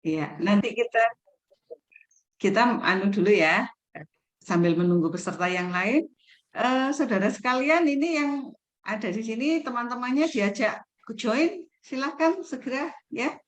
Iya, nanti kita anu dulu ya, sambil menunggu peserta yang lain. Saudara sekalian, ini yang ada di sini teman-temannya diajak join, silakan segera ya.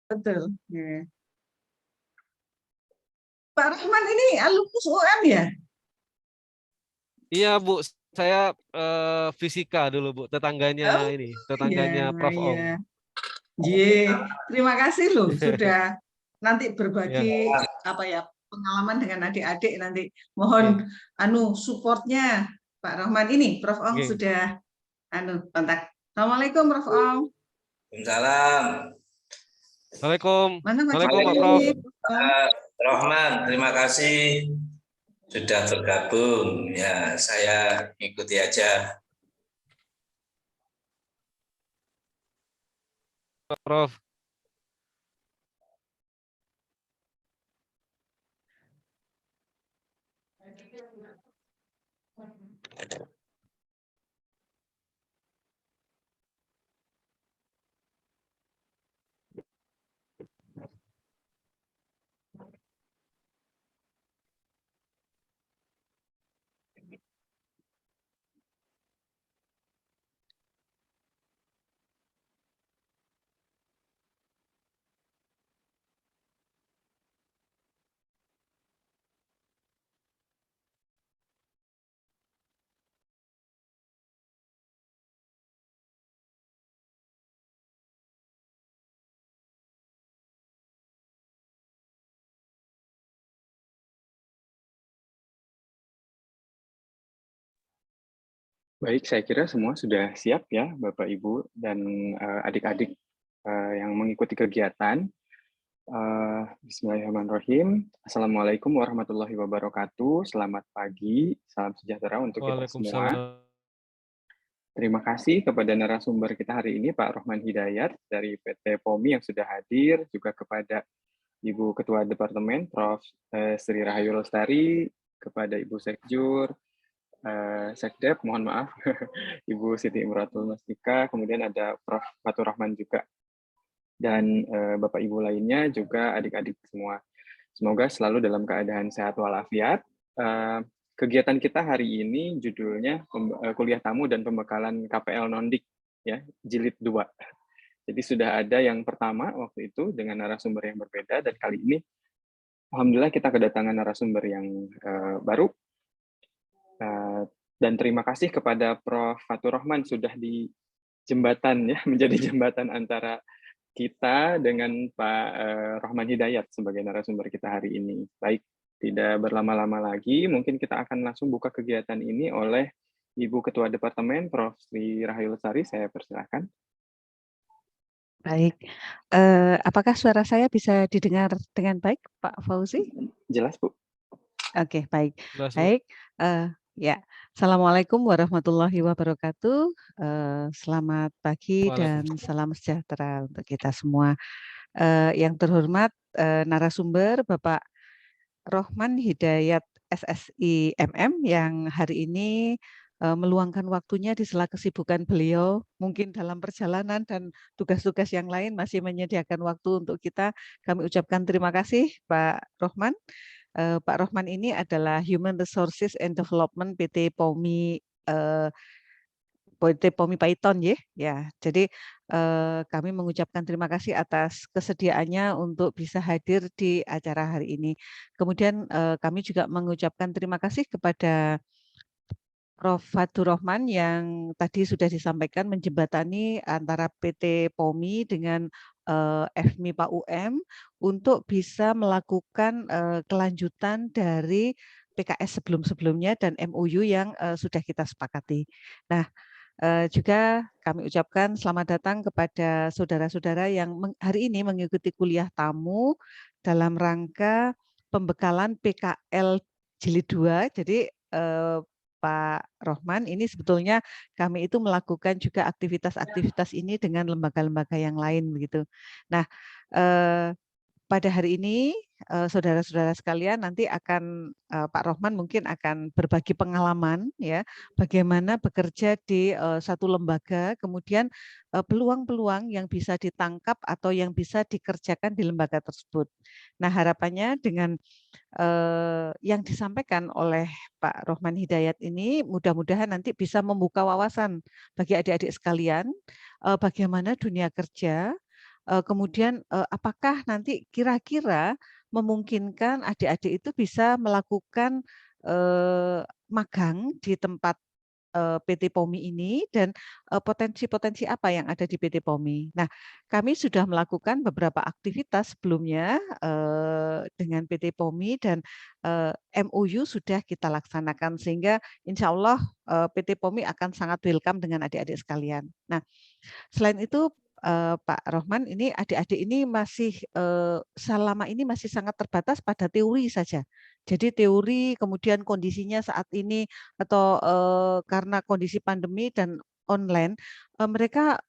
Betul. Ya. Pak Rahman ini alumnus UM ya? Iya Bu, saya fisika dulu Bu, tetangganya Oh, ini, ya, tetangganya Prof. ya. Ong. Terima kasih loh sudah nanti Ya, berbagi apa ya pengalaman dengan adik-adik nanti. Mohon ya. supportnya Pak Rahman ini Prof Ong Oke. sudah kontak. Assalamualaikum Prof Ong. Waalaikumsalam. Mana Waalaikumsalam Pak Prof. wajib Rohman, terima kasih sudah bergabung. Ya, saya ikuti aja. Pak Prof. Baik, saya kira semua sudah siap ya, Bapak, Ibu, dan adik-adik yang mengikuti kegiatan. Bismillahirrahmanirrahim. Assalamualaikum warahmatullahi wabarakatuh. Selamat pagi, salam sejahtera untuk kita semua. Waalaikumsalam. Terima kasih kepada narasumber kita hari ini, Pak Rohman Hidayat dari PT POMI yang sudah hadir, juga kepada Ibu Ketua Departemen, Prof. Sri Rahayu Lestari, kepada Ibu Sekjur, Sekdep, mohon maaf, Ibu Siti Imratul Mastika, kemudian ada Prof. Fatur Rahman juga, dan Bapak Ibu lainnya, juga adik-adik semua. Semoga selalu dalam keadaan sehat walafiat. Kegiatan kita hari ini judulnya Kuliah Tamu dan Pembekalan KPL Nondik, ya, Jilid 2. Jadi sudah ada yang pertama waktu itu dengan narasumber yang berbeda, dan kali ini alhamdulillah kita kedatangan narasumber yang baru. Dan terima kasih kepada Prof. Fatur Rahman sudah di jembatan, ya, menjadi jembatan antara kita dengan Pak Rahman Hidayat sebagai narasumber kita hari ini. Baik, tidak berlama-lama lagi, mungkin kita akan langsung buka kegiatan ini oleh Ibu Ketua Departemen, Prof. Sri Rahayu Lestari, saya persilahkan. Baik, apakah suara saya bisa didengar dengan baik, Pak Fauzi? Jelas, Bu. Oke, baik. Jelas, Bu. Baik, ya. Assalamualaikum warahmatullahi wabarakatuh. Selamat pagi dan salam sejahtera untuk kita semua. Yang terhormat narasumber Bapak Rahman Hidayat SSI MM yang hari ini meluangkan waktunya di sela kesibukan beliau, mungkin dalam perjalanan dan tugas-tugas yang lain masih menyediakan waktu untuk kita. Kami ucapkan terima kasih Pak Rahman. Pak Rahman ini adalah Human Resources and Development PT POMI Python, ya. Jadi kami mengucapkan terima kasih atas kesediaannya untuk bisa hadir di acara hari ini. Kemudian kami juga mengucapkan terima kasih kepada Prof. Fatur Rahman yang tadi sudah disampaikan menjembatani antara PT POMI dengan FMI Pak UM untuk bisa melakukan kelanjutan dari PKS sebelum-sebelumnya dan MOU yang sudah kita sepakati. Nah, juga kami ucapkan selamat datang kepada saudara-saudara yang hari ini mengikuti kuliah tamu dalam rangka pembekalan PKL Jilid 2. Jadi Pak Rahman, ini sebetulnya kami itu melakukan juga aktivitas-aktivitas ini dengan lembaga-lembaga yang lain begitu. Nah, pada hari ini saudara-saudara sekalian nanti akan Pak Rahman mungkin akan berbagi pengalaman, ya, bagaimana bekerja di satu lembaga, kemudian peluang-peluang yang bisa ditangkap atau yang bisa dikerjakan di lembaga tersebut. Nah, harapannya dengan yang disampaikan oleh Pak Rahman Hidayat ini mudah-mudahan nanti bisa membuka wawasan bagi adik-adik sekalian bagaimana dunia kerja. Kemudian apakah nanti kira-kira memungkinkan adik-adik itu bisa melakukan magang di tempat PT POMI ini dan potensi-potensi apa yang ada di PT POMI. Nah, kami sudah melakukan beberapa aktivitas sebelumnya dengan PT POMI dan MOU sudah kita laksanakan sehingga insya Allah PT POMI akan sangat welcome dengan adik-adik sekalian. Nah, selain itu Pak Rahman, ini adik-adik ini masih selama ini masih sangat terbatas pada teori saja. Jadi teori kemudian kondisinya saat ini atau karena kondisi pandemi dan online, mereka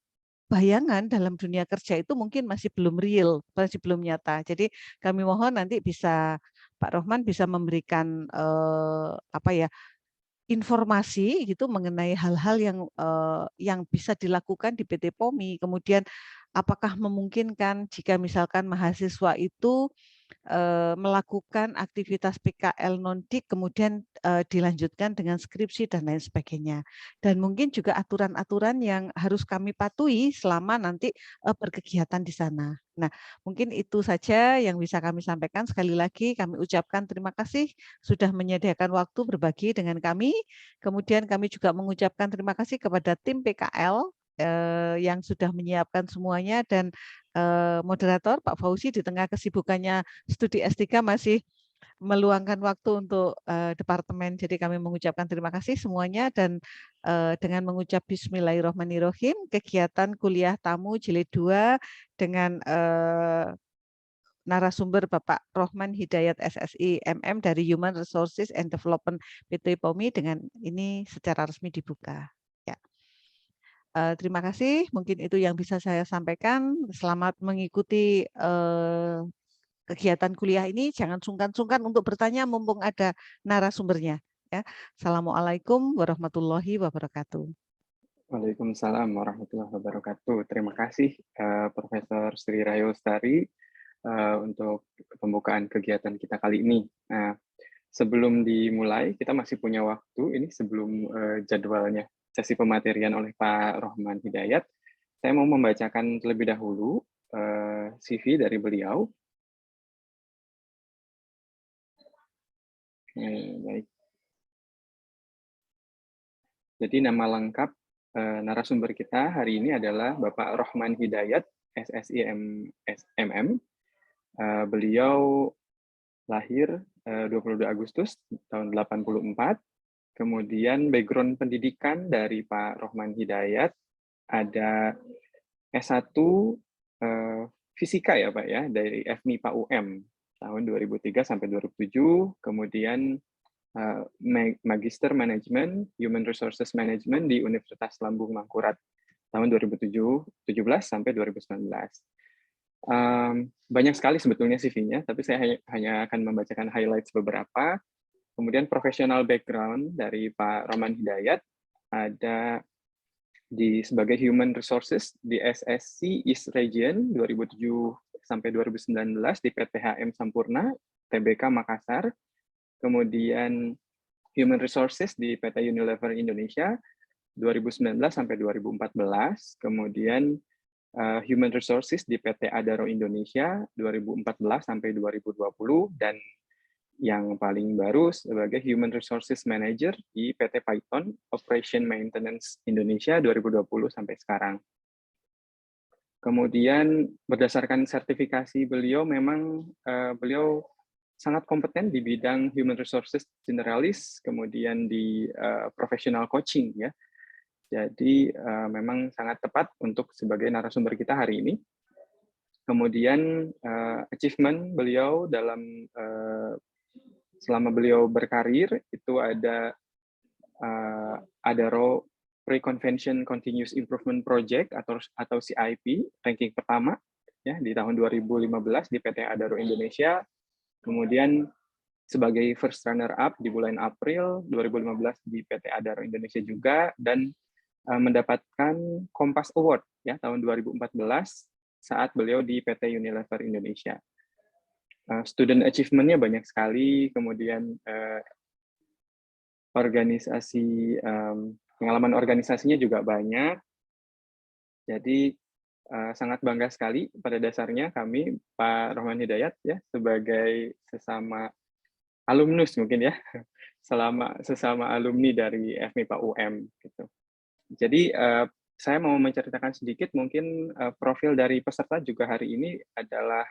bayangan dalam dunia kerja itu mungkin masih belum real, masih belum nyata. Jadi kami mohon nanti bisa Pak Rahman bisa memberikan informasi gitu mengenai hal-hal yang bisa dilakukan di PT POMI. Kemudian apakah memungkinkan jika misalkan mahasiswa itu melakukan aktivitas PKL non-dik kemudian dilanjutkan dengan skripsi dan lain sebagainya. Dan mungkin juga aturan-aturan yang harus kami patuhi selama nanti berkegiatan di sana. Nah, mungkin itu saja yang bisa kami sampaikan. Sekali lagi kami ucapkan terima kasih sudah menyediakan waktu berbagi dengan kami. Kemudian kami juga mengucapkan terima kasih kepada tim PKL yang sudah menyiapkan semuanya dan moderator Pak Fauzi di tengah kesibukannya studi S3 masih meluangkan waktu untuk departemen. Jadi kami mengucapkan terima kasih semuanya dan dengan mengucap Bismillahirrahmanirrahim, kegiatan kuliah tamu jilid 2 dengan narasumber Bapak Rahman Hidayat SSI MM dari Human Resources and Development PT POMI dengan ini secara resmi dibuka. Ya. Terima kasih, mungkin itu yang bisa saya sampaikan. Selamat mengikuti kegiatan kuliah ini. Jangan sungkan-sungkan untuk bertanya mumpung ada narasumbernya. Ya. Assalamualaikum warahmatullahi wabarakatuh. Waalaikumsalam warahmatullahi wabarakatuh. Terima kasih Profesor Sri Rahayu Lestari untuk pembukaan kegiatan kita kali ini. Nah, sebelum dimulai, kita masih punya waktu ini sebelum jadwalnya sesi pematerian oleh Pak Rohman Hidayat. Saya mau membacakan terlebih dahulu CV dari beliau. Baik. Jadi nama lengkap narasumber kita hari ini adalah Bapak Rohman Hidayat, SSI MM. Beliau lahir 22 Agustus tahun 84. Kemudian background pendidikan dari Pak Rohman Hidayat ada S1 Fisika ya Pak ya, dari FMIPA UM tahun 2003 sampai 2007. Kemudian Magister Manajemen Human Resources Management di Universitas Lambung Mangkurat tahun 2017 sampai 2019. Banyak sekali sebetulnya CV-nya, tapi saya hanya akan membacakan highlights beberapa. Kemudian professional background dari Pak Rohman Hidayat ada sebagai Human Resources di SSC East Region 2007 sampai 2019 di PT HM Sampurna TBK Makassar. Kemudian Human Resources di PT Unilever Indonesia 2019 sampai 2014, kemudian Human Resources di PT Adaro Indonesia 2014 sampai 2020, dan yang paling baru sebagai Human Resources Manager di PT Python Operation Maintenance Indonesia 2020 sampai sekarang. Kemudian berdasarkan sertifikasi beliau, memang beliau sangat kompeten di bidang human resources generalis, kemudian di professional coaching ya. Jadi memang sangat tepat untuk sebagai narasumber kita hari ini. Kemudian achievement beliau dalam selama beliau berkarir itu ada Adaro Pre-Convention Continuous Improvement Project atau CIP ranking pertama ya di tahun 2015 di PT Adaro Indonesia. Kemudian sebagai first runner up di bulan April 2015 di PT Adaro Indonesia juga, dan mendapatkan Kompas Award ya tahun 2014 saat beliau di PT Unilever Indonesia. Student achievement-nya banyak sekali, kemudian organisasi pengalaman organisasinya juga banyak. Jadi sangat bangga sekali pada dasarnya kami Pak Rohman Hidayat ya sebagai sesama alumnus mungkin ya, sesama alumni dari FMIPA UM gitu. Jadi saya mau menceritakan sedikit mungkin profil dari peserta juga hari ini adalah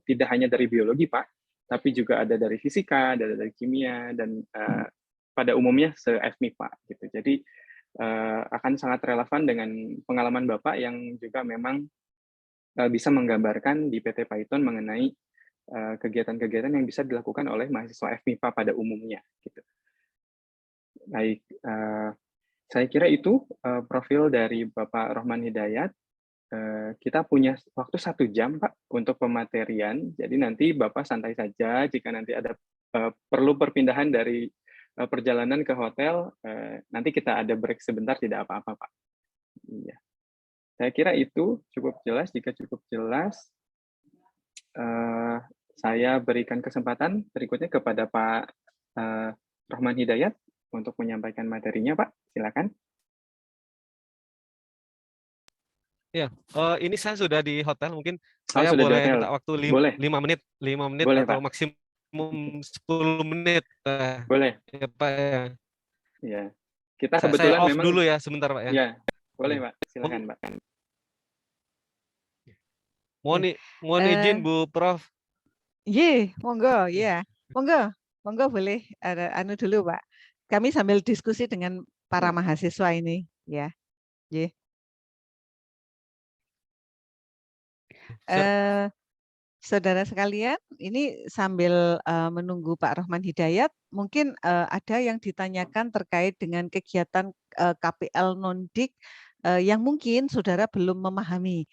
tidak hanya dari biologi Pak, tapi juga ada dari fisika, ada dari kimia, dan pada umumnya se-FMIPA gitu. Jadi akan sangat relevan dengan pengalaman Bapak yang juga memang bisa menggambarkan di PT Python mengenai kegiatan-kegiatan yang bisa dilakukan oleh mahasiswa FMIPA pada umumnya. Gitu. Baik, saya kira itu profil dari Bapak Rohman Hidayat. Kita punya waktu 1 jam Pak untuk pematerian, jadi nanti Bapak santai saja, jika nanti ada perlu perpindahan dari perjalanan ke hotel, nanti kita ada break sebentar, tidak apa-apa Pak. Iya. Saya kira itu cukup jelas. Jika cukup jelas, saya berikan kesempatan berikutnya kepada Pak Rohman Hidayat untuk menyampaikan materinya Pak. Silakan. Ya, ini saya sudah di hotel, mungkin saya sudah boleh minta waktu 5 menit Boleh, atau Pak. maksimum 10 menit. Boleh. Ya, Pak ya. Ya. Kita Saya kebetulan off memang dulu ya sebentar Pak ya. Ya, boleh Pak. Silakan Pak. Mohon izin Bu Prof. Monggo, ya. Monggo boleh anu dulu Pak. Kami sambil diskusi dengan para mahasiswa ini ya. Saudara sekalian, ini sambil menunggu Pak Rohman Hidayat, mungkin ada yang ditanyakan terkait dengan kegiatan KPL Nondik yang mungkin saudara belum memahami.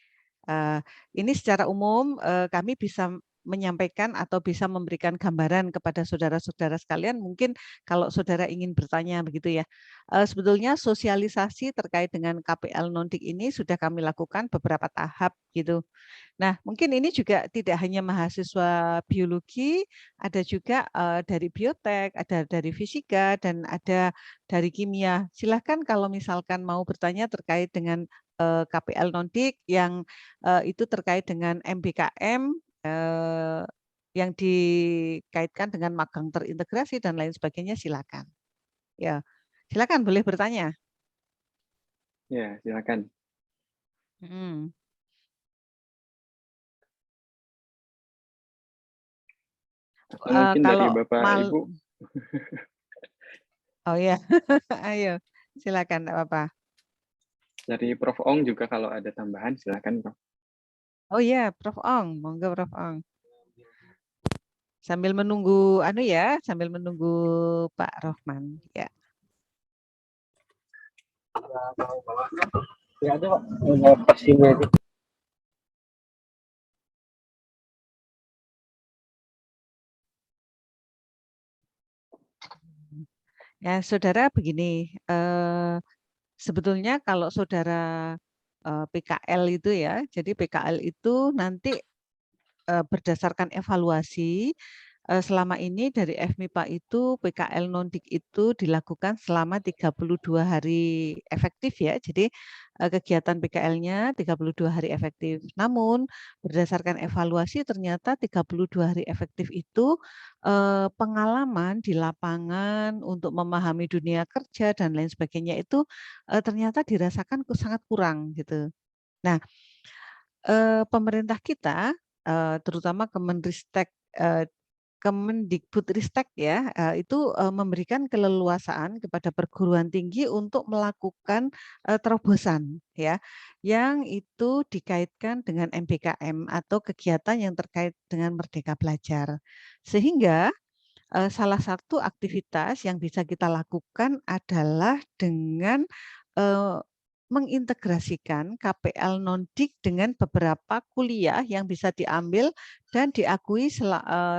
Ini secara umum kami bisa menyampaikan atau bisa memberikan gambaran kepada saudara-saudara sekalian, mungkin kalau saudara ingin bertanya begitu ya. Sebetulnya sosialisasi terkait dengan KPL Nondik ini sudah kami lakukan beberapa tahap gitu. Nah, mungkin ini juga tidak hanya mahasiswa biologi, ada juga dari biotek, ada dari fisika, dan ada dari kimia. Silahkan kalau misalkan mau bertanya terkait dengan KPL Nondik yang itu terkait dengan MBKM, yang dikaitkan dengan magang terintegrasi dan lain sebagainya, silakan. Ya, silakan boleh bertanya. Ya, silakan. Atau mungkin dari Bapak Ibu. Oh ya, ayo silakan, enggak apa-apa. Dari Prof. Ong juga kalau ada tambahan silakan, Prof. Oh iya, Prof. Ong, monggo Prof. Ong. Sambil menunggu sambil menunggu Pak Rohman, ya. Ya ada Pak. Ya, saudara begini, sebetulnya kalau saudara PKL itu ya, jadi PKL itu nanti berdasarkan evaluasi selama ini dari FMIPA itu PKL Nondik itu dilakukan selama 32 hari efektif ya. Jadi kegiatan PKL-nya 32 hari efektif. Namun berdasarkan evaluasi ternyata 32 hari efektif itu pengalaman di lapangan untuk memahami dunia kerja dan lain sebagainya itu ternyata dirasakan sangat kurang gitu. Nah, pemerintah kita terutama Kemenristek Kemendikbudristek ya, itu memberikan keleluasaan kepada perguruan tinggi untuk melakukan terobosan ya, yang itu dikaitkan dengan MBKM atau kegiatan yang terkait dengan Merdeka Belajar. Sehingga salah satu aktivitas yang bisa kita lakukan adalah dengan mengintegrasikan KPL Nondik dengan beberapa kuliah yang bisa diambil dan diakui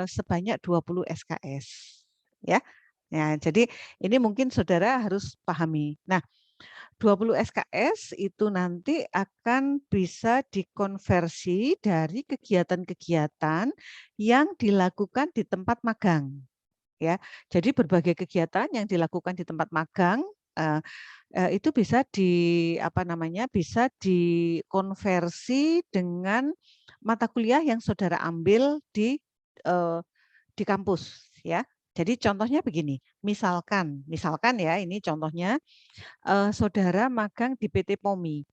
sebanyak 20 SKS. Ya. Ya, jadi ini mungkin saudara harus pahami. Nah, 20 SKS itu nanti akan bisa dikonversi dari kegiatan-kegiatan yang dilakukan di tempat magang. Ya, jadi berbagai kegiatan yang dilakukan di tempat magang itu bisa bisa dikonversi dengan mata kuliah yang saudara ambil di kampus ya. Jadi contohnya begini, misalkan ya ini contohnya saudara magang di PT POMI.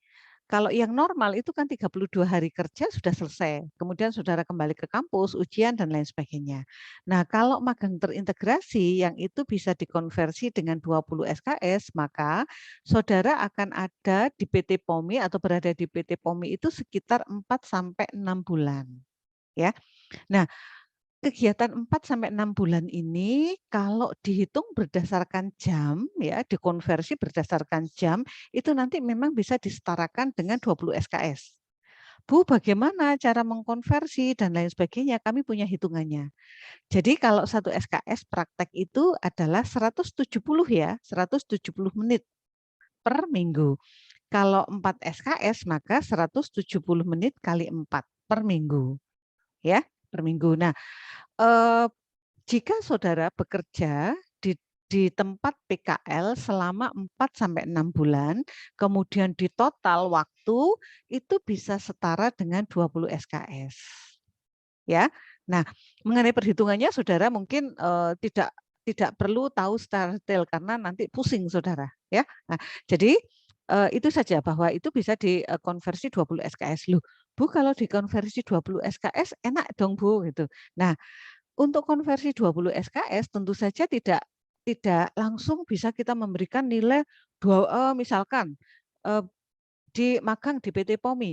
Kalau yang normal itu kan 32 hari kerja sudah selesai. Kemudian saudara kembali ke kampus, ujian dan lain sebagainya. Nah, kalau magang terintegrasi yang itu bisa dikonversi dengan 20 SKS, maka saudara akan ada di PT POMI atau berada di PT POMI itu sekitar 4 sampai 6 bulan. Ya. Nah, kegiatan 4 sampai 6 bulan ini kalau dihitung berdasarkan jam ya, dikonversi berdasarkan jam, itu nanti memang bisa disetarakan dengan 20 SKS. Bu, bagaimana cara mengkonversi dan lain sebagainya? Kami punya hitungannya. Jadi kalau satu SKS praktek itu adalah 170 ya, 170 menit per minggu. Kalau 4 SKS maka 170 menit kali 4 per minggu. Ya, per minggu. Nah, jika saudara bekerja di tempat PKL selama 4 sampai 6 bulan, kemudian di total waktu itu bisa setara dengan 20 SKS. Ya. Nah, mengenai perhitungannya saudara mungkin tidak perlu tahu secara detail karena nanti pusing saudara, ya. Nah, jadi itu saja bahwa itu bisa dikonversi 20 SKS. Loh, Bu, kalau dikonversi 20 SKS enak dong, Bu, gitu. Nah, untuk konversi 20 SKS tentu saja tidak langsung bisa kita memberikan nilai misalkan di magang di PT POMI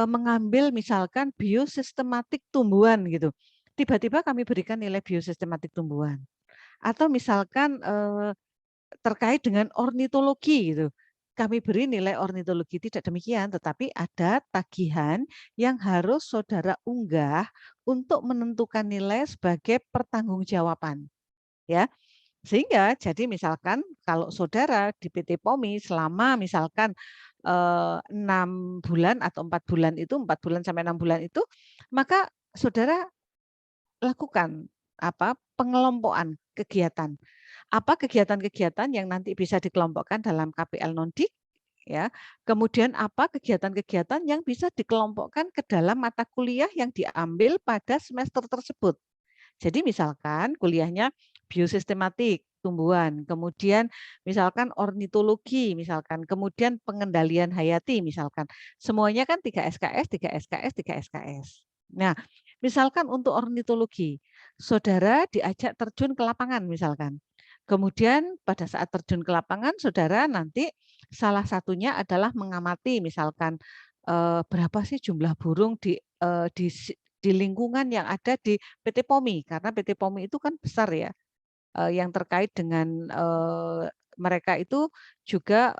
mengambil misalkan biosistematik tumbuhan gitu. Tiba-tiba kami berikan nilai biosistematik tumbuhan. Atau misalkan terkait dengan ornitologi gitu. kami beri nilai ornitologi, tidak demikian, tetapi ada tagihan yang harus saudara unggah untuk menentukan nilai sebagai pertanggungjawaban, ya. Sehingga jadi misalkan kalau saudara di PT POMI selama misalkan 6 bulan atau 4 bulan itu, 4 bulan sampai 6 bulan itu, maka saudara lakukan pengelompokan kegiatan. Apa kegiatan-kegiatan yang nanti bisa dikelompokkan dalam KPL Nondik, ya. Kemudian apa kegiatan-kegiatan yang bisa dikelompokkan ke dalam mata kuliah yang diambil pada semester tersebut. Jadi misalkan kuliahnya biosistematik tumbuhan, kemudian misalkan ornitologi, misalkan, kemudian pengendalian hayati, misalkan. Semuanya kan 3 SKS, 3 SKS, 3 SKS. Nah, misalkan untuk ornitologi, saudara diajak terjun ke lapangan misalkan. Kemudian pada saat terjun ke lapangan, saudara nanti salah satunya adalah mengamati misalkan berapa sih jumlah burung di lingkungan yang ada di PT POMI, karena PT POMI itu kan besar ya, yang terkait dengan mereka itu juga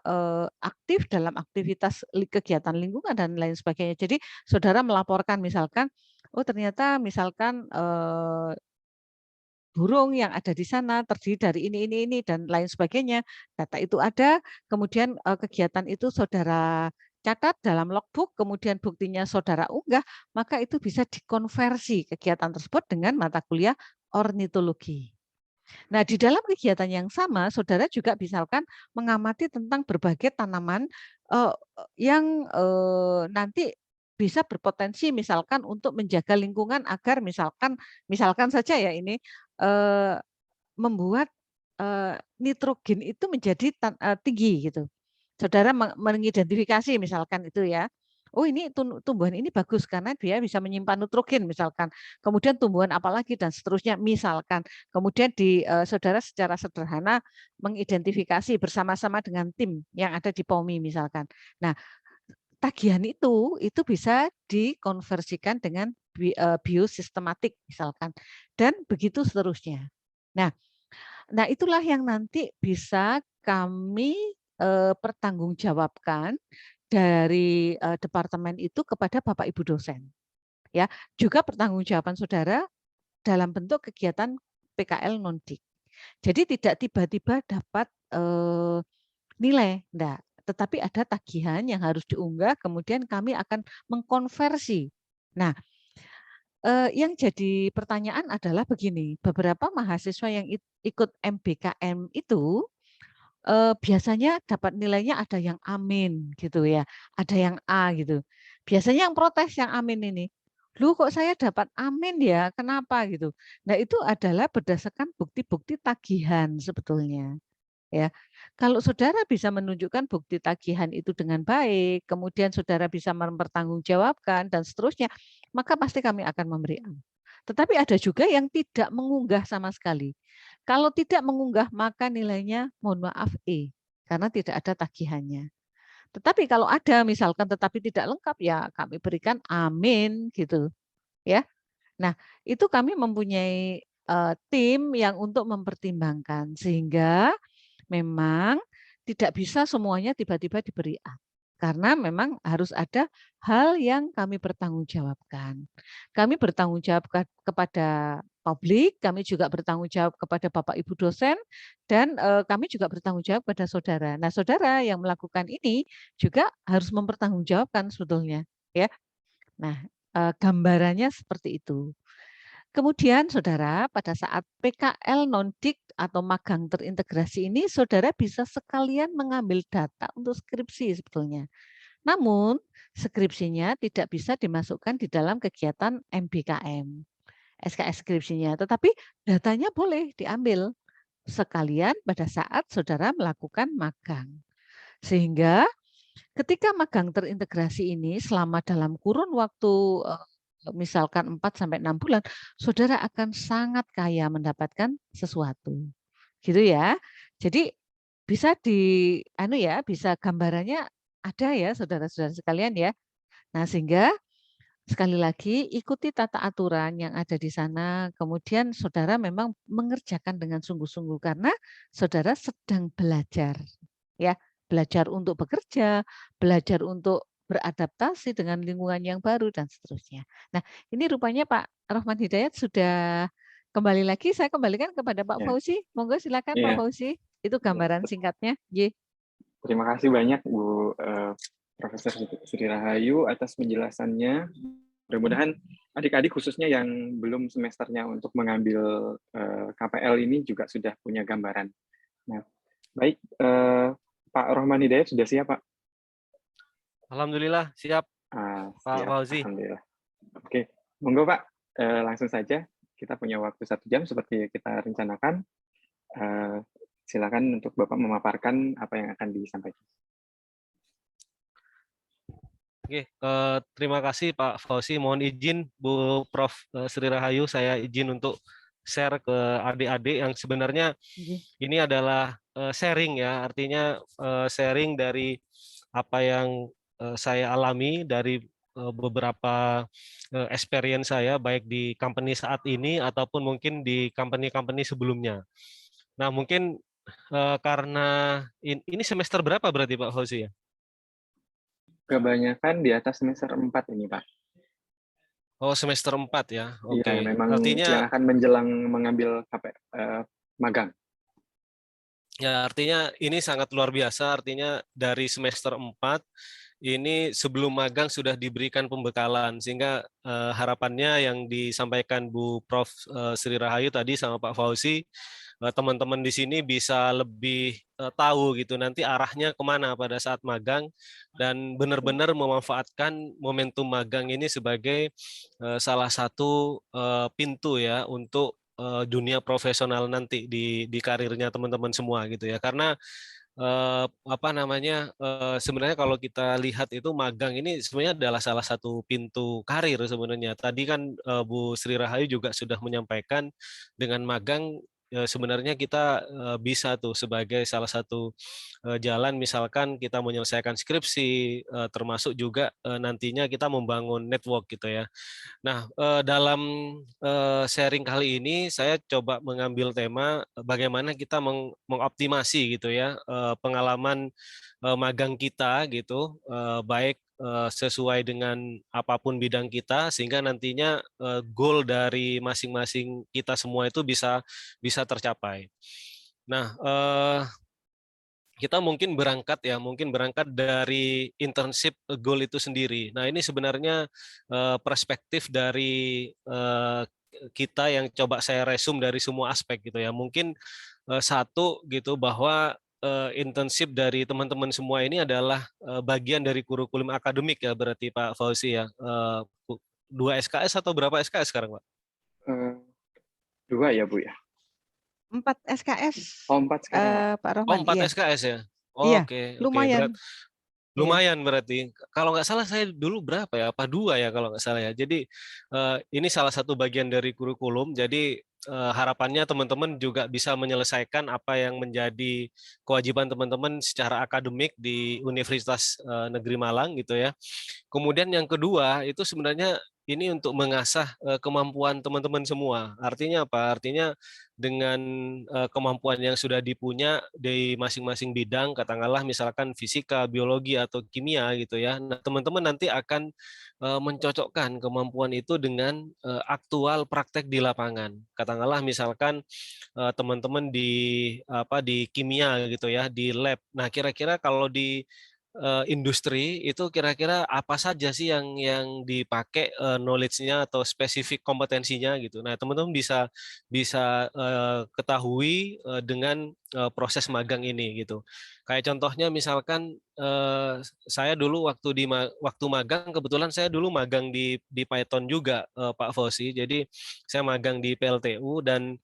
aktif dalam aktivitas kegiatan lingkungan dan lain sebagainya. Jadi saudara melaporkan misalkan, oh ternyata misalkan burung yang ada di sana terdiri dari ini dan lain sebagainya. Data itu ada, kemudian kegiatan itu saudara catat dalam logbook, kemudian buktinya saudara unggah, maka itu bisa dikonversi kegiatan tersebut dengan mata kuliah ornitologi. Nah, di dalam kegiatan yang sama, saudara juga misalkan mengamati tentang berbagai tanaman yang nanti bisa berpotensi misalkan untuk menjaga lingkungan agar misalkan saja ya ini membuat nitrogen itu menjadi tinggi gitu. Saudara mengidentifikasi misalkan itu ya. Oh ini tumbuhan ini bagus karena dia bisa menyimpan nitrogen misalkan. Kemudian tumbuhan apalagi dan seterusnya misalkan. Kemudian saudara secara sederhana mengidentifikasi bersama-sama dengan tim yang ada di POMI misalkan. Nah, tagihan itu bisa dikonversikan dengan biosistematik misalkan dan begitu seterusnya. Nah, itulah yang nanti bisa kami pertanggungjawabkan dari departemen itu kepada Bapak Ibu dosen. Ya, juga pertanggungjawaban saudara dalam bentuk kegiatan PKL Nondik. Jadi tidak tiba-tiba dapat nilai, enggak, tetapi ada tagihan yang harus diunggah, kemudian kami akan mengkonversi. Nah, yang jadi pertanyaan adalah begini, beberapa mahasiswa yang ikut MBKM itu biasanya dapat nilainya ada yang amin gitu ya, ada yang A gitu. Biasanya yang protes yang amin ini, "Loh kok saya dapat amin ya, kenapa?" gitu. Nah itu adalah berdasarkan bukti-bukti tagihan sebetulnya. Ya, kalau saudara bisa menunjukkan bukti tagihan itu dengan baik, kemudian saudara bisa mempertanggungjawabkan dan seterusnya, maka pasti kami akan memberi A. Tetapi ada juga yang tidak mengunggah sama sekali. Kalau tidak mengunggah maka nilainya mohon maaf E, karena tidak ada tagihannya. Tetapi kalau ada misalkan tetapi tidak lengkap ya kami berikan amin gitu ya. Nah, itu kami mempunyai tim yang untuk mempertimbangkan sehingga memang tidak bisa semuanya tiba-tiba diberi A. Karena memang harus ada hal yang kami pertanggungjawabkan. Kami bertanggung jawab kepada publik, kami juga bertanggung jawab kepada Bapak Ibu dosen, dan kami juga bertanggung jawab kepada saudara. Nah, saudara yang melakukan ini juga harus mempertanggungjawabkan sebetulnya, ya. Nah, gambarannya seperti itu. Kemudian saudara pada saat PKL Nondik atau magang terintegrasi ini saudara bisa sekalian mengambil data untuk skripsi sebetulnya. Namun skripsinya tidak bisa dimasukkan di dalam kegiatan MBKM. SKS skripsinya, tetapi datanya boleh diambil sekalian pada saat saudara melakukan magang. Sehingga ketika magang terintegrasi ini selama dalam kurun waktu misalkan 4 sampai 6 bulan, saudara akan sangat kaya mendapatkan sesuatu. Gitu ya. Jadi bisa bisa gambarannya ada ya saudara-saudara sekalian ya. Nah, sehingga sekali lagi ikuti tata aturan yang ada di sana, kemudian saudara memang mengerjakan dengan sungguh-sungguh karena saudara sedang belajar. Ya, belajar untuk bekerja, belajar untuk beradaptasi dengan lingkungan yang baru dan seterusnya. Nah, ini rupanya Pak Rohman Hidayat sudah kembali lagi. Saya kembalikan kepada Pak Ya, Fauzi. Monggo silakan Pak iya, Fauzi. Itu gambaran singkatnya. Ye. terima kasih banyak Bu Profesor Sri Rahayu atas penjelasannya. Mudah-mudahan adik-adik khususnya yang belum semesternya untuk mengambil KPL ini juga sudah punya gambaran. Nah, baik, Pak Rohman Hidayat sudah siap, Pak? Alhamdulillah siap Pak Siap, Fauzi. alhamdulillah. Oke, monggo Pak, langsung saja. Kita punya waktu 1 jam seperti kita rencanakan. Silakan untuk Bapak memaparkan apa yang akan disampaikan. Oke, terima kasih Pak Fauzi. Mohon izin Bu Prof Sri Rahayu, saya izin untuk share ke adik-adik yang sebenarnya ini adalah sharing ya, artinya sharing dari apa yang saya alami dari beberapa experience saya baik di company saat ini ataupun mungkin di company-company sebelumnya. Nah, mungkin karena ini semester berapa berarti Pak Fauzi ya? Kebanyakan di atas semester 4 ini, Pak. Oh, semester 4 ya. Oke. Iya, memang Artinya yang akan menjelang mengambil magang. ya, artinya ini sangat luar biasa. Artinya dari semester 4 ini sebelum magang sudah diberikan pembekalan, sehingga harapannya yang disampaikan Bu Prof Sri Rahayu tadi sama Pak Fauzi, teman-teman di sini bisa lebih tahu gitu nanti arahnya kemana pada saat magang, dan benar-benar memanfaatkan momentum magang ini sebagai salah satu pintu ya untuk dunia profesional nanti di karirnya teman-teman semua gitu ya. Karena apa namanya, sebenarnya kalau kita lihat itu magang ini sebenarnya adalah salah satu pintu karir sebenarnya. Tadi kan Bu Sri Rahayu juga sudah menyampaikan dengan magang sebenarnya kita bisa tuh sebagai salah satu jalan, misalkan kita menyelesaikan skripsi, termasuk juga nantinya kita membangun network gitu ya. Nah, dalam sharing kali ini saya coba mengambil tema bagaimana kita mengoptimasi gitu ya pengalaman magang kita gitu, baik sesuai dengan apapun bidang kita, sehingga nantinya goal dari masing-masing kita semua itu bisa tercapai. Nah, kita mungkin berangkat dari internship goal itu sendiri. Nah, ini sebenarnya perspektif dari kita yang coba saya resume dari semua aspek gitu ya. Mungkin satu gitu, bahwa internship dari teman-teman semua ini adalah bagian dari kurikulum akademik ya, berarti Pak Fauzi ya. 2 SKS atau berapa SKS sekarang, Pak? 2 ya, Bu ya? 4 SKS. Oh, 4 sekarang, Pak. Pak Oh, Rohman. 4 Iya. SKS ya? Iya, Oke. lumayan. Lumayan berarti. Kalau nggak salah saya dulu berapa ya? Apa 2 ya kalau nggak salah ya. Jadi ini salah satu bagian dari kurikulum. Jadi harapannya teman-teman juga bisa menyelesaikan apa yang menjadi kewajiban teman-teman secara akademik di Universitas Negeri Malang gitu ya. Kemudian yang kedua itu sebenarnya ini untuk mengasah kemampuan teman-teman semua. Artinya apa? Artinya dengan kemampuan yang sudah dipunya di masing-masing bidang, katakanlah misalkan fisika, biologi, atau kimia gitu ya. Nah, teman-teman nanti akan mencocokkan kemampuan itu dengan aktual praktek di lapangan. Katakanlah misalkan teman-teman di kimia gitu ya, di lab. Nah, kira-kira kalau di industri itu kira-kira apa saja sih yang dipakai knowledge-nya atau spesifik kompetensinya gitu. Nah, teman-teman bisa ketahui dengan proses magang ini gitu. Kayak contohnya misalkan saya dulu waktu magang, kebetulan saya dulu magang di Python juga, Pak Fauzi. Jadi saya magang di PLTU, dan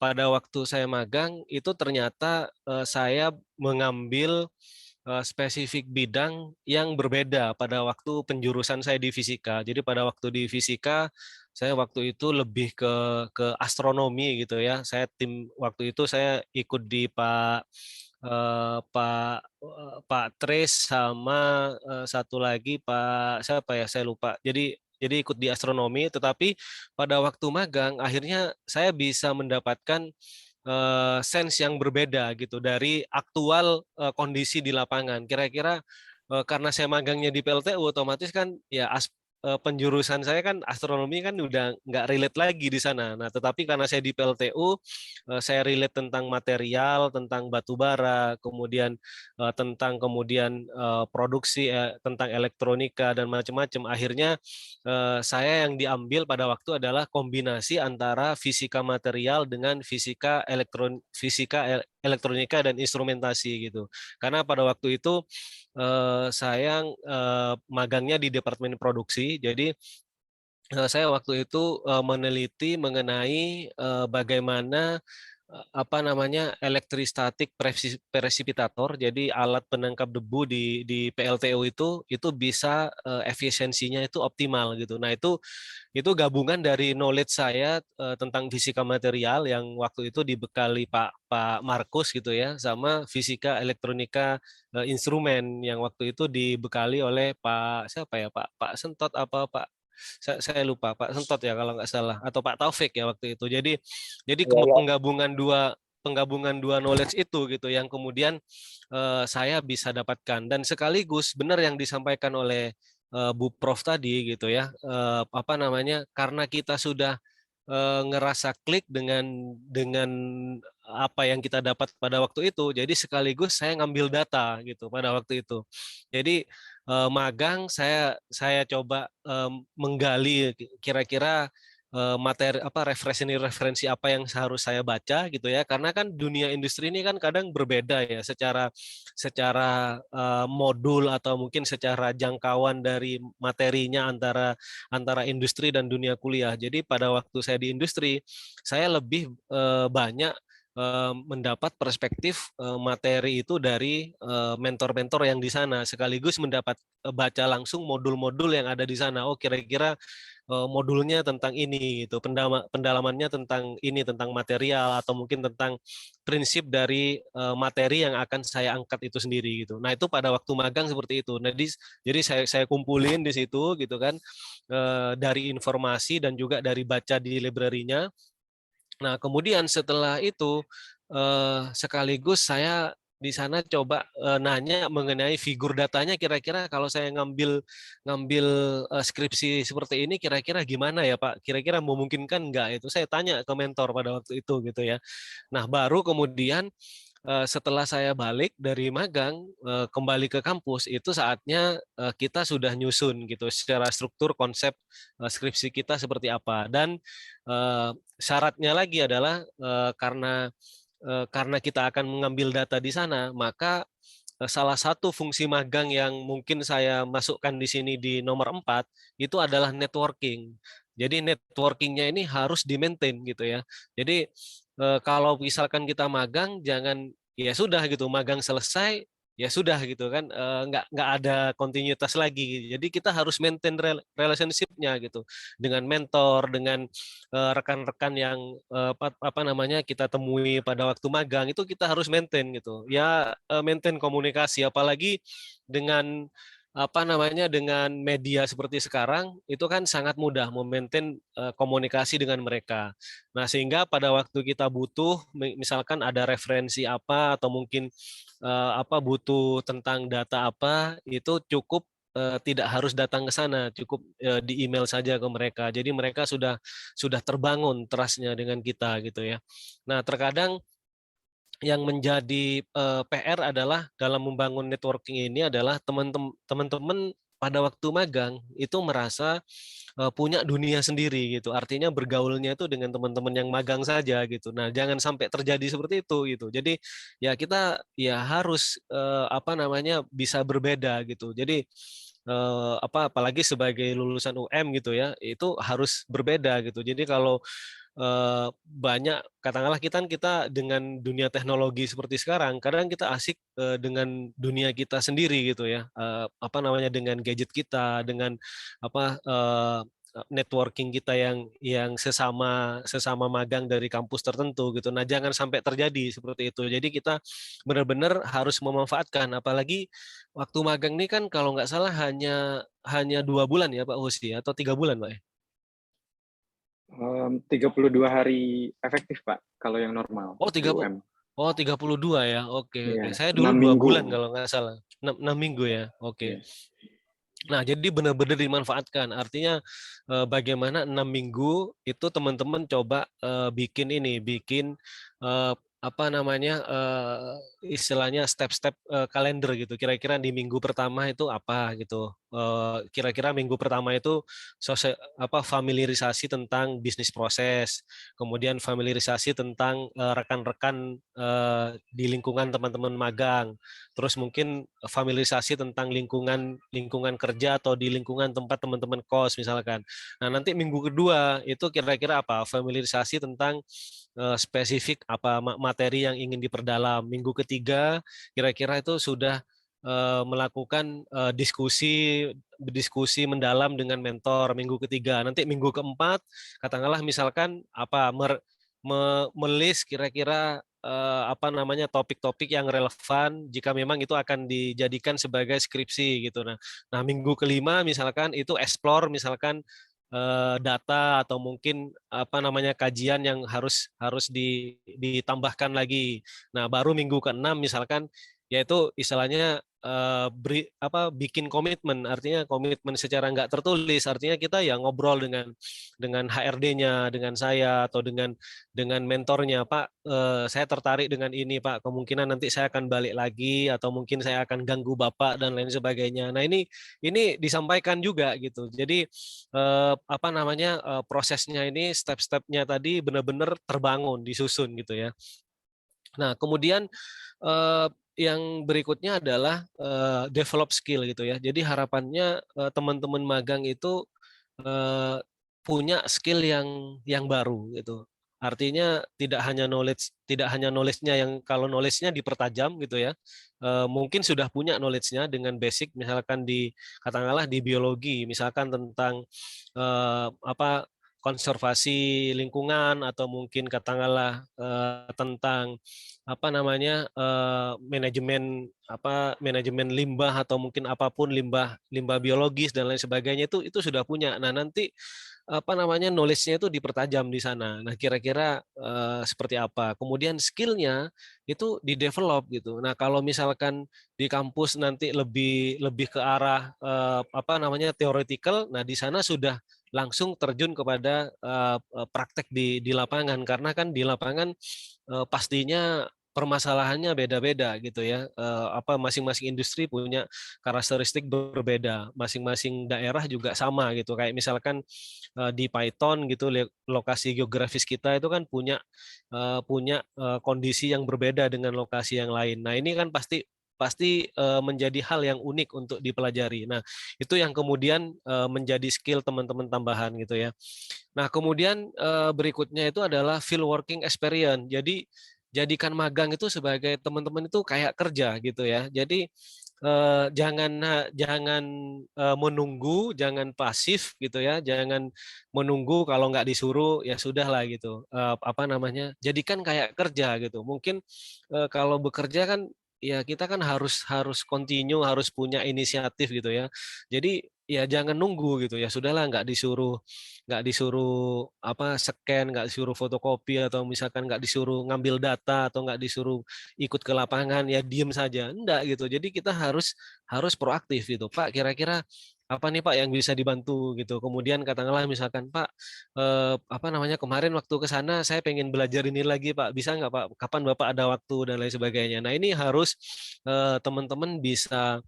pada waktu saya magang itu ternyata saya mengambil spesifik bidang yang berbeda pada waktu penjurusan saya di fisika. Jadi pada waktu di fisika saya waktu itu lebih ke astronomi gitu ya. Waktu itu saya ikut di Pak Tris sama satu lagi Pak siapa ya, saya lupa. Jadi ikut di astronomi, tetapi pada waktu magang akhirnya saya bisa mendapatkan sense yang berbeda gitu dari aktual kondisi di lapangan. Kira-kira karena saya magangnya di PLTU, otomatis kan ya penjurusan saya kan astronomi kan udah nggak relate lagi di sana. Nah, tetapi karena saya di PLTU, saya relate tentang material, tentang batu bara, kemudian produksi, tentang elektronika dan macam-macam. Akhirnya saya yang diambil pada waktu adalah kombinasi antara fisika material dengan fisika elektronika dan instrumentasi gitu. Karena pada waktu itu saya magangnya di departemen produksi, jadi saya waktu itu meneliti mengenai bagaimana elektrostatik presipitator, jadi alat penangkap debu di PLTU itu bisa efisiensinya itu optimal gitu. Nah, itu gabungan dari knowledge saya tentang fisika material yang waktu itu dibekali Pak Markus gitu ya, sama fisika elektronika instrumen yang waktu itu dibekali oleh Pak siapa ya, Pak Sentot apa Pak, saya lupa, Pak Sentot ya kalau nggak salah, atau Pak Taufik ya waktu itu. Jadi penggabungan dua knowledge itu gitu yang kemudian saya bisa dapatkan, dan sekaligus benar yang disampaikan oleh Bu Prof tadi gitu ya, karena kita sudah ngerasa klik dengan apa yang kita dapat pada waktu itu, jadi sekaligus saya ngambil data gitu pada waktu itu. Jadi magang saya coba menggali kira-kira materi referensi apa yang harus saya baca gitu ya, karena kan dunia industri ini kan kadang berbeda ya secara modul atau mungkin secara jangkauan dari materinya antara industri dan dunia kuliah. Jadi pada waktu saya di industri, saya lebih banyak mendapat perspektif materi itu dari mentor-mentor yang di sana, sekaligus mendapat baca langsung modul-modul yang ada di sana. Oh, kira-kira modulnya tentang ini gitu, pendalamannya tentang ini, tentang material atau mungkin tentang prinsip dari materi yang akan saya angkat itu sendiri gitu. Nah, itu pada waktu magang seperti itu. Nah, jadi saya kumpulin di situ gitu kan, dari informasi dan juga dari baca di library-nya. Nah, kemudian setelah itu sekaligus saya di sana coba nanya mengenai figur datanya, kira-kira kalau saya ngambil skripsi seperti ini kira-kira gimana ya Pak? Kira-kira memungkinkan nggak? Itu saya tanya ke mentor pada waktu itu gitu ya. Nah, baru kemudian setelah saya balik dari magang kembali ke kampus, itu saatnya kita sudah nyusun gitu secara struktur konsep skripsi kita seperti apa. Dan syaratnya lagi adalah karena kita akan mengambil data di sana, maka salah satu fungsi magang yang mungkin saya masukkan di sini di nomor 4 itu adalah networking. Jadi networkingnya ini harus di-maintain gitu ya. Jadi kalau misalkan kita magang, jangan ya sudah gitu, magang selesai ya sudah gitu kan, nggak ada kontinuitas lagi. Jadi kita harus maintain relationship-nya gitu dengan mentor, dengan rekan-rekan yang kita temui pada waktu magang, itu kita harus maintain gitu ya, maintain komunikasi, apalagi dengan dengan media seperti sekarang itu kan sangat mudah memaintain komunikasi dengan mereka. Nah, sehingga pada waktu kita butuh misalkan ada referensi apa atau mungkin butuh tentang data apa, itu cukup tidak harus datang ke sana, cukup di email saja ke mereka. Jadi mereka sudah terbangun trust-nya dengan kita gitu ya. Nah, terkadang yang menjadi PR adalah dalam membangun networking ini adalah teman-teman pada waktu magang itu merasa punya dunia sendiri gitu. Artinya bergaulnya itu dengan teman-teman yang magang saja gitu. Nah, jangan sampai terjadi seperti itu gitu. Jadi ya kita ya harus bisa berbeda gitu. Jadi apalagi sebagai lulusan UM gitu ya, itu harus berbeda gitu. Jadi kalau banyak katakanlah kita dengan dunia teknologi seperti sekarang, kadang kita asik dengan dunia kita sendiri gitu ya, dengan gadget kita, dengan networking kita yang sesama magang dari kampus tertentu gitu. Nah, jangan sampai terjadi seperti itu. Jadi kita benar-benar harus memanfaatkan, apalagi waktu magang ini kan kalau nggak salah hanya 2 bulan ya Pak Husi, atau 3 bulan Pak ya? 32 hari efektif, Pak, kalau yang normal, Oh, 30. Oh, 32 ya. Oke, oke. Iya, Saya 6 dulu 2 minggu. bulan kalau nggak salah. 6 minggu ya. Oke. Iya. Nah, jadi benar-benar dimanfaatkan. Artinya bagaimana 6 minggu itu teman-teman coba bikin apa namanya istilahnya step-step kalender gitu. Kira-kira di minggu pertama itu apa gitu. Kira-kira minggu pertama itu familiarisasi tentang bisnis proses, kemudian familiarisasi tentang rekan-rekan di lingkungan teman-teman magang. Terus mungkin familiarisasi tentang lingkungan kerja atau di lingkungan tempat teman-teman kos misalkan. Nah, nanti minggu kedua itu kira-kira apa? Familiarisasi tentang spesifik apa materi yang ingin diperdalam. Minggu ketiga kira-kira itu sudah melakukan diskusi mendalam dengan mentor. Minggu ketiga, nanti minggu keempat katakanlah misalkan apa melis kira-kira apa namanya topik-topik yang relevan jika memang itu akan dijadikan sebagai skripsi gitu. Nah, minggu kelima misalkan itu explore misalkan data atau mungkin apa namanya kajian yang harus ditambahkan lagi. Nah, baru minggu keenam misalkan yaitu istilahnya bikin komitmen, artinya komitmen secara nggak tertulis, artinya kita ya ngobrol dengan HRD-nya, dengan saya atau dengan mentornya, Pak, saya tertarik dengan ini, Pak, kemungkinan nanti saya akan balik lagi atau mungkin saya akan ganggu Bapak dan lain sebagainya. Nah, ini disampaikan juga gitu. Jadi apa namanya prosesnya ini step-stepnya tadi benar-benar terbangun, disusun gitu ya. Nah, kemudian yang berikutnya adalah develop skill gitu ya. Jadi harapannya teman-teman magang itu punya skill yang baru gitu. Artinya tidak hanya knowledge-nya yang kalau knowledge-nya dipertajam gitu ya. Mungkin sudah punya knowledge-nya dengan basic misalkan katakanlah di biologi, misalkan tentang apa konservasi lingkungan atau mungkin katakanlah tentang apa namanya manajemen limbah atau mungkin apapun limbah biologis dan lain sebagainya itu sudah punya. Nah, nanti apa namanya knowledge-nya itu dipertajam di sana. Nah, kira-kira seperti apa. Kemudian skill-nya itu di-develop gitu. Nah, kalau misalkan di kampus nanti lebih ke arah apa namanya theoretical, nah di sana sudah langsung terjun kepada praktek di lapangan karena kan di lapangan pastinya permasalahannya beda-beda gitu ya. Apa masing-masing industri punya karakteristik berbeda. Masing-masing daerah juga sama gitu. Kayak misalkan di Python gitu lokasi geografis kita itu kan punya kondisi yang berbeda dengan lokasi yang lain. Nah, ini kan pasti menjadi hal yang unik untuk dipelajari. Nah, itu yang kemudian menjadi skill teman-teman tambahan gitu ya. Nah, kemudian berikutnya itu adalah field working experience. Jadi jadikan magang itu sebagai teman-teman itu kayak kerja gitu ya. Jadi jangan menunggu, jangan pasif gitu ya, jangan menunggu kalau nggak disuruh ya sudah lah gitu. Apa namanya? Jadikan kayak kerja gitu. Mungkin kalau bekerja kan ya kita kan harus continue, harus punya inisiatif gitu ya. Jadi ya jangan nunggu gitu ya. Sudahlah nggak disuruh apa scan, nggak disuruh fotokopi atau misalkan nggak disuruh ngambil data atau nggak disuruh ikut ke lapangan ya diem saja. Enggak gitu. Jadi kita harus proaktif gitu. Pak, kira-kira apa nih Pak yang bisa dibantu gitu. Kemudian katakanlah misalkan Pak apa namanya kemarin waktu ke sana saya pengen belajar ini lagi Pak. Bisa nggak Pak? Kapan Bapak ada waktu dan lain sebagainya. Nah, ini harus teman-teman bisa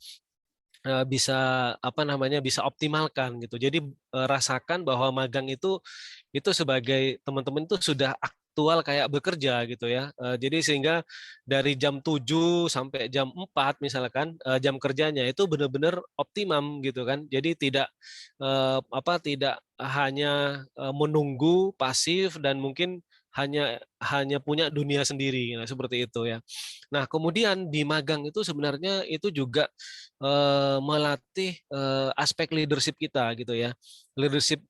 apa namanya bisa optimalkan gitu. Jadi rasakan bahwa magang itu sebagai teman-teman itu sudah aktual kayak bekerja gitu ya. Jadi sehingga dari jam 7 sampai jam 4 misalkan jam kerjanya itu benar-benar optimum gitu kan. Jadi tidak hanya menunggu pasif dan mungkin hanya punya dunia sendiri. Nah, seperti itu ya. Nah, kemudian di magang itu sebenarnya itu juga melatih aspek leadership kita gitu ya. Leadership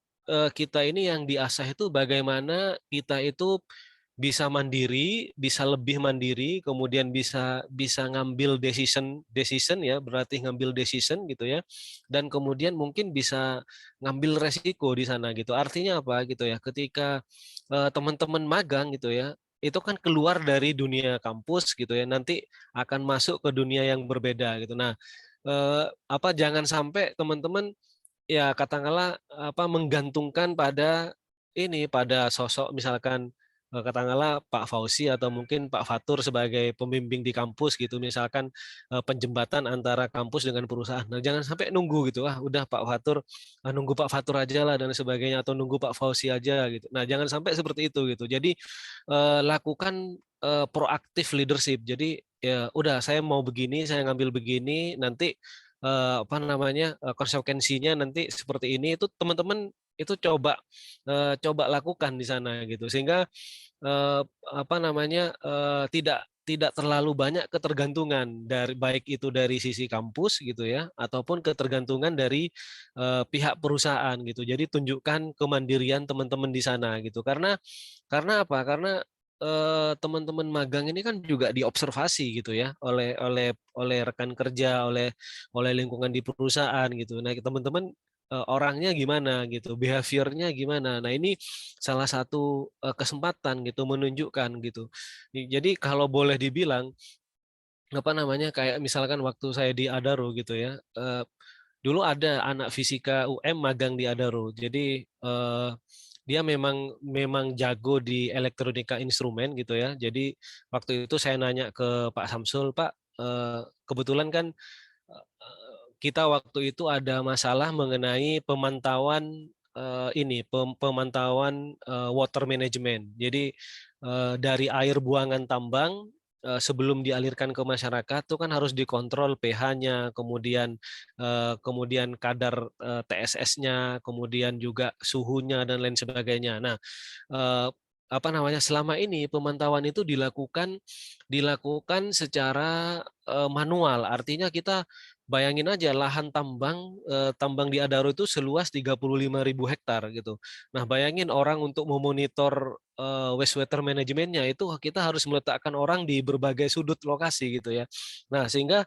kita ini yang diasah itu bagaimana kita itu bisa mandiri, bisa lebih mandiri, kemudian bisa ngambil decision ya, berarti ngambil decision gitu ya, dan kemudian mungkin bisa ngambil resiko di sana gitu. Artinya apa gitu ya? Ketika teman-teman magang gitu ya, itu kan keluar dari dunia kampus gitu ya, nanti akan masuk ke dunia yang berbeda gitu. Nah, jangan sampai teman-teman ya katakanlah menggantungkan pada sosok misalkan katakanlah Pak Fauzi atau mungkin Pak Fatur sebagai pembimbing di kampus gitu, misalkan penjembatan antara kampus dengan perusahaan. Nah, jangan sampai nunggu gitu, udah Pak Fatur, nunggu Pak Fatur aja lah dan sebagainya, atau nunggu Pak Fauzi aja gitu. Nah, jangan sampai seperti itu gitu. Jadi lakukan proaktif leadership. Jadi ya udah, saya mau begini, saya ngambil begini, nanti konsekuensinya nanti seperti ini, itu teman-teman itu coba lakukan di sana gitu, sehingga tidak terlalu banyak ketergantungan dari, baik itu dari sisi kampus gitu ya, ataupun ketergantungan dari pihak perusahaan gitu. Jadi tunjukkan kemandirian teman-teman di sana gitu, karena apa? Karena teman-teman magang ini kan juga diobservasi gitu ya oleh rekan kerja, oleh lingkungan di perusahaan gitu. Nah, teman-teman orangnya gimana gitu, behaviornya gimana. Nah, ini salah satu kesempatan gitu menunjukkan gitu. Jadi kalau boleh dibilang kayak misalkan waktu saya di Adaro gitu ya. Dulu ada anak fisika UM magang di Adaro. Jadi dia memang jago di elektronika instrumen gitu ya. Jadi waktu itu saya nanya ke Pak Samsul, Pak, kebetulan kan kita waktu itu ada masalah mengenai pemantauan pemantauan water management. Jadi dari air buangan tambang sebelum dialirkan ke masyarakat itu kan harus dikontrol pH-nya, kemudian kadar TSS-nya, kemudian juga suhunya dan lain sebagainya. Nah, selama ini pemantauan itu dilakukan secara manual. Artinya kita bayangin aja lahan tambang di Adaro itu seluas 35.000 hektar gitu. Nah, bayangin orang untuk memonitor wastewater manajemennya itu kita harus meletakkan orang di berbagai sudut lokasi gitu ya. Nah, sehingga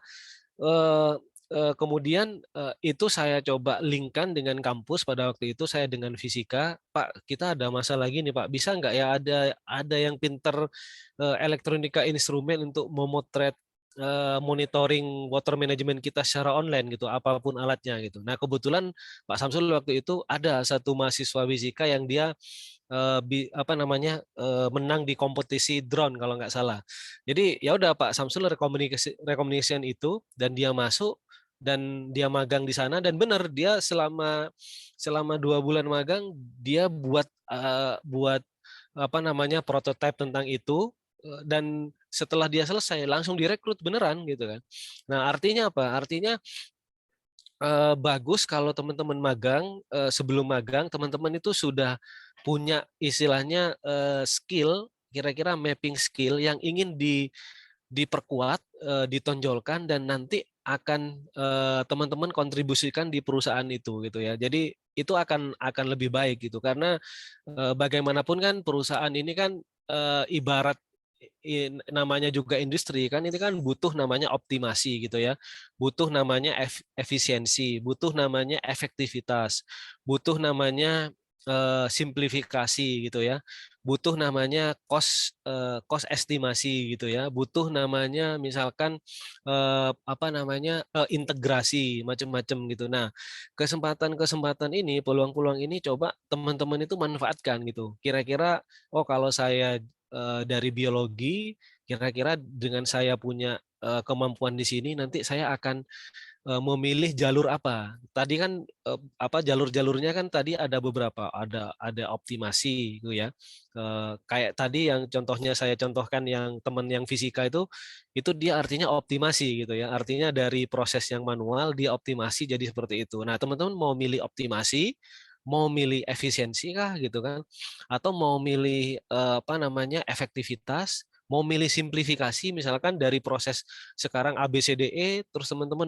kemudian itu saya coba linkkan dengan kampus pada waktu itu, saya dengan fisika, Pak, kita ada masalah gini Pak, bisa nggak ya ada yang pinter elektronika instrumen untuk memotret monitoring water management kita secara online gitu, apapun alatnya gitu. Nah, kebetulan Pak Samsul waktu itu ada satu mahasiswa fisika yang dia menang di kompetisi drone kalau nggak salah. Jadi ya udah Pak Samsul rekomendasikan itu dan dia masuk dan dia magang di sana, dan benar dia selama 2 bulan magang dia buat prototipe tentang itu, dan setelah dia selesai langsung direkrut beneran gitu kan. Nah, artinya apa? Artinya bagus kalau teman-teman magang, sebelum magang teman-teman itu sudah punya istilahnya skill, kira-kira mapping skill yang ingin diperkuat, ditonjolkan, dan nanti akan teman-teman kontribusikan di perusahaan itu gitu ya. Jadi itu akan lebih baik gitu, karena bagaimanapun kan perusahaan ini kan ibarat namanya juga industri kan, ini kan butuh namanya optimasi gitu ya, butuh namanya efisiensi, butuh namanya efektivitas, butuh namanya simplifikasi gitu ya, butuh namanya cost estimasi gitu ya, butuh namanya misalkan integrasi macam-macam gitu. Nah, kesempatan ini, peluang-peluang ini coba teman-teman itu manfaatkan gitu. Kira-kira kalau saya dari biologi, kira-kira dengan saya punya kemampuan di sini, nanti saya akan memilih jalur apa. Tadi kan jalur-jalurnya kan tadi ada beberapa, ada optimasi gitu ya. Kayak tadi yang contohnya saya contohkan yang teman yang fisika itu dia artinya optimasi gitu ya. Artinya dari proses yang manual dia optimasi jadi seperti itu. Nah, teman-teman mau milih optimasi, mau milih efisiensi kah gitu kan, atau mau milih efektivitas, mau milih simplifikasi, misalkan dari proses sekarang ABCDE, terus teman-teman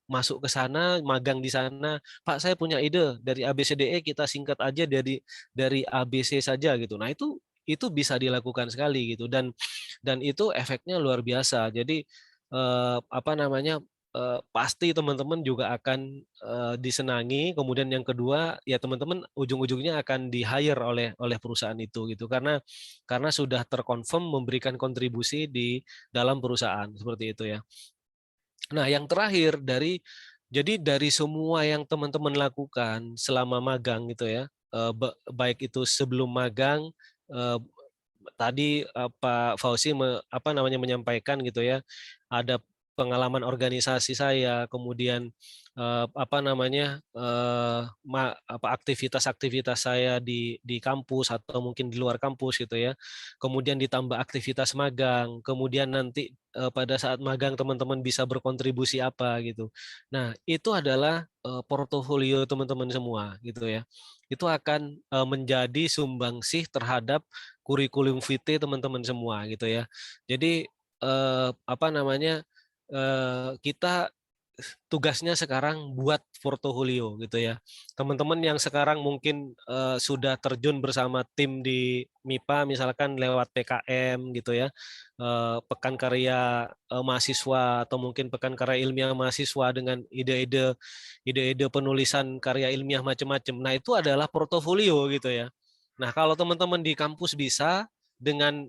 masuk ke sana, magang di sana, Pak saya punya ide dari ABCDE kita singkat aja dari ABC saja gitu. Nah, itu bisa dilakukan sekali gitu, dan itu efeknya luar biasa. Jadi apa namanya, pasti teman-teman juga akan disenangi. Kemudian yang kedua, ya teman-teman ujung-ujungnya akan di-hire oleh perusahaan itu gitu, karena sudah terkonfirm memberikan kontribusi di dalam perusahaan seperti itu ya. Nah, yang terakhir jadi dari semua yang teman-teman lakukan selama magang gitu ya, baik itu sebelum magang, tadi Pak Fauzi menyampaikan gitu ya, ada pengalaman organisasi saya, kemudian aktivitas-aktivitas saya di kampus atau mungkin di luar kampus gitu ya, kemudian ditambah aktivitas magang, kemudian nanti pada saat magang teman-teman bisa berkontribusi apa gitu. Nah, itu adalah portofolio teman-teman semua gitu ya. Itu akan menjadi sumbangsih terhadap kurikulum vitae teman-teman semua gitu ya. Jadi kita tugasnya sekarang buat portofolio gitu ya. Teman-teman yang sekarang mungkin sudah terjun bersama tim di MIPA misalkan lewat PKM gitu ya, pekan karya mahasiswa atau mungkin pekan karya ilmiah mahasiswa dengan ide-ide penulisan karya ilmiah macam-macam. Nah, itu adalah portofolio gitu ya. Nah, kalau teman-teman di kampus bisa dengan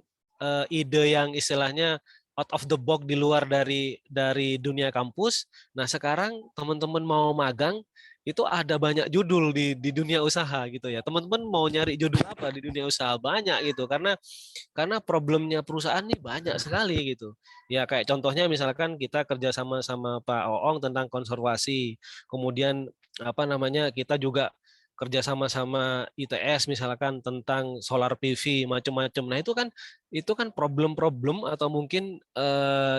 ide yang istilahnya out of the box di luar dari dunia kampus. Nah, sekarang teman-teman mau magang itu ada banyak judul di dunia usaha gitu ya. Teman-teman mau nyari judul apa di dunia usaha banyak gitu, karena problemnya perusahaan nih banyak sekali gitu. Ya kayak contohnya misalkan kita kerja sama Pak Oong tentang konservasi. Kemudian kita juga kerja sama ITS misalkan tentang solar PV macam-macam. Nah, itu kan problem-problem atau mungkin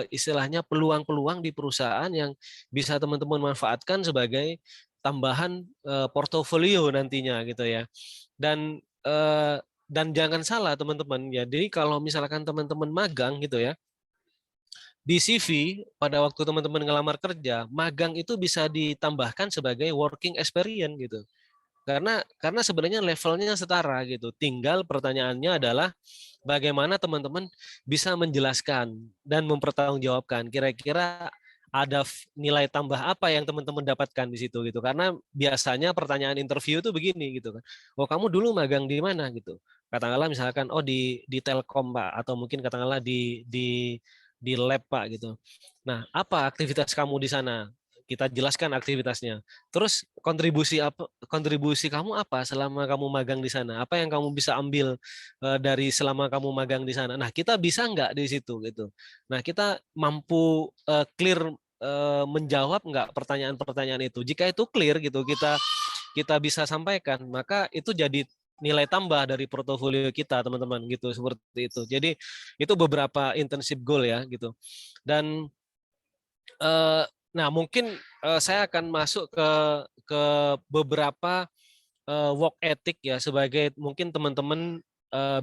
istilahnya peluang-peluang di perusahaan yang bisa teman-teman manfaatkan sebagai tambahan portofolio nantinya gitu ya. Dan jangan salah teman-teman ya. Jadi kalau misalkan teman-teman magang gitu ya, di CV pada waktu teman-teman ngelamar kerja, magang itu bisa ditambahkan sebagai working experience gitu. Karena sebenarnya levelnya setara gitu. Tinggal pertanyaannya adalah bagaimana teman-teman bisa menjelaskan dan mempertanggungjawabkan kira-kira ada nilai tambah apa yang teman-teman dapatkan di situ gitu. Karena biasanya pertanyaan interview itu begini gitu kan. Oh, kamu dulu magang di mana gitu. Katakanlah misalkan oh di Telkom Pak, atau mungkin katakanlah di lab Pak gitu. Nah, apa aktivitas kamu di sana? Kita jelaskan aktivitasnya. Terus kontribusi kamu apa selama kamu magang di sana? Apa yang kamu bisa ambil dari selama kamu magang di sana? Nah, kita bisa nggak di situ gitu. Nah, kita mampu clear menjawab nggak pertanyaan-pertanyaan itu. Jika itu clear gitu, kita bisa sampaikan, maka itu jadi nilai tambah dari portofolio kita, teman-teman gitu, seperti itu. Jadi itu beberapa internship goal ya gitu. Dan nah, mungkin saya akan masuk ke beberapa work ethic ya, sebagai mungkin teman-teman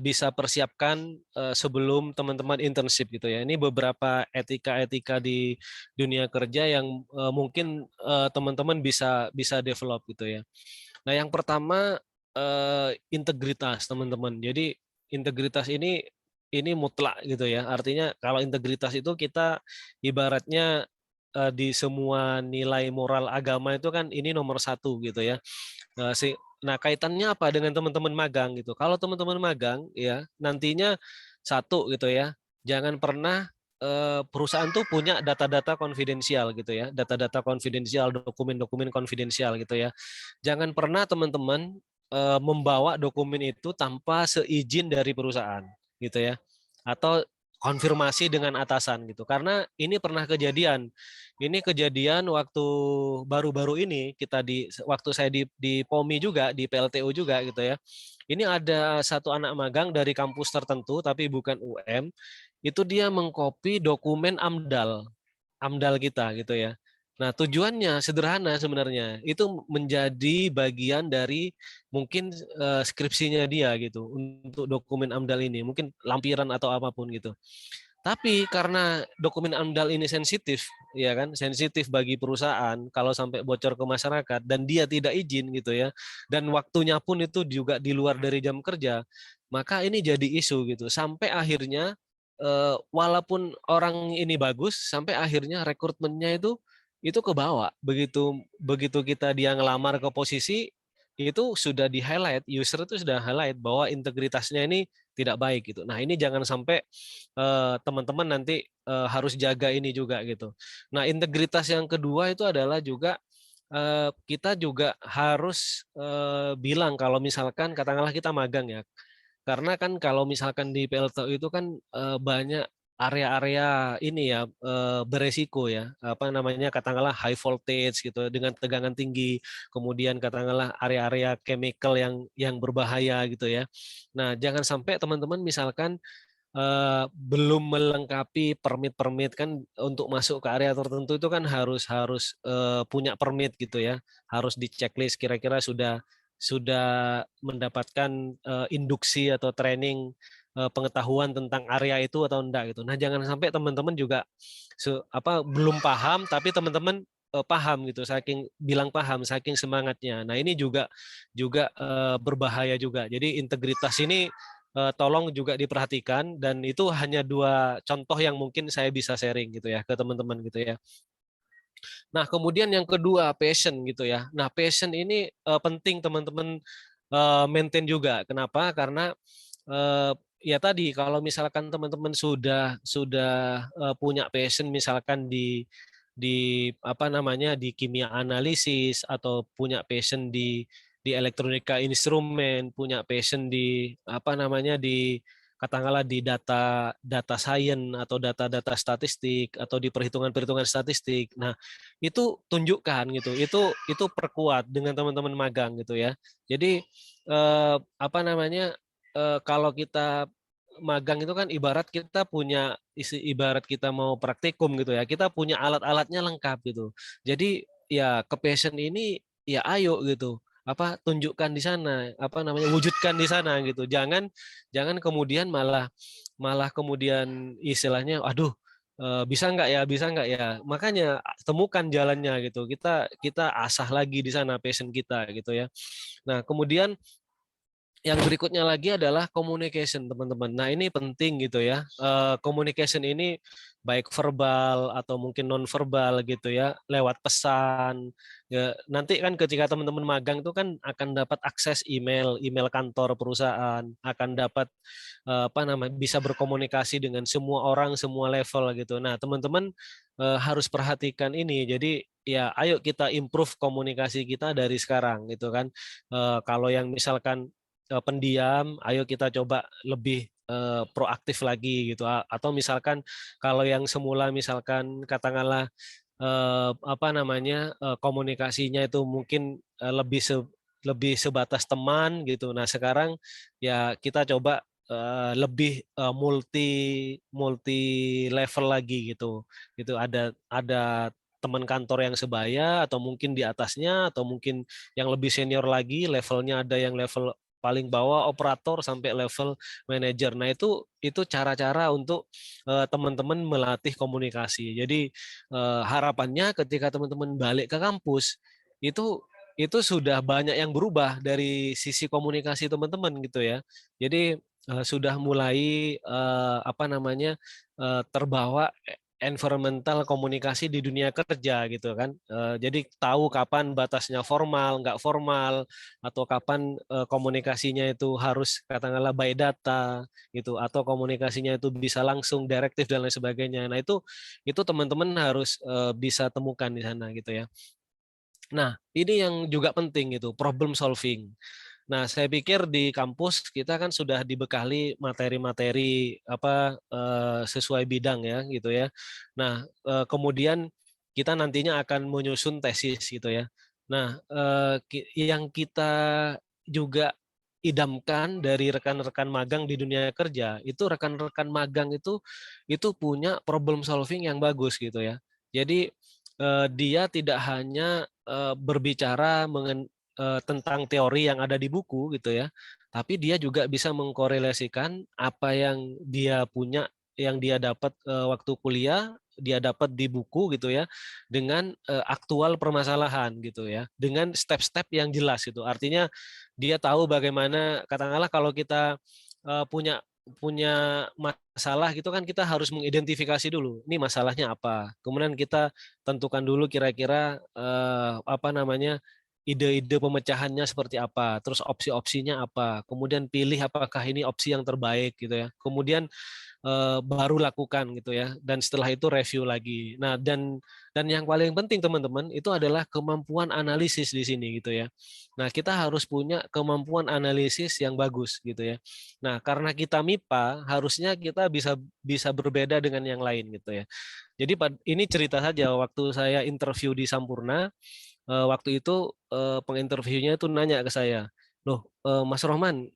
bisa persiapkan sebelum teman-teman internship gitu ya. Ini beberapa etika-etika di dunia kerja yang mungkin teman-teman bisa develop gitu ya. Nah, yang pertama integritas teman-teman. Jadi integritas ini mutlak gitu ya. Artinya kalau integritas itu kita ibaratnya di semua nilai moral agama itu kan ini nomor satu gitu ya. Nah, kaitannya apa dengan teman-teman magang gitu? Kalau teman-teman magang ya nantinya satu gitu ya, jangan pernah perusahaan tuh punya data-data konfidensial gitu ya, data-data konfidensial, dokumen-dokumen konfidensial gitu ya. Jangan pernah teman-teman membawa dokumen itu tanpa seizin dari perusahaan gitu ya, atau konfirmasi dengan atasan gitu. Karena ini pernah kejadian. Ini kejadian waktu baru-baru ini waktu saya di POMI juga, di PLTU juga gitu ya. Ini ada satu anak magang dari kampus tertentu tapi bukan UM, itu dia mengcopy dokumen AMDAL kita gitu ya. Nah, tujuannya sederhana sebenarnya. Itu menjadi bagian dari mungkin skripsinya dia gitu untuk dokumen AMDAL ini, mungkin lampiran atau apapun gitu. Tapi karena dokumen AMDAL ini sensitif, ya kan, sensitif bagi perusahaan kalau sampai bocor ke masyarakat dan dia tidak izin gitu ya, dan waktunya pun itu juga di luar dari jam kerja, maka ini jadi isu gitu. Sampai akhirnya walaupun orang ini bagus, sampai akhirnya rekrutmennya itu kebawa. Begitu kita dia ngelamar ke posisi itu sudah di highlight, user itu sudah highlight bahwa integritasnya ini tidak baik gitu. Nah ini jangan sampai teman-teman nanti harus jaga ini juga gitu. Nah integritas yang kedua itu adalah juga kita juga harus bilang kalau misalkan katakanlah kita magang ya, karena kan kalau misalkan di PLTU itu kan banyak area-area ini ya beresiko ya, apa namanya, katakanlah high voltage gitu dengan tegangan tinggi, kemudian katakanlah area-area chemical yang berbahaya gitu ya. Nah jangan sampai teman-teman misalkan belum melengkapi permit kan untuk masuk ke area tertentu itu kan harus punya permit gitu ya, harus di checklist kira-kira sudah mendapatkan induksi atau training pengetahuan tentang area itu atau enggak gitu. Nah jangan sampai teman-teman juga belum paham tapi teman-teman paham gitu, saking bilang paham saking semangatnya. Nah ini juga berbahaya juga. Jadi integritas ini tolong juga diperhatikan, dan itu hanya 2 contoh yang mungkin saya bisa sharing gitu ya ke teman-teman gitu ya. Nah kemudian yang kedua passion gitu ya. Nah passion ini penting teman-teman maintain juga. Kenapa? Karena ya tadi kalau misalkan teman-teman sudah punya passion misalkan di apa namanya di kimia analisis, atau punya passion di elektronika instrumen, punya passion di apa namanya di katakanlah di data science atau data statistik atau di perhitungan statistik. Nah, itu tunjukkan gitu. Itu perkuat dengan teman-teman magang gitu ya. Jadi apa namanya kalau kita magang itu kan ibarat kita mau praktikum gitu ya. Kita punya alat-alatnya lengkap gitu. Jadi ya ke passion ini ya ayo gitu. Tunjukkan di sana, wujudkan di sana gitu. Jangan kemudian malah kemudian istilahnya aduh bisa nggak ya. Makanya temukan jalannya gitu. Kita asah lagi di sana passion kita gitu ya. Nah, kemudian yang berikutnya lagi adalah communication, teman-teman. Nah, ini penting gitu ya. Communication ini baik verbal atau mungkin non verbal gitu ya, lewat pesan. Ya, nanti kan ketika teman-teman magang itu kan akan dapat akses email kantor perusahaan, akan dapat bisa berkomunikasi dengan semua orang, semua level gitu. Nah, teman-teman harus perhatikan ini. Jadi ya ayo kita improve komunikasi kita dari sekarang gitu kan. Kalau yang misalkan pendiam, ayo kita coba lebih proaktif lagi gitu. Atau misalkan kalau yang semula misalkan katakanlah komunikasinya itu mungkin lebih sebatas teman gitu. Nah sekarang ya kita coba lebih multi level lagi gitu. Gitu ada teman kantor yang sebaya atau mungkin di atasnya atau mungkin yang lebih senior lagi, levelnya ada yang level paling bawah operator sampai level manajer. Nah, itu cara-cara untuk teman-teman melatih komunikasi. Jadi harapannya ketika teman-teman balik ke kampus itu sudah banyak yang berubah dari sisi komunikasi teman-teman gitu ya. Jadi sudah mulai terbawa environmental komunikasi di dunia kerja gitu kan. Jadi tahu kapan batasnya formal, nggak formal, atau kapan komunikasinya itu harus katakanlah by data gitu, atau komunikasinya itu bisa langsung direktif dan lain sebagainya. Nah itu teman-teman harus bisa temukan di sana gitu ya. Nah ini yang juga penting gitu, problem solving. Nah, saya pikir di kampus kita kan sudah dibekali materi-materi sesuai bidang ya gitu ya. Nah, kemudian kita nantinya akan menyusun tesis gitu ya. Nah, yang kita juga idamkan dari rekan-rekan magang di dunia kerja, itu rekan-rekan magang itu punya problem solving yang bagus gitu ya. Jadi dia tidak hanya berbicara tentang teori yang ada di buku gitu ya, tapi dia juga bisa mengkorelasikan apa yang dia punya yang dia dapat waktu kuliah, dia dapat di buku gitu ya, dengan aktual permasalahan gitu ya, dengan step-step yang jelas gitu. Artinya dia tahu bagaimana, katakanlah kalau kita punya punya masalah gitu kan, kita harus mengidentifikasi dulu ini masalahnya apa. Kemudian kita tentukan dulu kira-kira apa namanya, ide-ide pemecahannya seperti apa, terus opsi-opsinya apa, kemudian pilih apakah ini opsi yang terbaik gitu ya. Kemudian baru lakukan gitu ya, dan setelah itu review lagi. Nah, dan yang paling penting teman-teman itu adalah kemampuan analisis di sini gitu ya. Nah, kita harus punya kemampuan analisis yang bagus gitu ya. Nah, karena kita MIPA, harusnya kita bisa bisa berbeda dengan yang lain gitu ya. Jadi ini cerita saja, waktu saya interview di Sampurna, waktu itu penginterviewnya itu nanya ke saya, loh Mas Rohman,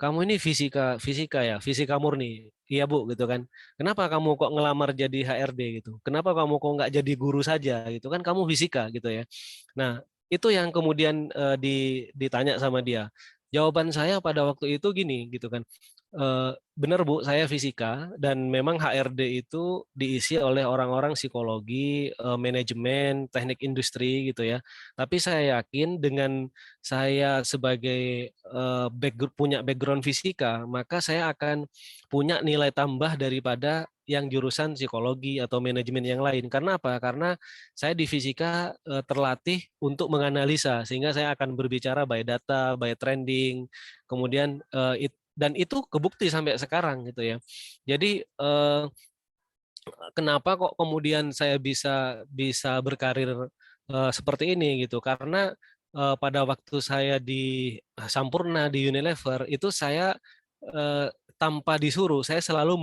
kamu ini fisika fisika ya, fisika murni. Iya Bu gitu kan. Kenapa kamu kok ngelamar jadi HRD gitu? Kenapa kamu kok nggak jadi guru saja gitu kan? Kamu fisika gitu ya. Nah itu yang kemudian ditanya sama dia. Jawaban saya pada waktu itu gini gitu kan. Benar Bu, saya fisika dan memang HRD itu diisi oleh orang-orang psikologi, manajemen, teknik industri gitu ya. Tapi saya yakin dengan saya sebagai punya background fisika, maka saya akan punya nilai tambah daripada yang jurusan psikologi atau manajemen yang lain. Karena apa? Karena saya di fisika terlatih untuk menganalisa, sehingga saya akan berbicara by data, by trending, kemudian dan itu kebukti sampai sekarang gitu ya. Jadi kenapa kok kemudian saya bisa bisa berkarir seperti ini gitu? Karena pada waktu saya di Sampurna di Unilever itu saya tanpa disuruh, saya selalu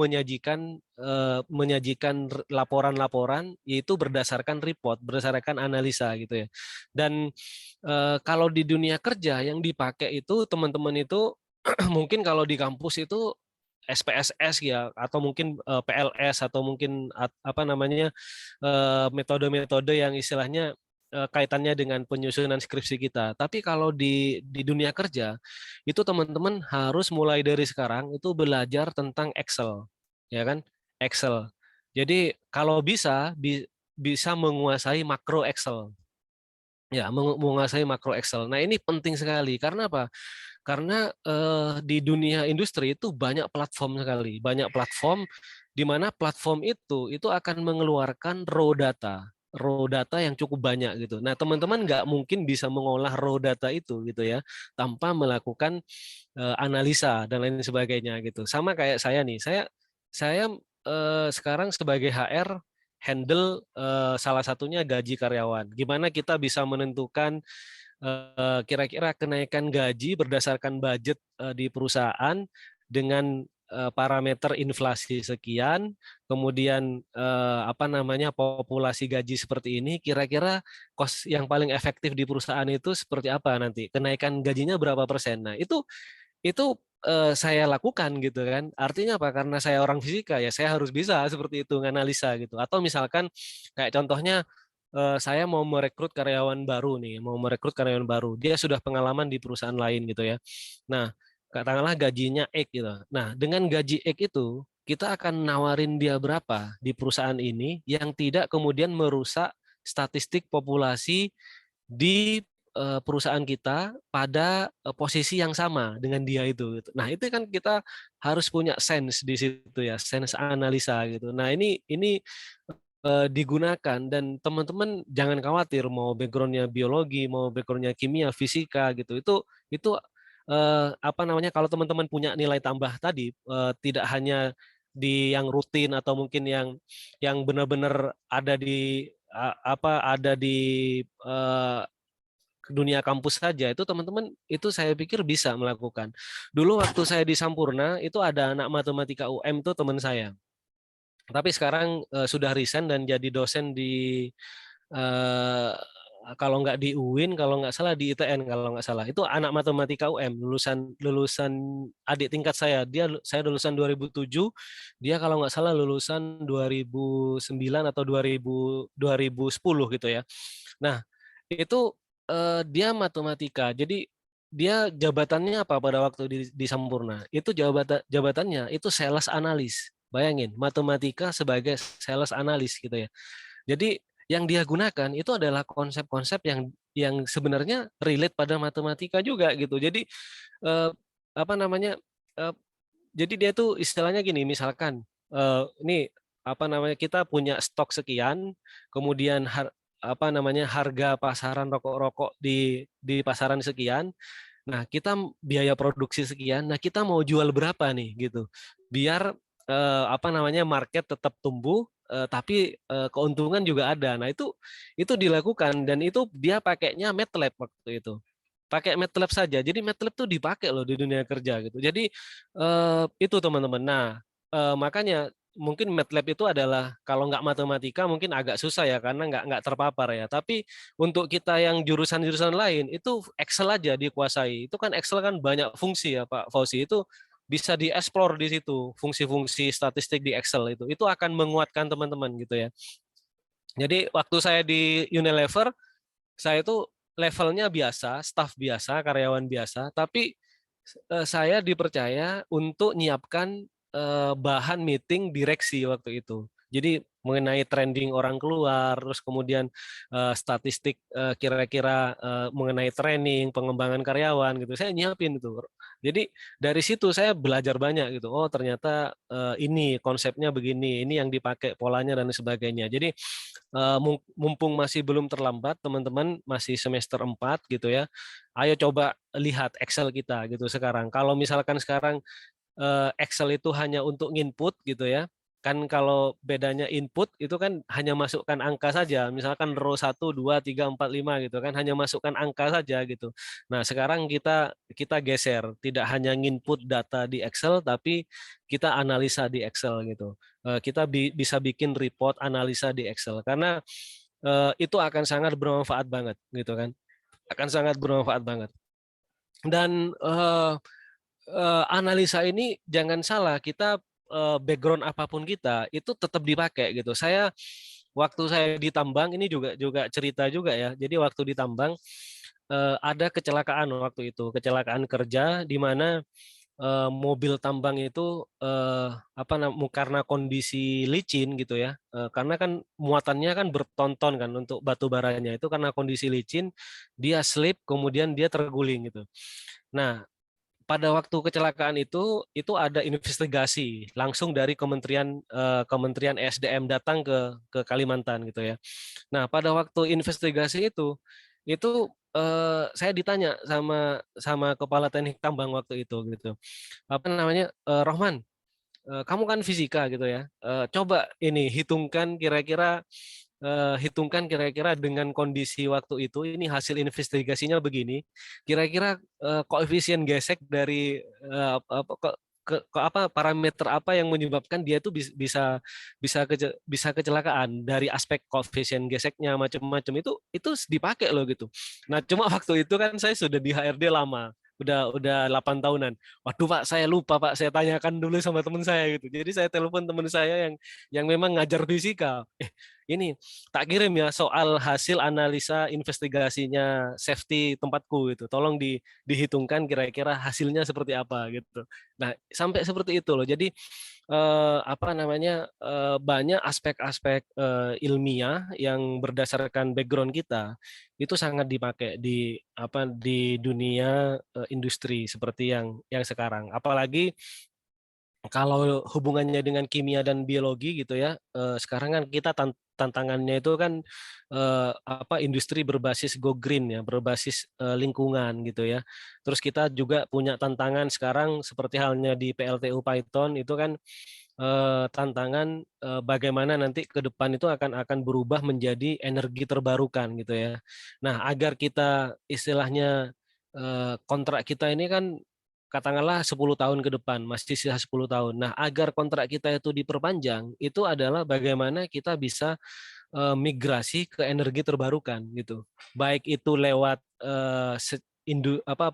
menyajikan laporan-laporan yaitu berdasarkan report, berdasarkan analisa gitu ya. Dan kalau di dunia kerja yang dipakai itu teman-teman itu mungkin kalau di kampus itu SPSS ya, atau mungkin PLS, atau mungkin apa namanya, metode-metode yang istilahnya kaitannya dengan penyusunan skripsi kita. Tapi kalau di dunia kerja itu teman-teman harus mulai dari sekarang itu belajar tentang Excel, ya kan? Excel. Jadi kalau bisa menguasai makro Excel. Ya, menguasai makro Excel. Nah, ini penting sekali. Karena apa? Karena di dunia industri itu banyak platform sekali, banyak platform di mana platform itu akan mengeluarkan raw data yang cukup banyak gitu. Nah, teman-teman nggak mungkin bisa mengolah raw data itu gitu ya, tanpa melakukan analisa dan lain sebagainya gitu. Sama kayak saya nih, saya sekarang sebagai HR handle salah satunya gaji karyawan. Gimana kita bisa menentukan kira-kira kenaikan gaji berdasarkan budget di perusahaan dengan parameter inflasi sekian, kemudian apa namanya, populasi gaji seperti ini, kira-kira kos yang paling efektif di perusahaan itu seperti apa nanti, kenaikan gajinya berapa persen. Nah itu saya lakukan gitu kan. Artinya apa? Karena saya orang fisika ya saya harus bisa seperti itu menganalisa gitu. Atau misalkan kayak contohnya saya mau merekrut karyawan baru nih, mau merekrut karyawan baru. Dia sudah pengalaman di perusahaan lain gitu ya. Nah, katakanlah gajinya X gitu. Nah, dengan gaji X itu kita akan nawarin dia berapa di perusahaan ini yang tidak kemudian merusak statistik populasi di perusahaan kita pada posisi yang sama dengan dia itu. Nah, itu kan kita harus punya sense di situ ya, sense analisa gitu. Nah, ini digunakan, dan teman-teman jangan khawatir mau backgroundnya biologi, mau backgroundnya kimia, fisika gitu. Itu apa namanya, kalau teman-teman punya nilai tambah tadi, tidak hanya di yang rutin atau mungkin yang benar-benar ada di ada di eh, dunia kampus saja, itu teman-teman itu saya pikir bisa melakukan. Dulu waktu saya di Sampurna itu ada anak matematika UM tuh teman saya. Tapi sekarang sudah resign dan jadi dosen di eh, kalau nggak di UIN, kalau nggak salah di ITN, kalau nggak salah. Itu anak matematika UM, lulusan lulusan adik tingkat saya. Saya lulusan 2007, dia kalau nggak salah lulusan 2009 atau 2010 gitu ya. Nah, itu dia matematika. Jadi dia jabatannya apa pada waktu di Sampurna? Itu jabatannya itu sales analis. Bayangin, matematika sebagai sales analis gitu ya. Jadi yang dia gunakan itu adalah konsep-konsep yang sebenarnya relate pada matematika juga gitu. Jadi apa namanya? eh, jadi dia tuh istilahnya gini, misalkan ini apa namanya, kita punya stok sekian, kemudian apa namanya, harga pasaran rokok-rokok di pasaran sekian. Nah, kita biaya produksi sekian. Nah, kita mau jual berapa nih gitu. Biar apa namanya, market tetap tumbuh tapi keuntungan juga ada. Nah, itu dilakukan dan itu dia pakainya MATLAB waktu itu. Pakai MATLAB saja. Jadi MATLAB tuh dipakai loh di dunia kerja gitu. Jadi itu teman-teman. Nah, makanya mungkin MATLAB itu adalah kalau nggak matematika mungkin agak susah ya karena nggak terpapar ya. Tapi untuk kita yang jurusan-jurusan lain itu Excel aja dikuasai. Itu kan Excel kan banyak fungsi ya Pak Fauzi. Itu bisa dieksplor di situ fungsi-fungsi statistik di Excel itu akan menguatkan teman-teman gitu ya. Jadi waktu saya di Unilever saya itu levelnya biasa, staf biasa, karyawan biasa, tapi saya dipercaya untuk nyiapkan bahan meeting direksi waktu itu. Jadi mengenai trending orang keluar, terus kemudian statistik kira-kira mengenai training, pengembangan karyawan gitu. Saya nyiapin itu. Jadi dari situ saya belajar banyak gitu. Oh, ternyata ini konsepnya begini, ini yang dipakai polanya dan sebagainya. Jadi mumpung masih belum terlambat, teman-teman masih semester 4 gitu ya. Ayo coba lihat Excel kita gitu sekarang. Kalau misalkan sekarang Excel itu hanya untuk input gitu ya. Kan kalau bedanya input itu kan hanya masukkan angka saja. Misalkan row 1, 2, 3, 4, 5 gitu kan hanya masukkan angka saja gitu. Nah, sekarang kita geser, tidak hanya input data di Excel tapi kita analisa di Excel gitu. Kita bisa bikin report analisa di Excel karena itu akan sangat bermanfaat banget gitu kan. Akan sangat bermanfaat banget. Dan analisa ini jangan salah, kita background apapun kita itu tetap dipakai gitu. Waktu saya di tambang ini juga cerita juga ya. Jadi waktu di tambang ada kecelakaan waktu itu, kecelakaan kerja di mana mobil tambang itu karena kondisi licin gitu ya. Karena kan muatannya kan bertonton kan untuk batu baranya itu karena kondisi licin dia slip kemudian dia terguling gitu. Nah, pada waktu kecelakaan itu ada investigasi langsung dari Kementerian ESDM datang ke Kalimantan gitu ya. Nah, pada waktu investigasi itu saya ditanya sama kepala teknik tambang waktu itu gitu. Apa namanya? Rohman, kamu kan fisika gitu ya. Coba ini hitungkan kira-kira dengan kondisi waktu itu ini hasil investigasinya begini. Kira-kira koefisien gesek dari apa parameter apa yang menyebabkan dia itu bisa kecelakaan dari aspek koefisien geseknya macam-macam itu dipakai loh gitu. Nah, cuma waktu itu kan saya sudah di HRD lama. Udah 8 tahunan. Waduh Pak, saya lupa Pak, saya tanyakan dulu sama teman saya gitu. Jadi saya telepon teman saya yang memang ngajar fisika. Ini tak kirim ya soal hasil analisa investigasinya safety tempatku itu. Tolong dihitungkan kira-kira hasilnya seperti apa gitu. Nah, sampai seperti itu loh. Jadi apa namanya banyak aspek-aspek ilmiah yang berdasarkan background kita itu sangat dipakai di dunia industri seperti yang sekarang. Apalagi kalau hubungannya dengan kimia dan biologi gitu ya, sekarang kan kita tantangannya itu kan industri berbasis go green ya, berbasis lingkungan gitu ya. Terus kita juga punya tantangan sekarang seperti halnya di PLTU Python itu kan tantangan bagaimana nanti ke depan itu akan berubah menjadi energi terbarukan gitu ya. Nah, agar kita istilahnya kontrak kita ini kan katakanlah 10 tahun ke depan, masih sisa 10 tahun. Nah, agar kontrak kita itu diperpanjang, itu adalah bagaimana kita bisa migrasi ke energi terbarukan gitu. Baik itu lewat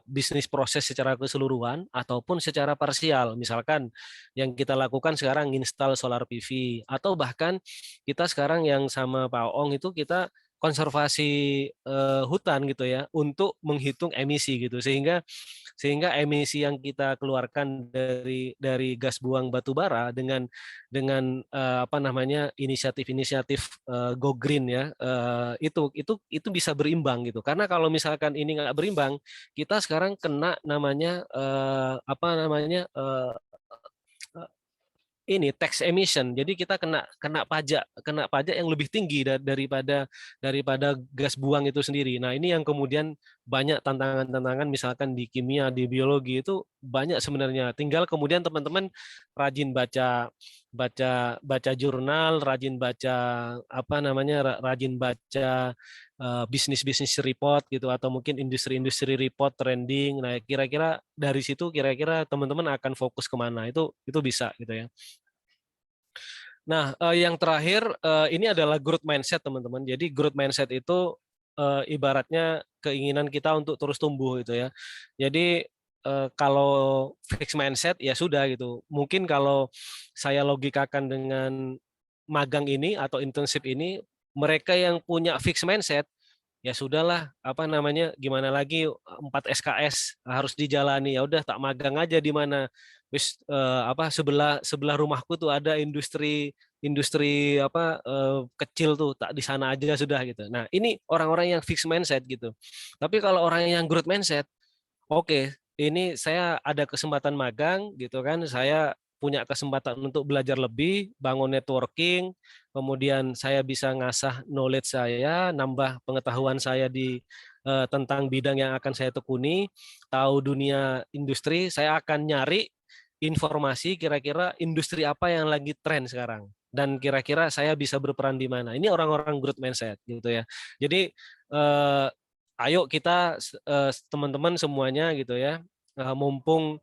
bisnis proses secara keseluruhan ataupun secara parsial. Misalkan yang kita lakukan sekarang install solar PV atau bahkan kita sekarang yang sama Pak Ong itu kita konservasi hutan gitu ya untuk menghitung emisi gitu sehingga sehingga emisi yang kita keluarkan dari gas buang batu bara dengan apa namanya inisiatif-inisiatif Go Green ya, itu bisa berimbang gitu. Karena kalau misalkan ini nggak berimbang, kita sekarang kena namanya apa namanya ini tax emission. Jadi kita kena pajak yang lebih tinggi daripada gas buang itu sendiri. Nah, ini yang kemudian banyak tantangan-tantangan misalkan di kimia, di biologi itu banyak sebenarnya. Tinggal kemudian teman-teman rajin baca jurnal, rajin baca apa namanya rajin baca bisnis-bisnis report gitu atau mungkin industri-industri report trending. Nah, kira-kira dari situ kira-kira teman-teman akan fokus kemana itu bisa gitu ya. Nah, yang terakhir ini adalah growth mindset teman-teman. Jadi growth mindset itu ibaratnya keinginan kita untuk terus tumbuh gitu ya. Jadi kalau fixed mindset ya sudah gitu. Mungkin kalau saya logikakan dengan magang ini atau internship ini, mereka yang punya fixed mindset ya sudahlah apa namanya gimana lagi 4 SKS harus dijalani, ya udah tak magang aja di mana wis apa sebelah rumahku tuh ada industri apa kecil tuh, tak di sana aja sudah gitu. Nah, ini orang-orang yang fixed mindset gitu. Tapi kalau orang yang growth mindset, oke, ini saya ada kesempatan magang gitu kan, saya punya kesempatan untuk belajar lebih, bangun networking, kemudian saya bisa ngasah knowledge saya, nambah pengetahuan saya tentang bidang yang akan saya tekuni, tahu dunia industri, saya akan nyari informasi kira-kira industri apa yang lagi tren sekarang dan kira-kira saya bisa berperan di mana. Ini orang-orang growth mindset gitu ya. Jadi ayo kita teman-teman semuanya gitu ya, mumpung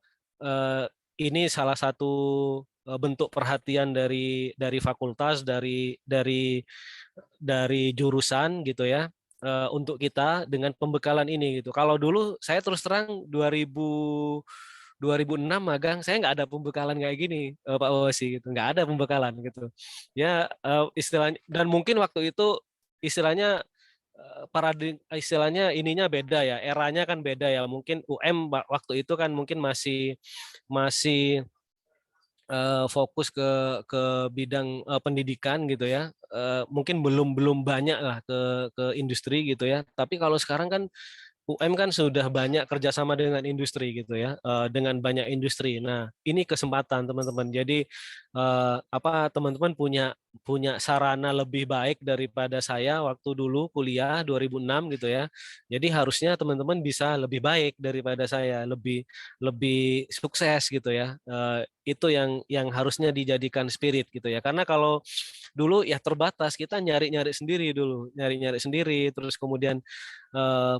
ini salah satu bentuk perhatian dari fakultas, dari jurusan gitu ya, untuk kita dengan pembekalan ini gitu. Kalau dulu saya terus terang 2006 magang, saya nggak ada pembekalan kayak gini, Pak Wasi gitu, nggak ada pembekalan gitu. Ya istilahnya, dan mungkin waktu itu istilahnya istilahnya ininya beda ya, eranya kan beda ya. Mungkin waktu itu kan mungkin masih fokus ke bidang pendidikan gitu ya. Mungkin belum banyak lah ke industri gitu ya. Tapi kalau sekarang kan kan sudah banyak kerjasama dengan industri gitu ya, dengan banyak industri. Nah, ini kesempatan teman-teman. Jadi apa teman-teman punya sarana lebih baik daripada saya waktu dulu kuliah 2006 gitu ya. Jadi harusnya teman-teman bisa lebih baik daripada saya, lebih sukses gitu ya. Itu yang harusnya dijadikan spirit gitu ya. Karena kalau dulu ya terbatas, kita nyari-nyari sendiri, terus kemudian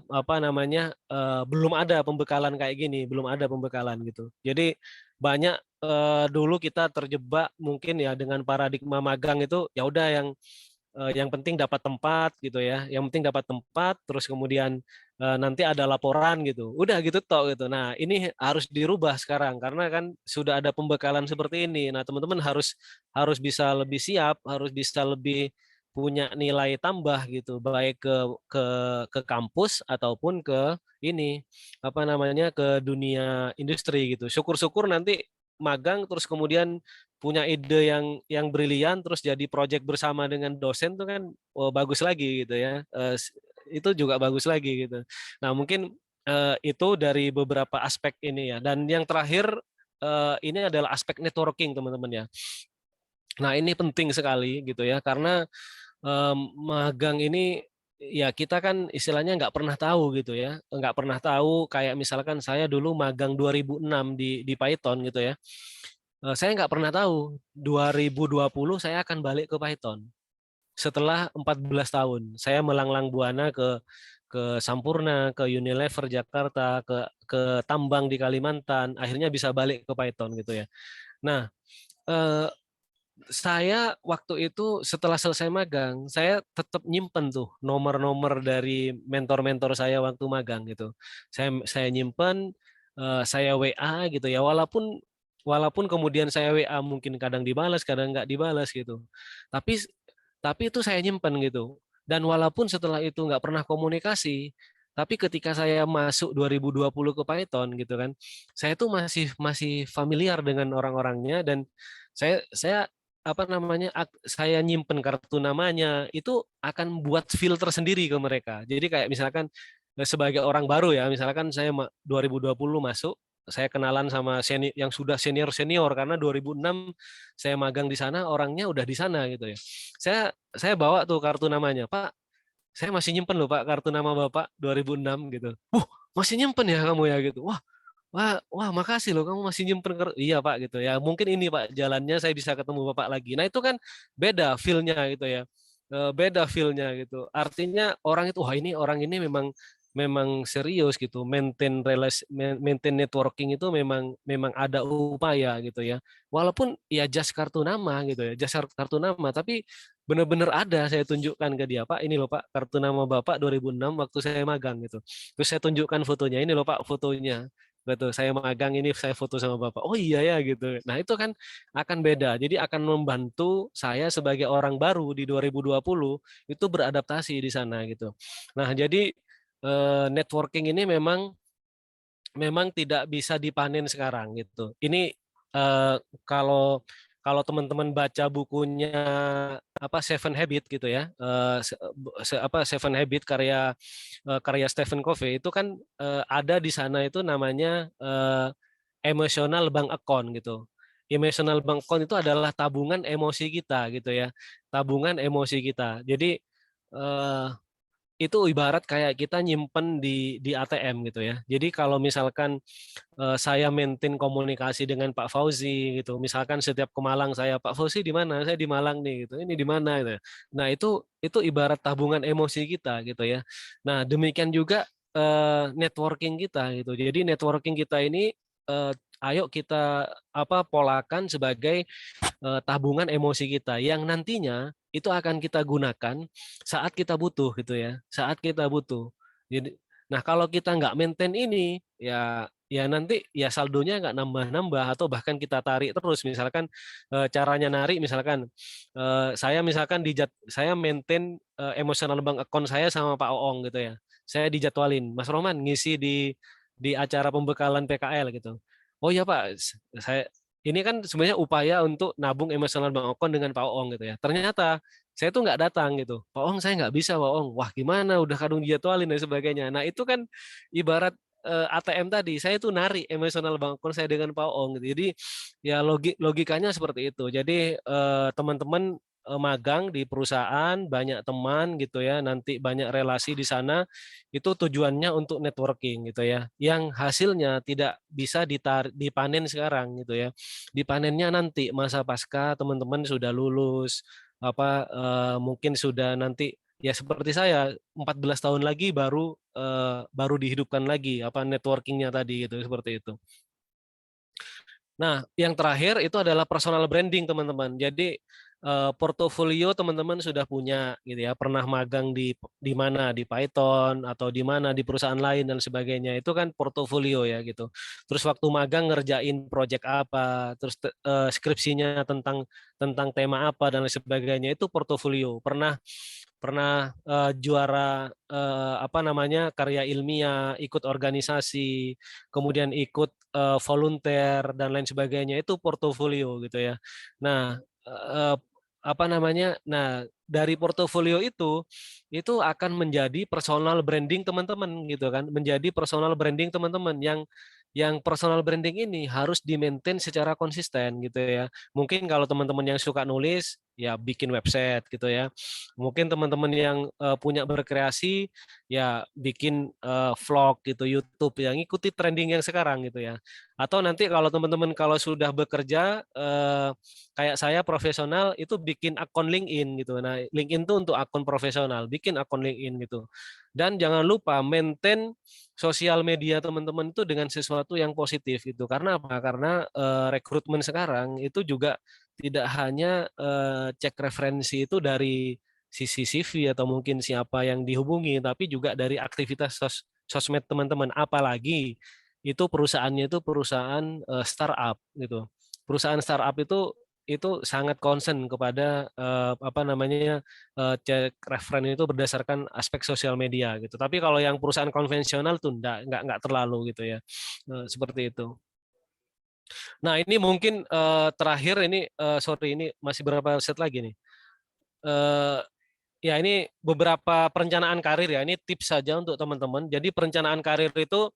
apa namanya belum ada pembekalan kayak gini, belum ada pembekalan gitu. Jadi banyak dulu kita terjebak mungkin ya dengan paradigma magang itu ya udah yang penting dapat tempat gitu ya, yang penting dapat tempat, terus kemudian nanti ada laporan gitu, udah gitu toh gitu. Nah, ini harus dirubah sekarang karena kan sudah ada pembekalan seperti ini. Nah, teman-teman harus bisa lebih siap, harus bisa lebih punya nilai tambah gitu, baik ke kampus ataupun ke ini apa namanya ke dunia industri gitu. Syukur-syukur nanti magang terus kemudian punya ide yang brilian terus jadi proyek bersama dengan dosen tuh kan bagus lagi gitu ya. Itu juga bagus lagi gitu. Nah, mungkin itu dari beberapa aspek ini ya. Dan yang terakhir ini adalah aspek networking teman-teman ya. Nah, ini penting sekali gitu ya karena magang ini ya kita kan istilahnya nggak pernah tahu gitu ya, nggak pernah tahu kayak misalkan saya dulu magang 2006 di Python gitu ya, saya nggak pernah tahu 2020 saya akan balik ke Python setelah 14 tahun saya melanglang buana ke Sampurna, ke Unilever Jakarta, ke tambang di Kalimantan, akhirnya bisa balik ke Python gitu ya. Nah, saya waktu itu setelah selesai magang, saya tetap nyimpen tuh nomor-nomor dari mentor-mentor saya waktu magang gitu. Saya nyimpen, saya WA gitu ya, walaupun kemudian saya WA mungkin kadang dibalas, kadang nggak dibalas gitu. Tapi itu saya nyimpen gitu. Dan walaupun setelah itu nggak pernah komunikasi, Tapi ketika saya masuk 2020 ke Python gitu kan, saya tuh masih familiar dengan orang-orangnya, dan saya apa namanya, saya nyimpen kartu namanya itu akan buat filter sendiri ke mereka. Jadi kayak misalkan sebagai orang baru ya, misalkan saya 2020 masuk, saya kenalan sama senior yang sudah senior karena 2006 saya magang di sana, orangnya udah di sana gitu ya. Saya bawa tuh kartu namanya, Pak, saya masih nyimpen loh Pak kartu nama Bapak 2006 gitu. Masih nyimpen ya kamu ya gitu. Wah, makasih loh kamu masih nyimpen. Iya Pak gitu ya. Mungkin ini Pak jalannya saya bisa ketemu Bapak lagi. Nah itu kan beda feel-nya gitu ya. Beda feel-nya gitu. Artinya orang itu, wah ini orang ini memang serius gitu. Maintain networking itu memang ada upaya gitu ya. Walaupun ya just kartu nama gitu ya, just kartu nama, tapi benar-benar ada saya tunjukkan ke dia, Pak, ini loh Pak kartu nama Bapak 2006 waktu saya magang gitu. Terus saya tunjukkan fotonya, ini loh Pak fotonya. Betul, saya magang ini saya foto sama Bapak. Oh iya ya gitu. Nah, itu kan akan beda. Jadi akan membantu saya sebagai orang baru di 2020 itu beradaptasi di sana gitu. Nah, jadi networking ini memang tidak bisa dipanen sekarang gitu. Ini kalau teman-teman baca bukunya Seven Habit gitu ya, Seven Habit karya Stephen Covey itu kan ada di sana itu namanya emotional bank account gitu. Emotional bank account itu adalah tabungan emosi kita gitu ya, tabungan emosi kita. Jadi itu ibarat kayak kita nyimpen di ATM gitu ya. Jadi kalau misalkan saya maintain komunikasi dengan Pak Fauzi gitu. Misalkan setiap ke Malang saya, Pak Fauzi di mana? Saya di Malang nih gitu. Ini di mana gitu. Nah, itu ibarat tabungan emosi kita gitu ya. Nah, demikian juga networking kita gitu. Jadi networking kita ini ayo kita polakan sebagai tabungan emosi kita yang nantinya itu akan kita gunakan saat kita butuh gitu ya, saat kita butuh. Jadi, nah kalau kita nggak maintain ini, ya nanti ya saldonya nggak nambah-nambah atau bahkan kita tarik terus. Misalkan caranya narik, misalkan saya misalkan saya maintain emotional bank account saya sama Pak Oong gitu ya. Saya dijadwalin, Mas Roman ngisi di acara pembekalan PKL gitu. Oh ya Pak, saya ini kan sebenarnya upaya untuk nabung emosional Bang Okon dengan Pak Oong gitu ya. Ternyata saya tuh nggak datang gitu. Pak Oong saya nggak bisa Pak Oong. Wah gimana udah kadung dijadwalin dan sebagainya. Nah itu kan ibarat ATM tadi. Saya tuh narik emosional Bang Okon saya dengan Pak Oong gitu. Jadi ya logikanya seperti itu. Jadi teman-teman magang di perusahaan, banyak teman gitu ya, nanti banyak relasi di sana, itu tujuannya untuk networking gitu ya, yang hasilnya tidak bisa dipanen sekarang gitu ya, dipanennya nanti masa pasca teman-teman sudah lulus, mungkin sudah nanti ya seperti saya 14 tahun lagi baru dihidupkan lagi networkingnya tadi gitu, seperti itu. Nah, yang terakhir itu adalah personal branding, teman-teman. Jadi portofolio teman-teman sudah punya gitu ya, pernah magang di mana, di Python atau di mana di perusahaan lain dan sebagainya. Itu kan portofolio ya gitu. Terus waktu magang ngerjain project apa, terus skripsinya tentang tema apa dan lain sebagainya, itu portofolio. Pernah juara karya ilmiah, ikut organisasi, kemudian ikut volunteer dan lain sebagainya, itu portofolio gitu ya. Nah, nah dari portofolio itu akan menjadi personal branding teman-teman gitu kan, menjadi personal branding teman-teman yang personal branding ini harus di-maintain secara konsisten gitu ya. Mungkin kalau teman-teman yang suka nulis ya bikin website gitu ya. Mungkin teman-teman yang punya berkreasi ya bikin vlog gitu, YouTube yang ikuti trending yang sekarang gitu ya. Atau nanti kalau teman-teman kalau sudah bekerja kayak saya profesional itu bikin akun LinkedIn gitu. Nah, LinkedIn itu untuk akun profesional, bikin akun LinkedIn gitu. Dan jangan lupa maintain sosial media teman-teman itu dengan sesuatu yang positif itu. Karena apa? Karena rekrutmen sekarang itu juga tidak hanya cek referensi itu dari sisi CV atau mungkin siapa yang dihubungi, tapi juga dari aktivitas sosmed teman-teman. Apalagi itu perusahaannya itu perusahaan startup gitu. Perusahaan startup itu itu sangat concern kepada apa namanya cek referen itu berdasarkan aspek sosial media gitu. Tapi kalau yang perusahaan konvensional tuh enggak terlalu gitu ya. Seperti itu. Nah, ini mungkin terakhir ini sorry ini masih berapa set lagi nih. Ya ini beberapa perencanaan karir ya, ini tips saja untuk teman-teman. Jadi perencanaan karir itu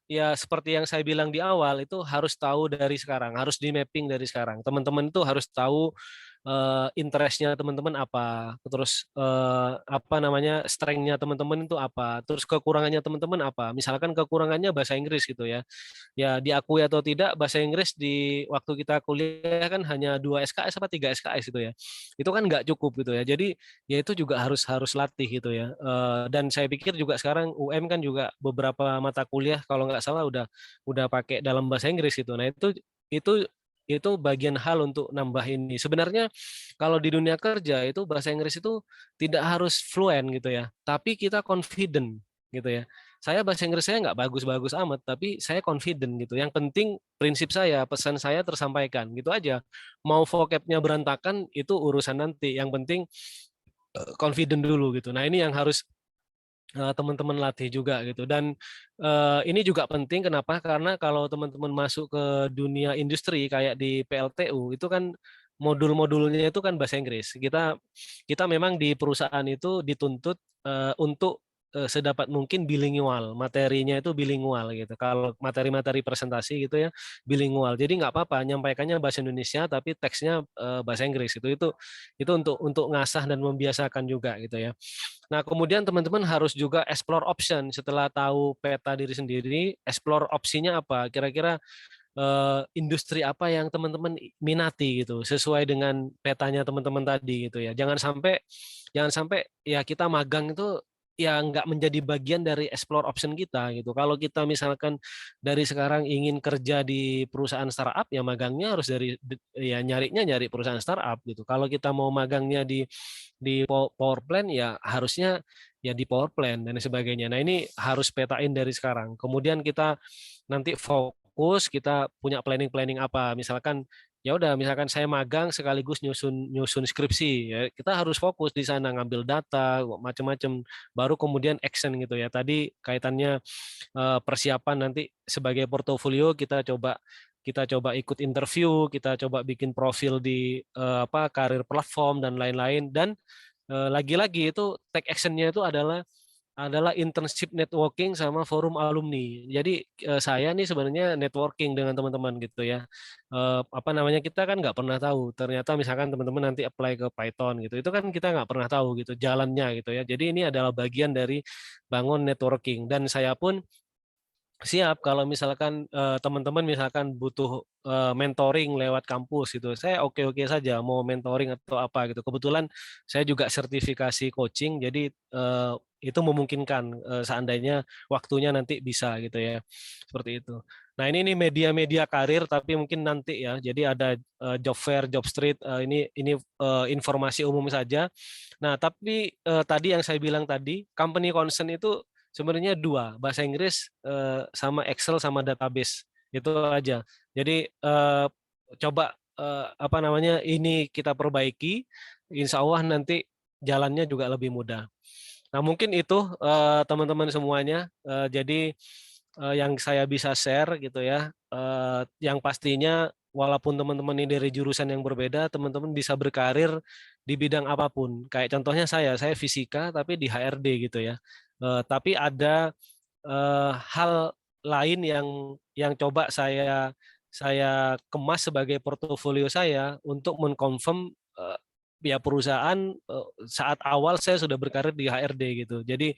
ya seperti yang saya bilang di awal, itu harus tahu dari sekarang, harus di mapping dari sekarang. Teman-teman itu harus tahu interest-nya teman-teman apa, terus apa namanya strength-nya teman-teman itu apa, terus kekurangannya teman-teman apa. Misalkan kekurangannya bahasa Inggris gitu ya. Ya diakui atau tidak bahasa Inggris di waktu kita kuliah kan hanya 2 SKS apa 3 SKS itu ya. Itu kan nggak cukup gitu ya. Jadi ya itu juga harus latih gitu ya. Dan saya pikir juga sekarang UM kan juga beberapa mata kuliah kalau nggak salah udah pakai dalam bahasa Inggris gitu. Nah itu itu bagian hal untuk nambah ini. Sebenarnya kalau di dunia kerja itu bahasa Inggris itu tidak harus fluent gitu ya, tapi kita confident gitu ya. Saya bahasa Inggris saya nggak bagus-bagus amat, tapi saya confident gitu. Yang penting prinsip saya, pesan saya tersampaikan gitu aja. Mau vocabnya berantakan itu urusan nanti. Yang penting confident dulu gitu. Nah ini yang harus teman-teman latih juga gitu. Dan ini juga penting kenapa? Karena kalau teman-teman masuk ke dunia industri kayak di PLTU itu kan modul-modulnya itu kan bahasa Inggris. Kita memang di perusahaan itu dituntut untuk sedapat mungkin bilingual, materinya itu bilingual gitu. Kalau materi-materi presentasi gitu ya bilingual. Jadi nggak apa-apa nyampaikannya bahasa Indonesia tapi teksnya bahasa Inggris gitu. Itu untuk ngasah dan membiasakan juga gitu ya. Nah, kemudian teman-teman harus juga explore option setelah tahu peta diri sendiri, explore opsinya apa? Kira-kira industri apa yang teman-teman minati gitu, sesuai dengan petanya teman-teman tadi gitu ya. Jangan sampai ya kita magang itu ya nggak menjadi bagian dari explore option kita gitu. Kalau kita misalkan dari sekarang ingin kerja di perusahaan startup ya magangnya harus ya nyari perusahaan startup gitu. Kalau kita mau magangnya di power plant ya harusnya ya di power plant dan sebagainya. Nah, ini harus petain dari sekarang. Kemudian kita nanti fokus, kita punya planning apa. Misalkan ya udah misalkan saya magang sekaligus nyusun skripsi ya, kita harus fokus di sana ngambil data macam-macam baru kemudian action gitu ya. Tadi kaitannya persiapan nanti sebagai portofolio kita coba ikut interview, kita coba bikin profil di karir platform dan lain-lain. Dan lagi-lagi itu take action-nya itu adalah internship networking sama forum alumni. Jadi saya nih sebenarnya networking dengan teman-teman gitu ya. Apa namanya kita kan nggak pernah tahu. Ternyata misalkan teman-teman nanti apply ke Python gitu, itu kan kita nggak pernah tahu gitu jalannya gitu ya. Jadi ini adalah bagian dari bangun networking. Dan saya pun siap kalau misalkan teman-teman misalkan butuh mentoring lewat kampus gitu. Saya oke-oke saja mau mentoring atau apa gitu. Kebetulan saya juga sertifikasi coaching jadi itu memungkinkan seandainya waktunya nanti bisa gitu ya. Seperti itu. Nah, ini media-media karir tapi mungkin nanti ya. Jadi ada job fair, job street ini informasi umum saja. Nah, tapi tadi yang saya bilang tadi, company concern itu sebenarnya 2, bahasa Inggris sama Excel sama database. Itu aja. Jadi coba apa namanya ini kita perbaiki, insya Allah nanti jalannya juga lebih mudah. Nah, mungkin itu teman-teman semuanya. Jadi yang saya bisa share gitu ya. Yang pastinya walaupun teman-teman ini dari jurusan yang berbeda, teman-teman bisa berkarir di bidang apapun. Kayak contohnya saya fisika tapi di HRD gitu ya. Tapi ada hal lain yang coba saya kemas sebagai portofolio saya untuk mengkonfirm ya perusahaan saat awal saya sudah berkarir di HRD gitu. Jadi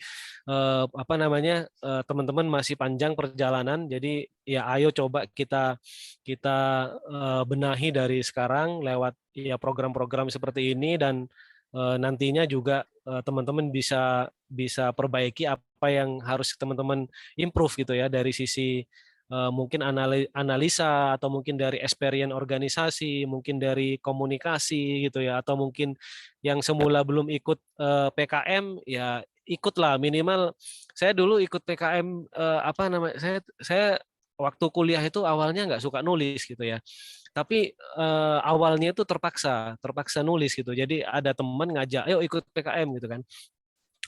apa namanya teman-teman masih panjang perjalanan. Jadi ya ayo coba kita benahi dari sekarang lewat ya program-program seperti ini dan nantinya juga teman-teman bisa perbaiki apa yang harus teman-teman improve gitu ya dari sisi mungkin analisa atau mungkin dari experience organisasi, mungkin dari komunikasi gitu ya, atau mungkin yang semula belum ikut PKM ya ikutlah minimal. Saya dulu ikut PKM apa namanya? Saya waktu kuliah itu awalnya nggak suka nulis gitu ya. Tapi awalnya itu terpaksa nulis gitu. Jadi ada teman ngajak, ayo ikut PKM gitu kan.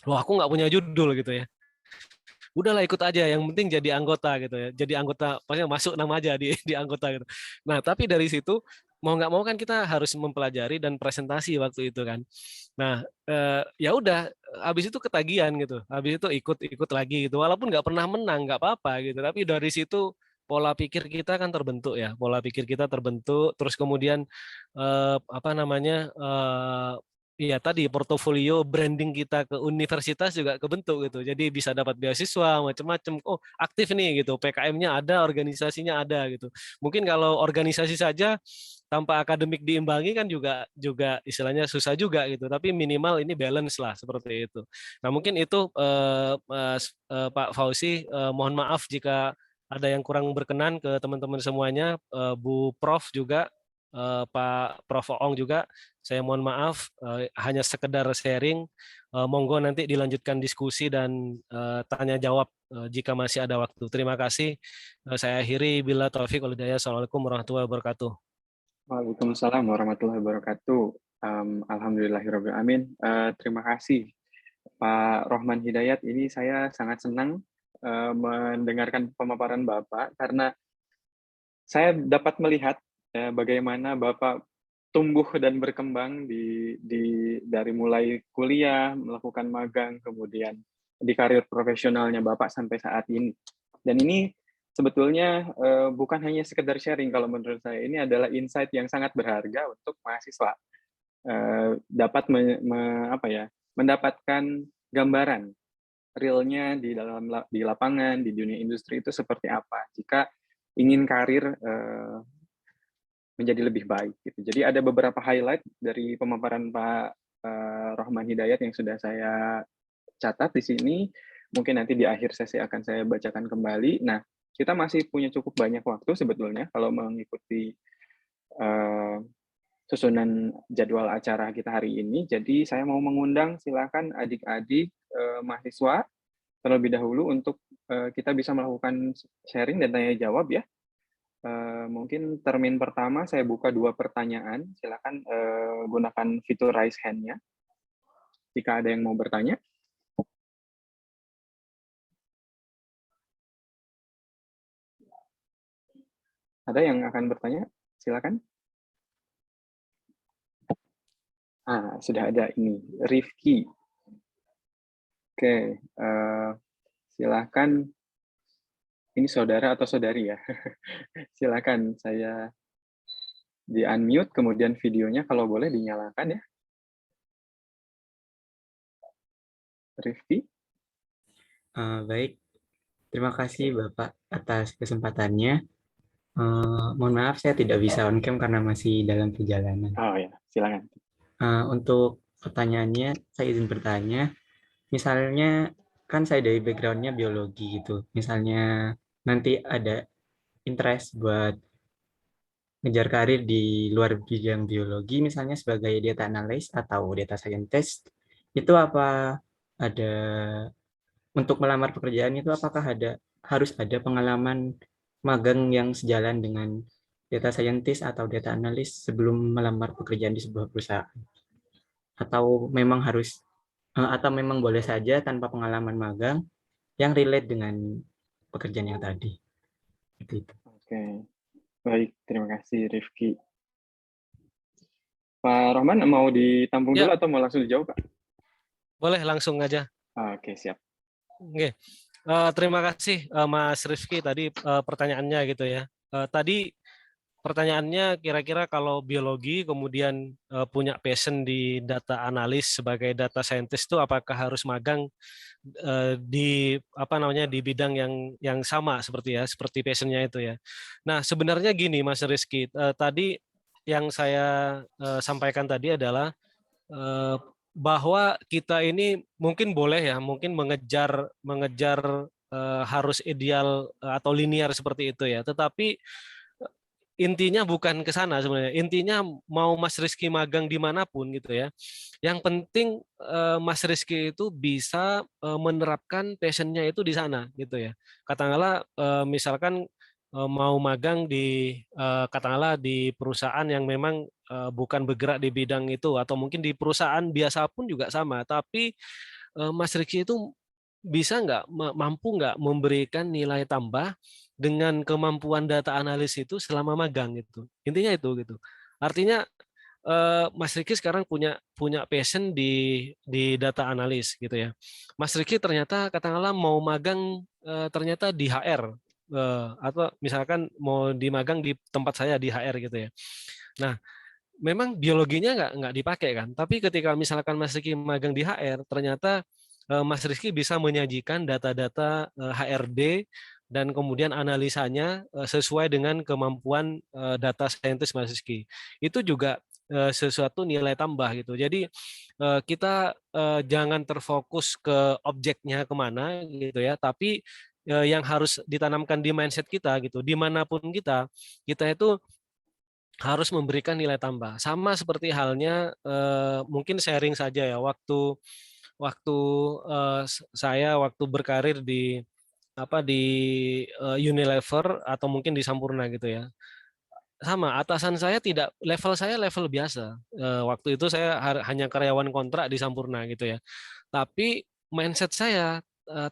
Loh aku nggak punya judul gitu ya. Udahlah ikut aja, yang penting jadi anggota gitu ya. Jadi anggota, pokoknya masuk nama aja di di anggota gitu. Nah, tapi dari situ mau nggak mau kan kita harus mempelajari dan presentasi waktu itu kan. Nah, ya udah, habis itu ketagihan gitu. Habis itu ikut lagi gitu. Walaupun nggak pernah menang, nggak apa-apa gitu. Tapi dari situ pola pikir kita kan terbentuk ya. Pola pikir kita terbentuk. Terus kemudian apa namanya? Iya tadi portofolio branding kita ke universitas juga kebentuk gitu. Jadi bisa dapat beasiswa macam-macam. Oh, aktif nih gitu. PKM-nya ada, organisasinya ada gitu. Mungkin kalau organisasi saja tanpa akademik diimbangi kan juga juga istilahnya susah juga gitu. Tapi minimal ini balance lah seperti itu. Nah, mungkin itu Pak Fauzi, mohon maaf jika ada yang kurang berkenan ke teman-teman semuanya, Bu Prof juga, Pak Prof Oong juga, saya mohon maaf, hanya sekedar sharing. Monggo nanti dilanjutkan diskusi dan tanya jawab jika masih ada waktu. Terima kasih. Saya akhiri, bila taufik wal hidayah. Assalamualaikum warahmatullahi wabarakatuh. Waalaikumsalam warahmatullahi wabarakatuh. Alhamdulillahirabbil alamin. Terima kasih Pak Rohman Hidayat. Ini saya sangat senang mendengarkan pemaparan Bapak karena saya dapat melihat bagaimana Bapak tumbuh dan berkembang dari mulai kuliah, melakukan magang, kemudian di karir profesionalnya Bapak sampai saat ini. Dan ini sebetulnya bukan hanya sekedar sharing kalau menurut saya, ini adalah insight yang sangat berharga untuk mahasiswa. Dapat mendapatkan gambaran realnya di lapangan, di dunia industri itu seperti apa. Jika ingin karir menjadi lebih baik gitu. Jadi ada beberapa highlight dari pemaparan Pak Rohman Hidayat yang sudah saya catat di sini. Mungkin nanti di akhir sesi akan saya bacakan kembali. Nah, kita masih punya cukup banyak waktu sebetulnya kalau mengikuti susunan jadwal acara kita hari ini. Jadi saya mau mengundang silakan adik-adik mahasiswa terlebih dahulu untuk kita bisa melakukan sharing dan tanya jawab ya. Mungkin termin pertama saya buka 2 pertanyaan. Silakan gunakan fitur raise hand-nya jika ada yang mau bertanya. Ada yang akan bertanya? Silakan. Sudah ada ini, Rifki. Oke, silakan. Ini saudara atau saudari ya? Silakan, saya di-unmute, kemudian videonya kalau boleh dinyalakan ya. Rifki? Baik, terima kasih Bapak atas kesempatannya. Mohon maaf saya tidak bisa on cam karena masih dalam perjalanan. Oh ya, silakan. Untuk pertanyaannya, saya izin bertanya. Misalnya kan saya dari background-nya biologi gitu. Misalnya nanti ada interest buat ngejar karir di luar bidang biologi, misalnya sebagai data analyst atau data scientist, itu apa ada untuk melamar pekerjaan itu apakah harus ada pengalaman magang yang sejalan dengan data scientist atau data analyst sebelum melamar pekerjaan di sebuah perusahaan? Atau memang boleh saja tanpa pengalaman magang yang relate dengan pekerjaan yang tadi? Itu. Oke, baik, terima kasih Rifki. Pak Rohman mau ditampung dulu atau mau langsung dijawab, Pak? Boleh langsung aja. Oke, siap. Oke. Terima kasih Mas Rifki tadi pertanyaannya gitu ya. Tadi pertanyaannya kira-kira kalau biologi kemudian punya passion di data analis sebagai data scientist itu apakah harus magang di di bidang yang sama seperti passionnya itu ya. Nah, sebenarnya gini Mas Rizky, tadi yang saya sampaikan tadi adalah bahwa kita ini mungkin boleh ya, mungkin mengejar harus ideal atau linear seperti itu ya. Tetapi intinya bukan ke sana sebenarnya. Intinya mau Mas Rizky magang dimanapun gitu ya. Yang penting Mas Rizky itu bisa menerapkan passionnya itu di sana gitu ya. Katakanlah misalkan mau magang di katakanlah di perusahaan yang memang bukan bergerak di bidang itu, atau mungkin di perusahaan biasa pun juga sama, tapi Mas Riki itu bisa nggak, mampu nggak memberikan nilai tambah dengan kemampuan data analis itu selama magang gitu. Intinya itu gitu. Artinya Mas Riki sekarang punya punya passion di data analis gitu ya. Mas Riki ternyata katakanlah mau magang ternyata di HR, atau misalkan mau dimagang di tempat saya di HR gitu ya. Nah, memang biologinya nggak dipakai kan, tapi ketika misalkan Mas Riki magang di HR, ternyata Mas Rizky bisa menyajikan data-data HRD dan kemudian analisanya sesuai dengan kemampuan data scientist Mas Rizky. Itu juga sesuatu nilai tambah gitu. Jadi kita jangan terfokus ke objeknya kemana gitu ya, tapi yang harus ditanamkan di mindset kita gitu, dimanapun kita itu harus memberikan nilai tambah. Sama seperti halnya mungkin sharing saja ya, waktu waktu saya waktu berkarir di di Unilever atau mungkin di Sampurna gitu ya. Sama, atasan saya tidak, level saya level biasa. Waktu itu saya hanya karyawan kontrak di Sampurna gitu ya. Tapi mindset saya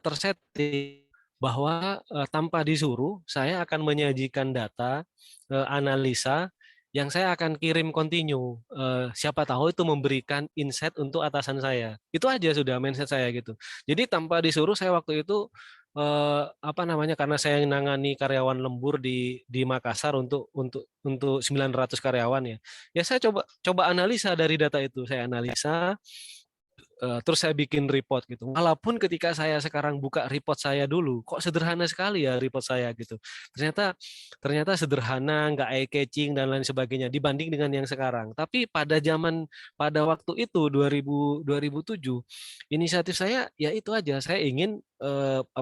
tersetting bahwa tanpa disuruh saya akan menyajikan data analisa yang saya akan kirim continue. Siapa tahu itu memberikan insight untuk atasan saya. Itu aja sudah mindset saya gitu. Jadi tanpa disuruh saya waktu itu karena saya nangani karyawan lembur di Makassar untuk 900 karyawan ya. Ya saya coba analisa dari data itu. Saya analisa, terus saya bikin report gitu. Walaupun ketika saya sekarang buka report saya dulu, kok sederhana sekali ya report saya gitu. Ternyata ternyata sederhana, nggak eye catching dan lain sebagainya dibanding dengan yang sekarang. Tapi pada waktu itu 2007, inisiatif saya ya itu aja. Saya ingin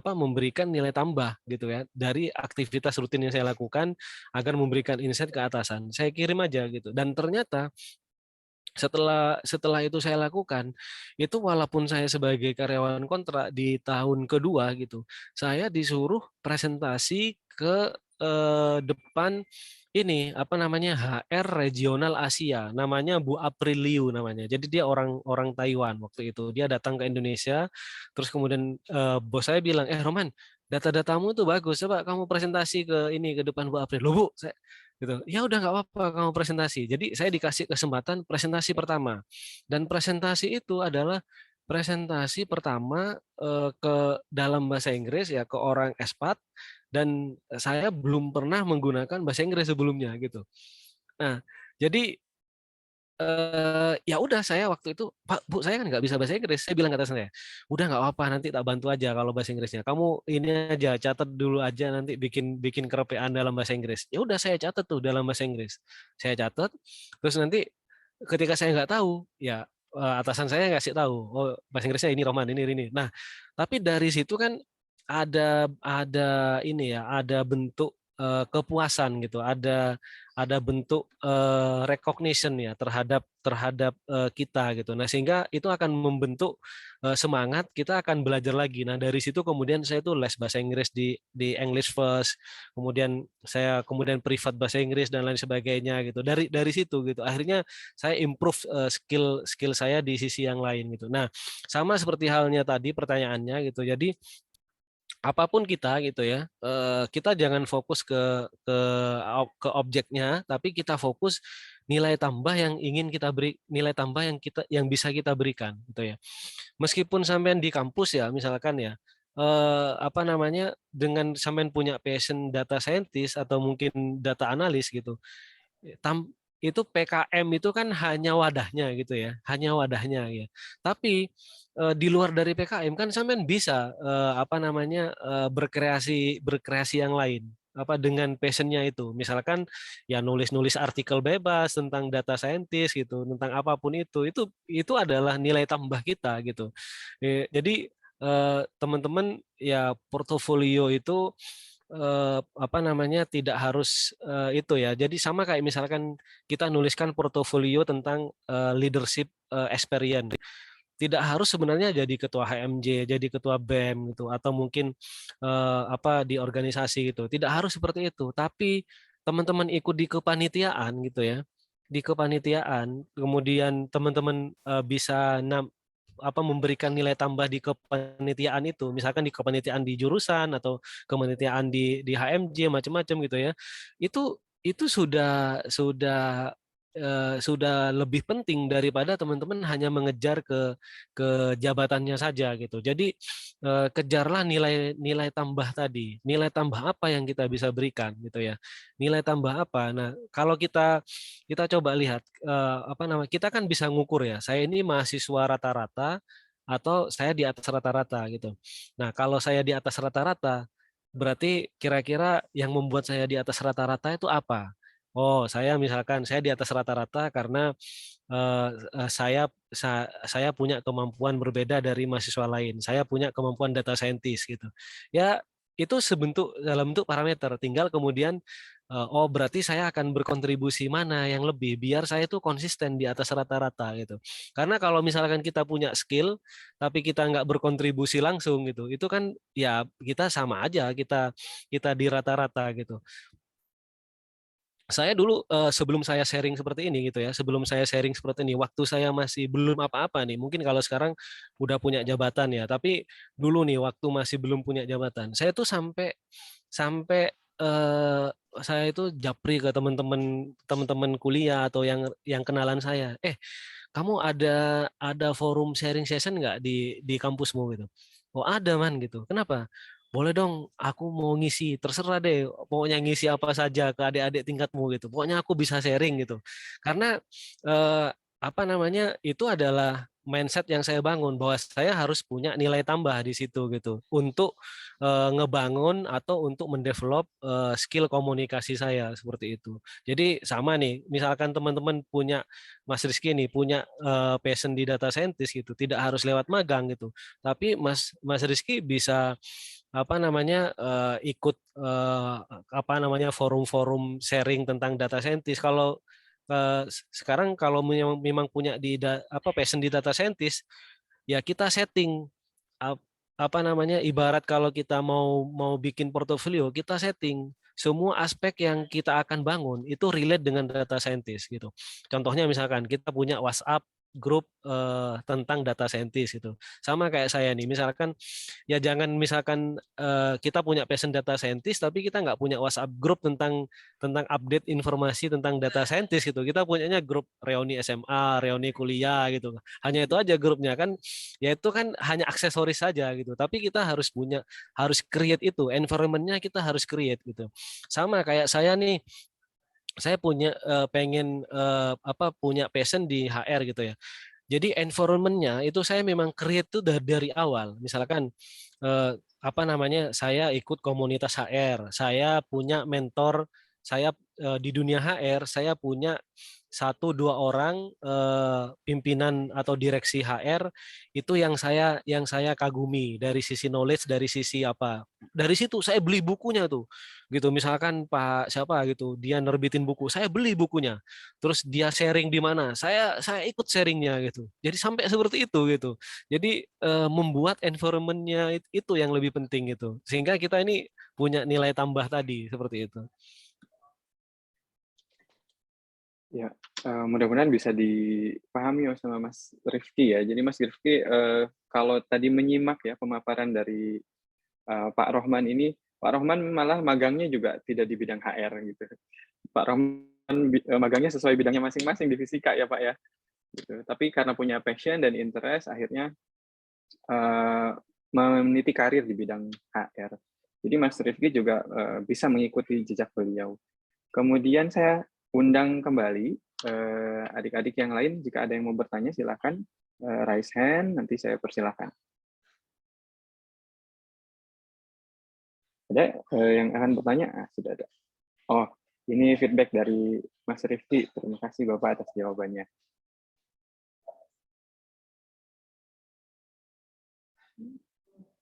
memberikan nilai tambah gitu ya dari aktivitas rutin yang saya lakukan agar memberikan insight ke atasan. Saya kirim aja gitu. Dan ternyata setelah itu saya lakukan, itu walaupun saya sebagai karyawan kontrak di tahun kedua gitu, saya disuruh presentasi ke depan ini HR regional Asia, namanya Bu April Liu namanya. Jadi dia orang orang Taiwan waktu itu. Dia datang ke Indonesia, terus kemudian bos saya bilang, Roman, data-datamu tuh bagus, coba kamu presentasi ke depan Bu April. Loh Bu, gitu. Ya udah nggak apa-apa kamu presentasi. Jadi saya dikasih kesempatan presentasi pertama, dan presentasi itu adalah presentasi pertama ke dalam bahasa Inggris ya, ke orang expat, dan saya belum pernah menggunakan bahasa Inggris sebelumnya gitu. Nah, jadi ya udah saya waktu itu, Pak Bu saya kan nggak bisa bahasa Inggris, saya bilang ke atasan saya, udah nggak apa-apa nanti tak bantu aja kalau bahasa Inggrisnya, kamu ini aja catat dulu aja, nanti bikin kerepean dalam bahasa Inggris. Ya udah saya catat tuh dalam bahasa Inggris, saya catat, terus nanti ketika saya nggak tahu ya atasan saya ngasih tahu, oh bahasa Inggrisnya ini Roman ini. Nah tapi dari situ kan ada ini ya, ada bentuk kepuasan gitu, ada bentuk recognition ya terhadap kita gitu. Nah sehingga itu akan membentuk semangat kita akan belajar lagi. Nah dari situ kemudian saya tuh les bahasa Inggris di English First, kemudian saya privat bahasa Inggris dan lain sebagainya gitu. Dari situ gitu akhirnya saya improve skill saya di sisi yang lain gitu. Nah sama seperti halnya tadi pertanyaannya gitu. Jadi apapun kita gitu ya, kita jangan fokus ke objeknya, tapi kita fokus nilai tambah yang ingin kita beri, nilai tambah yang bisa kita berikan gitu ya. Meskipun sampean di kampus ya misalkan ya, dengan sampean punya passion data scientist atau mungkin data analis gitu, itu PKM itu kan hanya wadahnya gitu ya, hanya wadahnya ya. Tapi di luar dari PKM kan sampean bisa berkreasi yang lain dengan passionnya itu. Misalkan ya nulis artikel bebas tentang data scientist gitu, tentang apapun itu adalah nilai tambah kita gitu. Jadi teman-teman ya portofolio itu tidak harus itu ya. Jadi sama kayak misalkan kita nuliskan portofolio tentang leadership experience. Tidak harus sebenarnya jadi ketua HMJ, jadi ketua BEM gitu, atau mungkin di organisasi gitu. Tidak harus seperti itu. Tapi teman-teman ikut di kepanitiaan gitu ya, di kepanitiaan, kemudian teman-teman bisa memberikan nilai tambah di kepanitiaan itu, misalkan di kepanitiaan di jurusan atau kepanitiaan di HMJ macam-macam gitu ya, itu sudah lebih penting daripada teman-teman hanya mengejar ke jabatannya saja gitu. Jadi kejarlah nilai tambah tadi, nilai tambah apa yang kita bisa berikan gitu ya, nilai tambah apa. Nah kalau kita coba lihat kita kan bisa ngukur ya, saya ini mahasiswa rata-rata atau saya di atas rata-rata gitu. Nah kalau saya di atas rata-rata, berarti kira-kira yang membuat saya di atas rata-rata itu apa? Oh, misalkan saya di atas rata-rata karena saya punya kemampuan berbeda dari mahasiswa lain. Saya punya kemampuan data scientist gitu. Ya, itu dalam bentuk parameter. Tinggal kemudian oh berarti saya akan berkontribusi mana yang lebih biar saya itu konsisten di atas rata-rata gitu. Karena kalau misalkan kita punya skill tapi kita nggak berkontribusi langsung gitu, itu kan ya kita sama aja kita di rata-rata gitu. Saya dulu sebelum saya sharing seperti ini gitu ya, sebelum saya sharing seperti ini, waktu saya masih belum apa-apa nih, mungkin kalau sekarang udah punya jabatan ya, tapi dulu nih waktu masih belum punya jabatan, saya tuh sampai sampai saya itu japri ke teman-teman kuliah atau yang kenalan saya, kamu ada forum sharing session nggak di kampusmu gitu? Oh ada man gitu. Kenapa? Boleh dong, aku mau ngisi, terserah deh, pokoknya ngisi apa saja ke adik-adik tingkatmu gitu. Pokoknya aku bisa sharing gitu. Karena eh, itu adalah mindset yang saya bangun bahwa saya harus punya nilai tambah di situ gitu untuk ngebangun atau untuk mendevelop skill komunikasi saya seperti itu. Jadi sama nih, misalkan teman-teman punya Mas Rizky nih punya passion di data scientist gitu, tidak harus lewat magang gitu. Tapi Mas Rizky bisa ikut forum-forum sharing tentang data scientist. Kalau sekarang kalau memang punya passion di data scientist, ya kita setting ibarat kalau kita mau bikin portofolio, kita setting semua aspek yang kita akan bangun itu relate dengan data scientist gitu. Contohnya misalkan kita punya WhatsApp grup tentang data scientist gitu. Sama kayak saya nih, misalkan ya jangan misalkan kita punya passion data scientist tapi kita nggak punya WhatsApp grup tentang update informasi tentang data scientist gitu. Kita punyanya grup reuni SMA, reuni kuliah gitu. Hanya itu aja grupnya kan. Ya itu kan hanya aksesoris saja gitu. Tapi kita harus create itu, environment-nya kita harus create gitu. Sama kayak saya nih, saya pengen punya passion di HR gitu ya. Jadi environment-nya itu saya memang create tuh dari awal. Misalkan saya ikut komunitas HR, saya punya mentor, saya di dunia HR saya punya 1-2 orang pimpinan atau direksi HR itu yang saya kagumi dari sisi knowledge, dari sisi apa. Dari situ saya beli bukunya tuh. Gitu misalkan Pak siapa gitu, dia nerbitin buku, saya beli bukunya. Terus dia sharing di mana, saya ikut sharingnya gitu. Jadi sampai seperti itu gitu. Jadi membuat environment-nya itu yang lebih penting gitu. Sehingga kita ini punya nilai tambah tadi seperti itu. Ya, mudah-mudahan bisa dipahami sama Mas Rifki ya. Jadi Mas Rifki, kalau tadi menyimak ya pemaparan dari Pak Rohman ini, Pak Rohman malah magangnya juga tidak di bidang HR gitu. Pak Rohman magangnya sesuai bidangnya masing-masing di fisika ya Pak ya. Gitu. Tapi karena punya passion dan interest, akhirnya meniti karir di bidang HR. Jadi Mas Rifki juga bisa mengikuti jejak beliau. Kemudian saya undang kembali adik-adik yang lain, jika ada yang mau bertanya silakan raise hand, nanti saya persilahkan. Ada yang akan bertanya? Sudah ada. Oh, ini feedback dari Mas Rifki. Terima kasih Bapak atas jawabannya.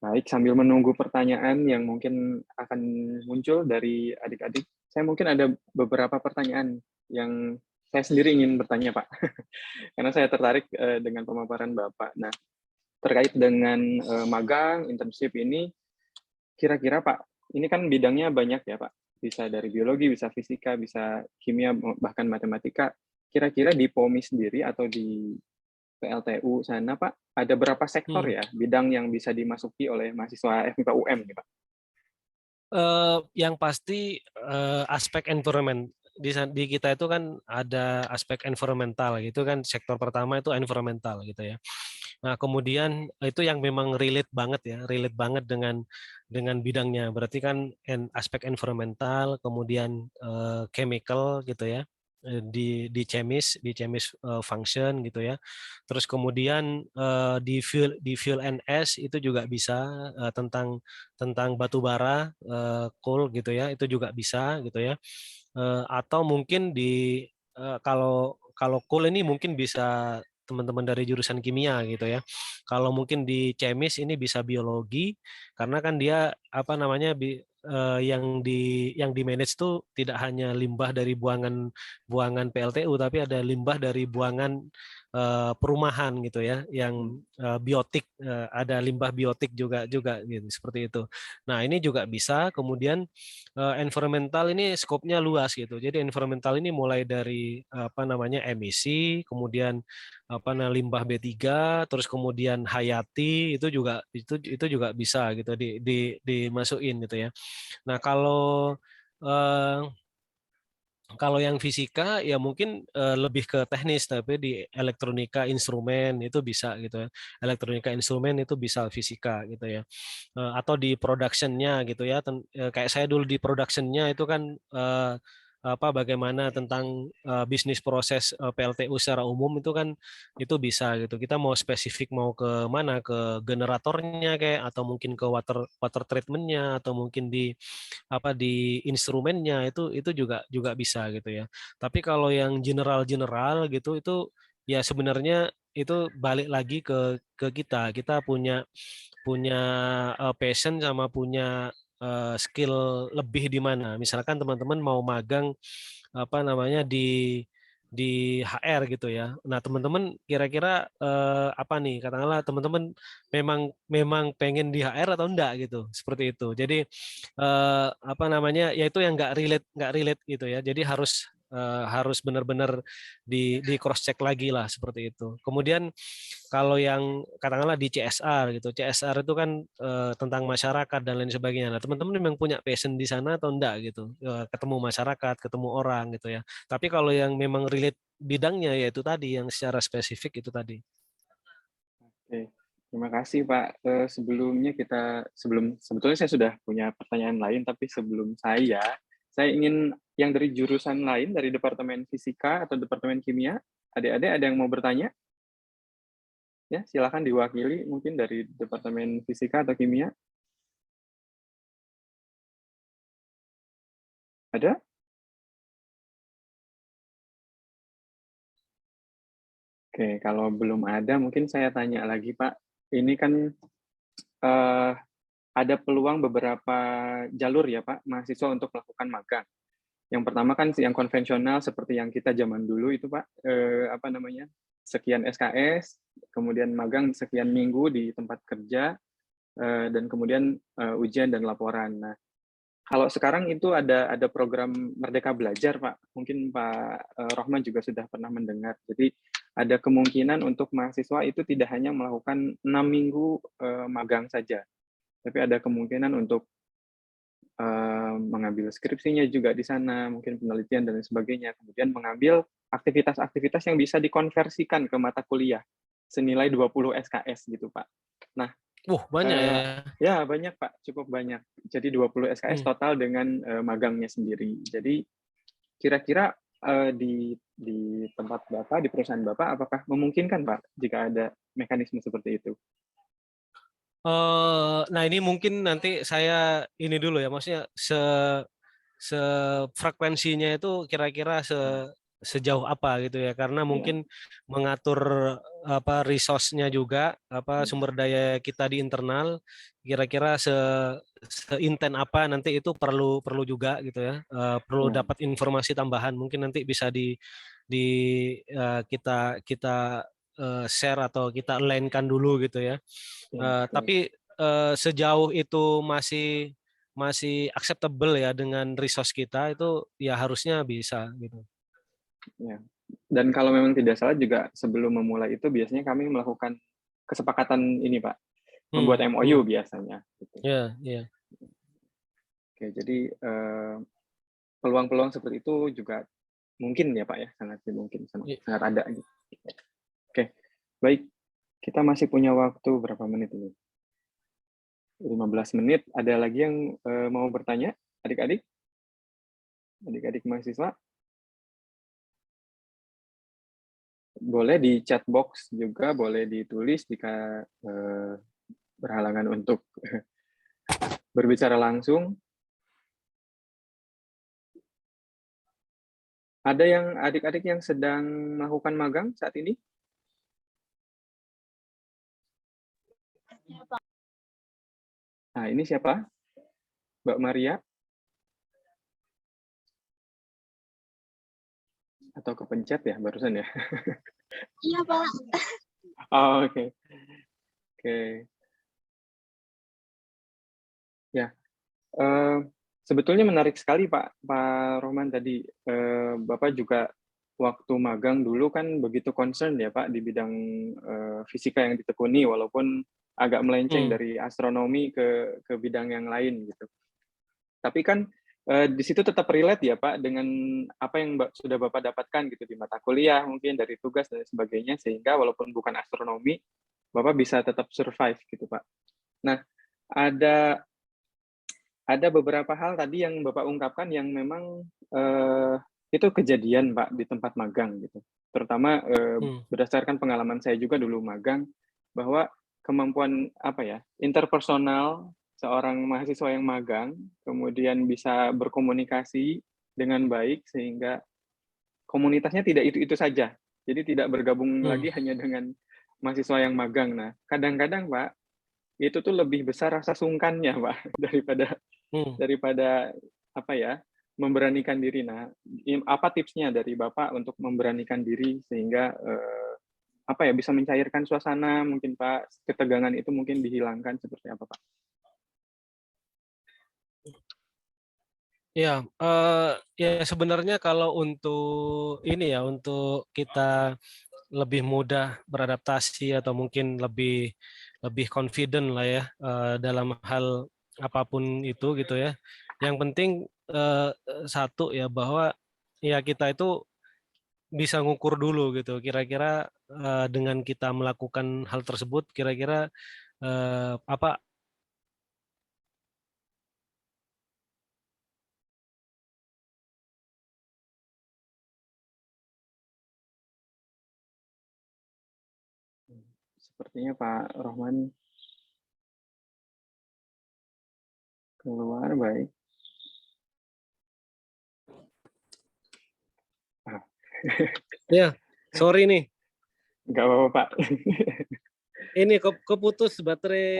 Baik, sambil menunggu pertanyaan yang mungkin akan muncul dari adik-adik, saya mungkin ada beberapa pertanyaan yang saya sendiri ingin bertanya Pak, karena saya tertarik dengan pemaparan Bapak. Nah, terkait dengan magang, internship ini, kira-kira Pak, ini kan bidangnya banyak ya Pak, bisa dari biologi, bisa fisika, bisa kimia, bahkan matematika. Kira-kira di POMI sendiri atau di PLTU sana Pak, ada berapa sektor ya bidang yang bisa dimasuki oleh mahasiswa FMIPA UM nih Pak? Yang pasti aspek environment di kita itu kan ada aspek environmental gitu kan, sektor pertama itu environmental gitu ya. Nah, kemudian itu yang memang relate banget dengan bidangnya. Berarti kan aspek environmental, kemudian chemical gitu ya. Di chemis function gitu ya. Terus kemudian di fuel and ash itu juga bisa tentang batu bara, coal gitu ya, itu juga bisa gitu ya. Atau mungkin kalau coal ini mungkin bisa teman-teman dari jurusan kimia gitu ya. Kalau mungkin di chemis ini bisa biologi, karena kan dia apa namanya yang di manage tuh tidak hanya limbah dari buangan PLTU, tapi ada limbah dari buangan perumahan gitu ya, yang biotik, ada limbah biotik juga gitu, seperti itu. Nah, ini juga bisa. Kemudian environmental ini skopnya luas gitu. Jadi environmental ini mulai dari apa namanya emisi, kemudian limbah B3, terus kemudian hayati, itu juga bisa gitu dimasukin gitu ya. Nah, kalau yang fisika ya mungkin lebih ke teknis, tapi di elektronika instrumen itu bisa gitu ya. Elektronika instrumen itu bisa fisika gitu ya. Atau di production-nya gitu ya. Kayak saya dulu di production-nya itu kan bagaimana tentang bisnis proses PLTU secara umum itu kan itu bisa gitu. Kita mau spesifik mau ke mana, ke generatornya kayak, atau mungkin ke water treatment-nya, atau mungkin di instrumennya, itu juga bisa gitu ya. Tapi kalau yang general gitu itu ya sebenarnya itu balik lagi ke kita punya passion sama punya skill lebih di mana. Misalkan teman-teman mau magang di HR gitu ya. Nah, teman-teman kira-kira apa nih? Katakanlah teman-teman memang pengen di HR atau enggak gitu. Seperti itu. Jadi ya itu yang nggak relate gitu ya. Jadi harus benar-benar di cross check lagi lah, seperti itu. Kemudian kalau yang katakanlah di CSR gitu, CSR itu kan tentang masyarakat dan lain sebagainya. Nah, teman-teman memang punya passion di sana atau enggak gitu, ketemu masyarakat, ketemu orang gitu ya. Tapi kalau yang memang relate bidangnya, yaitu tadi yang secara spesifik itu tadi. Oke, terima kasih Pak. Sebetulnya saya sudah punya pertanyaan lain, tapi sebelum saya ingin yang dari jurusan lain, dari Departemen Fisika atau Departemen Kimia, adik-adik ada yang mau bertanya? Ya, silakan diwakili mungkin dari Departemen Fisika atau Kimia. Ada? Oke, kalau belum ada, mungkin saya tanya lagi, Pak. Ini kan ada peluang beberapa jalur ya, Pak, mahasiswa untuk melakukan magang. Yang pertama kan yang konvensional seperti yang kita zaman dulu itu, Pak, sekian SKS, kemudian magang sekian minggu di tempat kerja, dan kemudian ujian dan laporan. Nah, kalau sekarang itu ada program Merdeka Belajar, Pak. Mungkin Pak Rohman juga sudah pernah mendengar. Jadi ada kemungkinan untuk mahasiswa itu tidak hanya melakukan 6 minggu magang saja, tapi ada kemungkinan untuk mengambil skripsinya juga di sana, mungkin penelitian dan sebagainya. Kemudian mengambil aktivitas-aktivitas yang bisa dikonversikan ke mata kuliah senilai 20 SKS gitu, Pak. Nah, banyak ya. Ya, banyak Pak, cukup banyak. Jadi 20 SKS total dengan magangnya sendiri. Jadi kira-kira di tempat Bapak, di perusahaan Bapak, apakah memungkinkan Pak jika ada mekanisme seperti itu? Nah, ini mungkin nanti saya ini dulu ya, maksudnya frekuensinya itu kira-kira sejauh apa gitu ya, karena mungkin mengatur resource-nya juga, sumber daya kita di internal kira-kira seinten apa nanti itu perlu juga gitu ya, perlu dapat informasi tambahan, mungkin nanti bisa kita share atau kita align-kan dulu gitu ya. Tapi sejauh itu masih acceptable ya dengan resource kita, itu ya harusnya bisa gitu. Ya. Dan kalau memang tidak salah juga sebelum memulai itu biasanya kami melakukan kesepakatan ini Pak, membuat MOU biasanya. Gitu. Ya, ya. Oke, jadi peluang-peluang seperti itu juga mungkin ya Pak ya, sangat mungkin, sangat ada. Gitu. Oke, baik. Kita masih punya waktu berapa menit ini? 15 menit. Ada lagi yang mau bertanya, adik-adik? Adik-adik mahasiswa? Boleh di chat box juga, boleh ditulis jika berhalangan untuk berbicara langsung. Ada yang adik-adik yang sedang melakukan magang saat ini? Nah, ini siapa? Mbak Maria? Atau kepencet ya barusan ya? Iya, Pak. Oh, oke. Oke. Ya. Sebetulnya menarik sekali Pak Rohman tadi. Bapak juga waktu magang dulu kan begitu concern ya Pak di bidang fisika yang ditekuni, walaupun agak melenceng dari astronomi ke bidang yang lain gitu. Tapi kan di situ tetap relate ya Pak dengan apa yang sudah Bapak dapatkan gitu di mata kuliah, mungkin dari tugas dan sebagainya, sehingga walaupun bukan astronomi, Bapak bisa tetap survive gitu Pak. Nah, ada beberapa hal tadi yang Bapak ungkapkan yang memang itu kejadian Pak di tempat magang gitu. Terutama berdasarkan pengalaman saya juga dulu magang, bahwa kemampuan interpersonal seorang mahasiswa yang magang, kemudian bisa berkomunikasi dengan baik sehingga komunitasnya tidak itu-itu saja. Jadi tidak bergabung lagi hanya dengan mahasiswa yang magang. Nah, kadang-kadang Pak, itu tuh lebih besar rasa sungkannya Pak daripada memberanikan diri. Nah, apa tipsnya dari Bapak untuk memberanikan diri sehingga bisa mencairkan suasana mungkin Pak, ketegangan itu mungkin dihilangkan, seperti apa Pak? Ya, sebenarnya kalau untuk untuk kita lebih mudah beradaptasi atau mungkin lebih confident lah ya dalam hal apapun itu gitu ya. Yang penting satu ya, bahwa ya kita itu bisa ngukur dulu gitu. Kira-kira dengan kita melakukan hal tersebut, kira-kira apa Sepertinya Pak Rohman keluar, baik. Ya, sorry nih. Nggak apa-apa Pak. Ini keputus baterai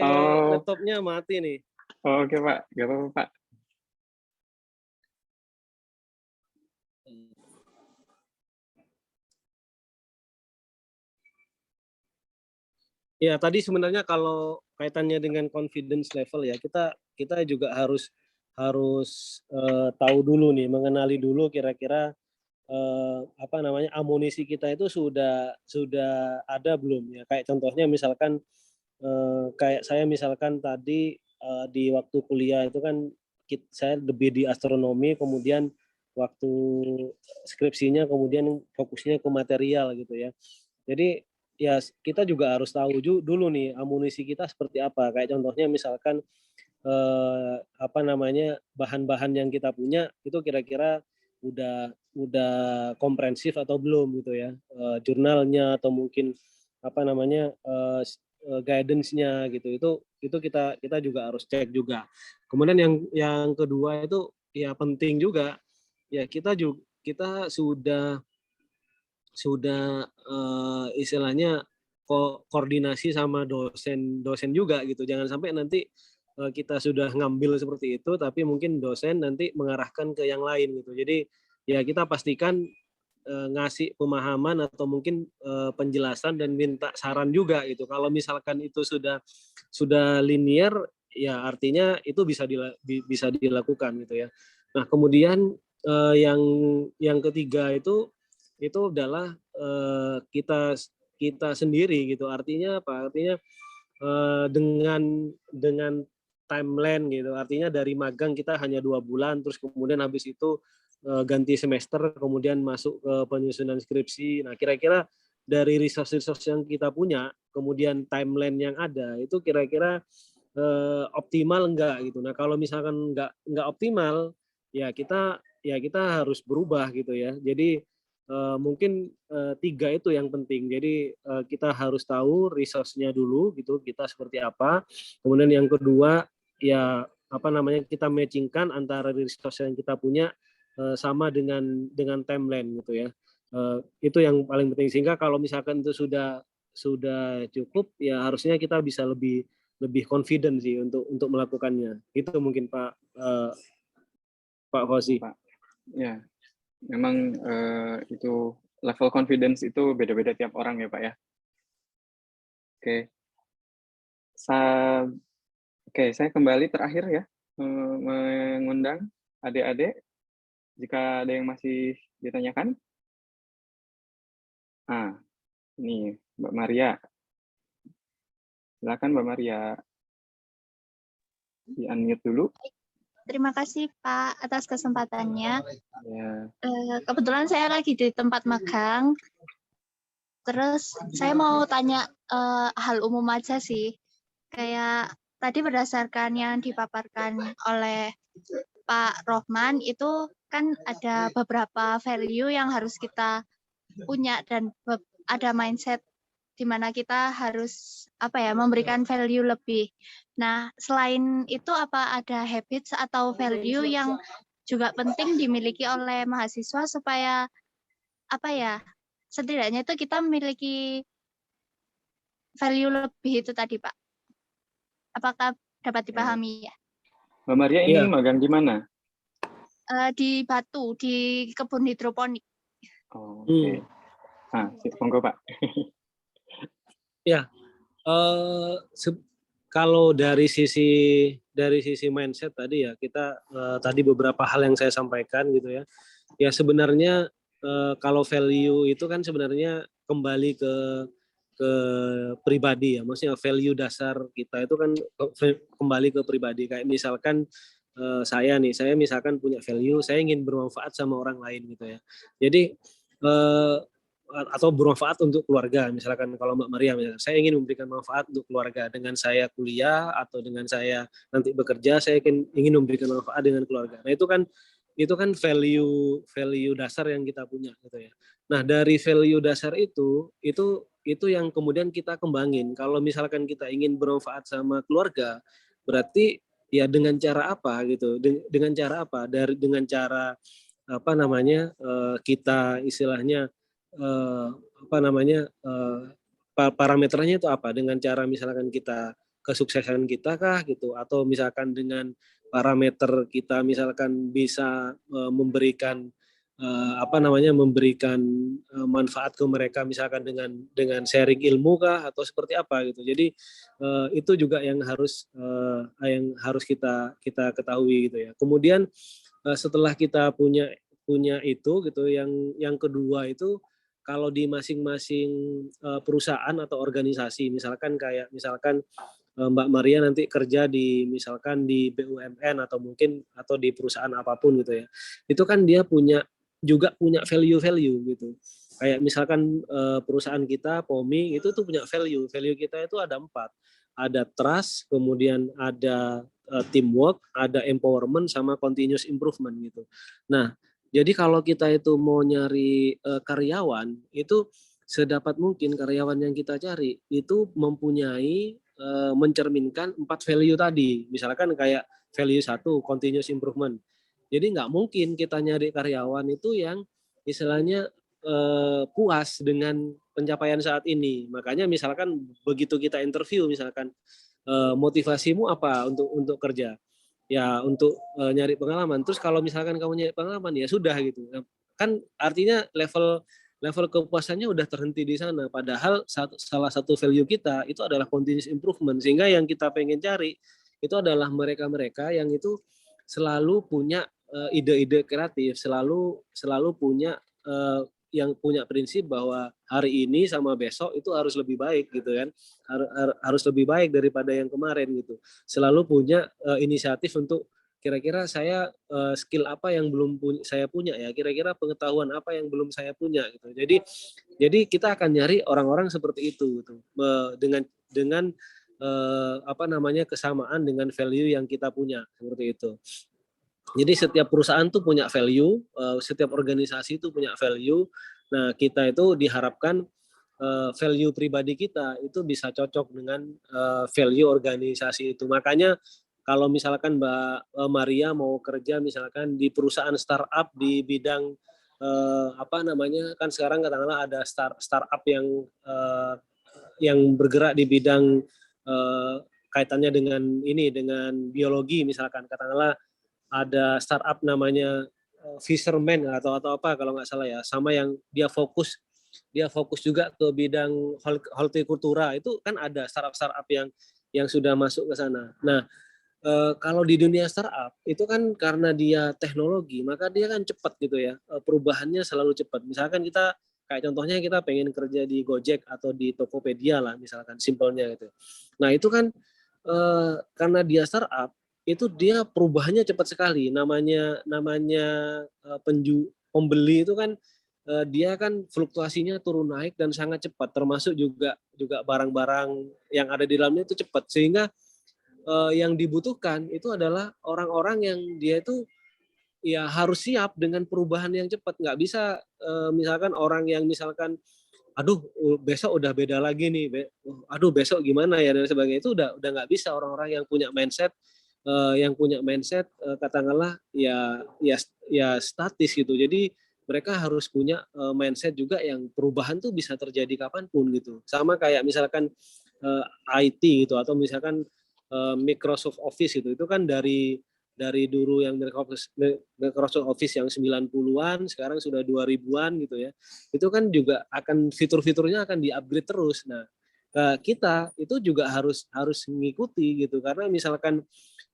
laptopnya, mati nih. Oke Pak, nggak apa-apa Pak. Ya, tadi sebenarnya kalau kaitannya dengan confidence level ya, kita juga harus tahu dulu nih, mengenali dulu kira-kira amunisi kita itu sudah ada belum ya. Kayak contohnya misalkan kayak saya misalkan tadi di waktu kuliah itu kan saya lebih di astronomi, kemudian waktu skripsinya kemudian fokusnya ke material gitu ya. Jadi ya kita juga harus tahu dulu nih amunisi kita seperti apa. Kayak contohnya misalkan bahan-bahan yang kita punya itu kira-kira udah komprehensif atau belum gitu ya, jurnalnya atau mungkin guidance-nya gitu, itu kita juga harus cek juga. Kemudian yang kedua itu ya penting juga ya, kita sudah istilahnya koordinasi sama dosen juga gitu. Jangan sampai nanti kita sudah ngambil seperti itu, tapi mungkin dosen nanti mengarahkan ke yang lain gitu. Jadi ya kita pastikan ngasih pemahaman atau mungkin penjelasan dan minta saran juga gitu. Kalau misalkan itu sudah linear, ya artinya itu bisa dilakukan gitu ya. Nah kemudian yang ketiga itu adalah kita sendiri gitu. Artinya apa? Artinya dengan timeline gitu. Artinya dari magang kita hanya 2 bulan, terus kemudian habis itu ganti semester, kemudian masuk ke penyusunan skripsi. Nah, kira-kira dari resource-resource yang kita punya, kemudian timeline yang ada, itu kira-kira optimal enggak gitu. Nah, kalau misalkan enggak optimal, ya kita harus berubah gitu ya. Jadi mungkin 3 itu yang penting. Jadi kita harus tahu resource-nya dulu gitu, kita seperti apa. Kemudian yang kedua ya kita matchingkan antara resource yang kita punya sama dengan timeline gitu ya. Itu yang paling penting, sehingga kalau misalkan itu sudah cukup ya harusnya kita bisa lebih confident sih untuk melakukannya. Itu mungkin Pak Fauzi. Pak. Ya, memang itu level confidence itu beda-beda tiap orang ya Pak ya. Oke. Saya kembali terakhir ya, mengundang adik-adik jika ada yang masih ditanyakan. Ini Mbak Maria. Silakan Mbak Maria. Di-unmute dulu. Terima kasih Pak atas kesempatannya. Ya. Kebetulan saya lagi di tempat magang. Terus saya mau tanya hal umum aja sih. Kayak tadi berdasarkan yang dipaparkan oleh Pak Rohman, itu kan ada beberapa value yang harus kita punya dan ada mindset di mana kita harus memberikan value lebih. Nah, selain itu apa ada habits atau value yang juga penting dimiliki oleh mahasiswa supaya setidaknya itu kita memiliki value lebih itu tadi, Pak. Apakah dapat dipahami ya? Mbak Maria ini magang di mana? Di Batu, di kebun hidroponik. Oke. Monggo Pak. Ya, kalau dari sisi mindset tadi ya, kita tadi beberapa hal yang saya sampaikan gitu ya. Ya sebenarnya kalau value itu kan sebenarnya kembali ke pribadi ya, maksudnya value dasar kita itu kan kembali ke pribadi. Kayak misalkan saya misalkan punya value, saya ingin bermanfaat sama orang lain gitu ya. Jadi atau bermanfaat untuk keluarga, misalkan kalau Mbak Maria misalkan, saya ingin memberikan manfaat untuk keluarga dengan saya kuliah atau dengan saya nanti bekerja, saya ingin memberikan manfaat dengan keluarga. Nah itu kan value dasar yang kita punya gitu ya. Nah dari value dasar itu yang kemudian kita kembangin. Kalau misalkan kita ingin bermanfaat sama keluarga, berarti ya dengan cara apa gitu? Dengan cara apa? Dengan cara kita istilahnya parameternya itu apa? Dengan cara misalkan kita kesuksesan kita kah gitu, atau misalkan dengan parameter kita misalkan bisa memberikan manfaat ke mereka misalkan dengan sharing ilmu kah atau seperti apa gitu. Jadi itu juga yang harus kita ketahui gitu ya. Kemudian setelah kita punya itu gitu, yang kedua itu kalau di masing-masing perusahaan atau organisasi, misalkan Mbak Maria nanti kerja misalkan di BUMN atau di perusahaan apapun gitu ya, itu kan dia punya value gitu. Kayak misalkan perusahaan kita POMI itu tuh punya value kita itu ada 4, ada trust, kemudian ada teamwork, ada empowerment, sama continuous improvement gitu. Nah jadi kalau kita itu mau nyari karyawan, itu sedapat mungkin karyawan yang kita cari itu mempunyai mencerminkan 4 value tadi. Misalkan kayak value 1, continuous improvement. Jadi nggak mungkin kita nyari karyawan itu yang istilahnya puas dengan pencapaian saat ini. Makanya misalkan begitu kita interview, misalkan motivasimu apa untuk kerja? Ya untuk nyari pengalaman. Terus kalau misalkan kamu nyari pengalaman ya sudah gitu. kan artinya level kepuasannya udah terhenti di sana. Padahal salah satu value kita itu adalah continuous improvement, sehingga yang kita pengen cari itu adalah mereka-mereka yang itu selalu punya ide-ide kreatif, selalu punya yang punya prinsip bahwa hari ini sama besok itu harus lebih baik gitu kan, harus lebih baik daripada yang kemarin gitu. Selalu punya inisiatif untuk kira-kira saya skill apa yang belum saya punya ya, kira-kira pengetahuan apa yang belum saya punya gitu. Jadi kita akan nyari orang-orang seperti itu gitu, dengan apa namanya kesamaan dengan value yang kita punya seperti itu. Jadi setiap perusahaan tuh punya value, setiap organisasi itu punya value. Nah, kita itu diharapkan value pribadi kita itu bisa cocok dengan value organisasi itu. Makanya kalau misalkan Mbak Maria mau kerja misalkan di perusahaan startup di bidang apa namanya, kan sekarang katakanlah ada startup yang bergerak di bidang kaitannya dengan dengan biologi misalkan, katakanlah ada startup namanya Fisherman atau apa kalau nggak salah ya, sama yang dia fokus juga ke bidang hortikultura, itu kan ada startup yang sudah masuk ke sana. Nah, kalau di dunia startup itu kan karena dia teknologi, maka dia kan cepat gitu ya, perubahannya selalu cepat. Misalkan kita kayak contohnya kita pengen kerja di Gojek atau di Tokopedia lah misalkan, simpelnya gitu. Nah, itu kan karena dia startup, itu dia perubahannya cepat sekali. Namanya pembeli itu kan dia kan fluktuasinya turun naik dan sangat cepat, termasuk juga barang-barang yang ada di dalamnya itu cepat, sehingga yang dibutuhkan itu adalah orang-orang yang dia itu ya harus siap dengan perubahan yang cepat. Nggak bisa misalkan orang yang misalkan aduh besok udah beda lagi nih, aduh besok gimana ya dan sebagainya, itu udah nggak bisa. Orang-orang yang punya mindset katakanlah ya statis gitu. Jadi mereka harus punya mindset juga yang perubahan tuh bisa terjadi kapanpun gitu. Sama kayak misalkan IT gitu, atau misalkan Microsoft Office gitu. Itu kan dari dulu yang Microsoft Office yang 90-an, sekarang sudah 2000-an gitu ya. Itu kan juga akan fitur-fiturnya akan di-upgrade terus. Nah, kita itu juga harus mengikuti gitu, karena misalkan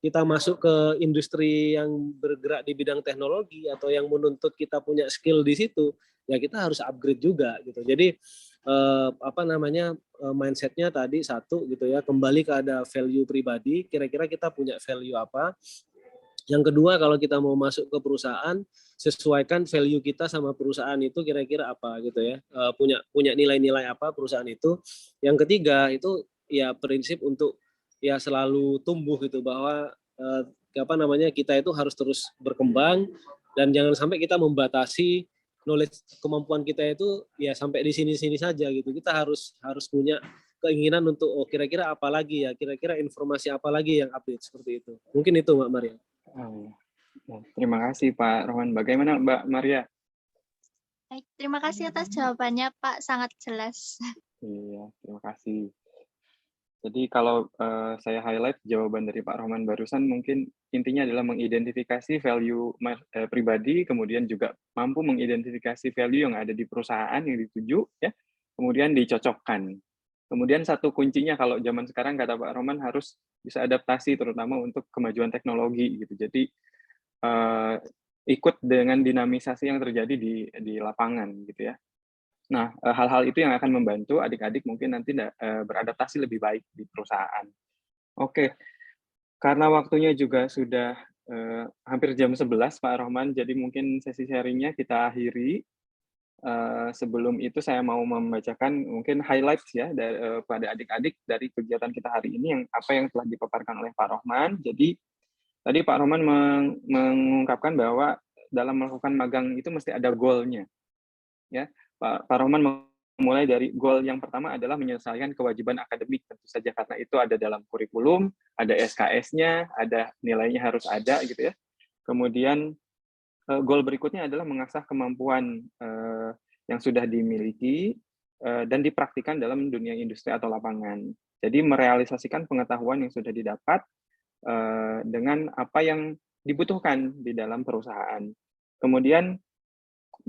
kita masuk ke industri yang bergerak di bidang teknologi atau yang menuntut kita punya skill di situ, ya kita harus upgrade juga gitu. Jadi apa namanya mindsetnya tadi satu gitu ya, kembali ke ada value pribadi, kira-kira kita punya value apa. Yang kedua, kalau kita mau masuk ke perusahaan, sesuaikan value kita sama perusahaan itu kira-kira apa gitu ya, punya nilai-nilai apa perusahaan itu. Yang ketiga itu ya prinsip untuk ya selalu tumbuh gitu, bahwa apa namanya kita itu harus terus berkembang, dan jangan sampai kita membatasi knowledge, kemampuan kita itu ya sampai di sini saja gitu. Kita harus punya keinginan untuk kira-kira apa lagi ya, kira-kira informasi apa lagi yang update seperti itu. Mungkin itu Mbak Maria. Terima kasih Pak Rohman. Bagaimana Mbak Maria? Baik, terima kasih atas jawabannya Pak, sangat jelas. Iya, terima kasih. Jadi kalau saya highlight jawaban dari Pak Rohman barusan, mungkin intinya adalah mengidentifikasi value pribadi, kemudian juga mampu mengidentifikasi value yang ada di perusahaan yang dituju, ya, kemudian dicocokkan. Kemudian satu kuncinya kalau zaman sekarang kata Pak Rohman harus bisa adaptasi, terutama untuk kemajuan teknologi gitu. Jadi ikut dengan dinamisasi yang terjadi di lapangan gitu ya. Nah, hal-hal itu yang akan membantu adik-adik mungkin nanti beradaptasi lebih baik di perusahaan. Oke, karena waktunya juga sudah hampir jam 11 Pak Rohman, jadi mungkin sesi sharingnya kita akhiri. Sebelum itu saya mau membacakan mungkin highlights ya pada adik-adik dari kegiatan kita hari ini apa yang telah dipaparkan oleh Pak Rohman. Jadi tadi Pak Rohman mengungkapkan bahwa dalam melakukan magang itu mesti ada goal-nya. Ya, Pak Rohman memulai dari goal yang pertama adalah menyelesaikan kewajiban akademik, tentu saja karena itu ada dalam kurikulum, ada SKS-nya, ada nilainya harus ada gitu ya. Kemudian goal berikutnya adalah mengasah kemampuan yang sudah dimiliki dan dipraktikkan dalam dunia industri atau lapangan. Jadi merealisasikan pengetahuan yang sudah didapat dengan apa yang dibutuhkan di dalam perusahaan. Kemudian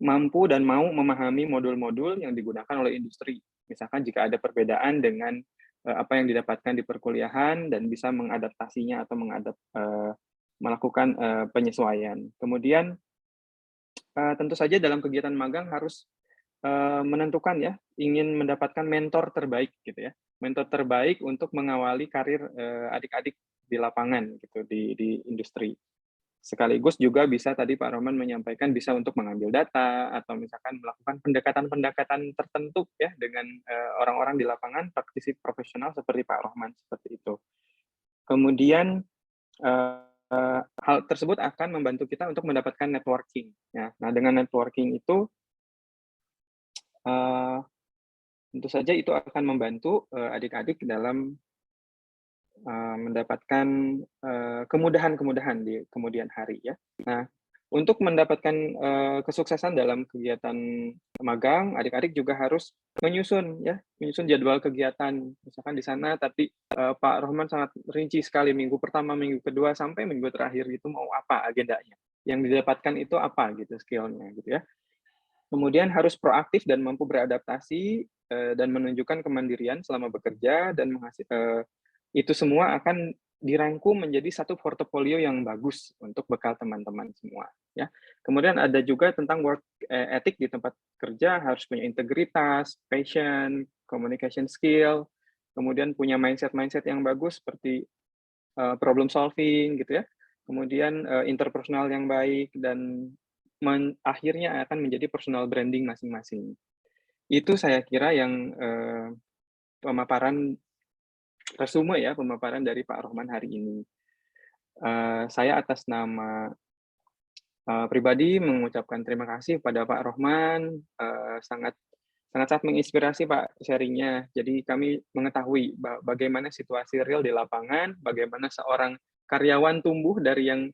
mampu dan mau memahami modul-modul yang digunakan oleh industri. Misalkan jika ada perbedaan dengan apa yang didapatkan di perkuliahan dan bisa mengadaptasinya atau melakukan penyesuaian. Kemudian tentu saja dalam kegiatan magang harus menentukan ya, ingin mendapatkan mentor terbaik gitu ya. Mentor terbaik untuk mengawali karir adik-adik di lapangan gitu di industri. Sekaligus juga bisa tadi Pak Rohman menyampaikan bisa untuk mengambil data atau misalkan melakukan pendekatan-pendekatan tertentu ya dengan orang-orang di lapangan, praktisi profesional seperti Pak Rohman seperti itu. Kemudian hal tersebut akan membantu kita untuk mendapatkan networking ya. Nah, dengan networking itu tentu saja itu akan membantu adik-adik dalam mendapatkan kemudahan-kemudahan di kemudian hari ya. Nah, untuk mendapatkan kesuksesan dalam kegiatan magang, adik-adik juga harus menyusun jadwal kegiatan. Misalkan di sana tapi Pak Rohman sangat rinci sekali minggu pertama, minggu kedua sampai minggu terakhir itu mau apa agendanya. Yang didapatkan itu apa gitu skill-nya gitu ya. Kemudian harus proaktif dan mampu beradaptasi dan menunjukkan kemandirian selama bekerja dan itu semua akan dirangkum menjadi satu portofolio yang bagus untuk bekal teman-teman semua ya. Kemudian ada juga tentang work ethic di tempat kerja, harus punya integritas, passion, communication skill, kemudian punya mindset yang bagus seperti problem solving gitu ya. Kemudian interpersonal yang baik dan akhirnya akan menjadi personal branding masing-masing. Itu saya kira yang pemaparan resume ya, pemaparan dari Pak Rohman hari ini. Saya atas nama pribadi mengucapkan terima kasih kepada Pak Rohman, sangat menginspirasi Pak sharingnya. Jadi kami mengetahui bagaimana situasi real di lapangan, bagaimana seorang karyawan tumbuh dari yang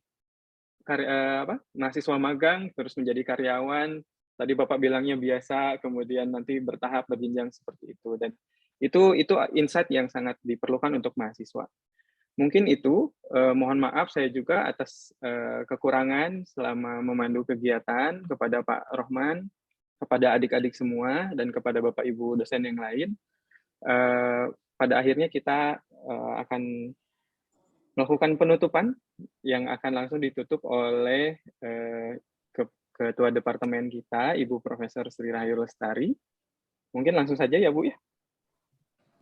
mahasiswa magang terus menjadi karyawan. Tadi Bapak bilangnya biasa, kemudian nanti bertahap berjenjang seperti itu, dan itu insight yang sangat diperlukan untuk mahasiswa. Mungkin itu, mohon maaf saya juga atas kekurangan selama memandu kegiatan kepada Pak Rohman, kepada adik-adik semua, dan kepada Bapak Ibu dosen yang lain. Pada akhirnya kita akan melakukan penutupan yang akan langsung ditutup oleh Ketua Departemen kita, Ibu Profesor Sri Rahayu Lestari. Mungkin langsung saja ya Bu ya?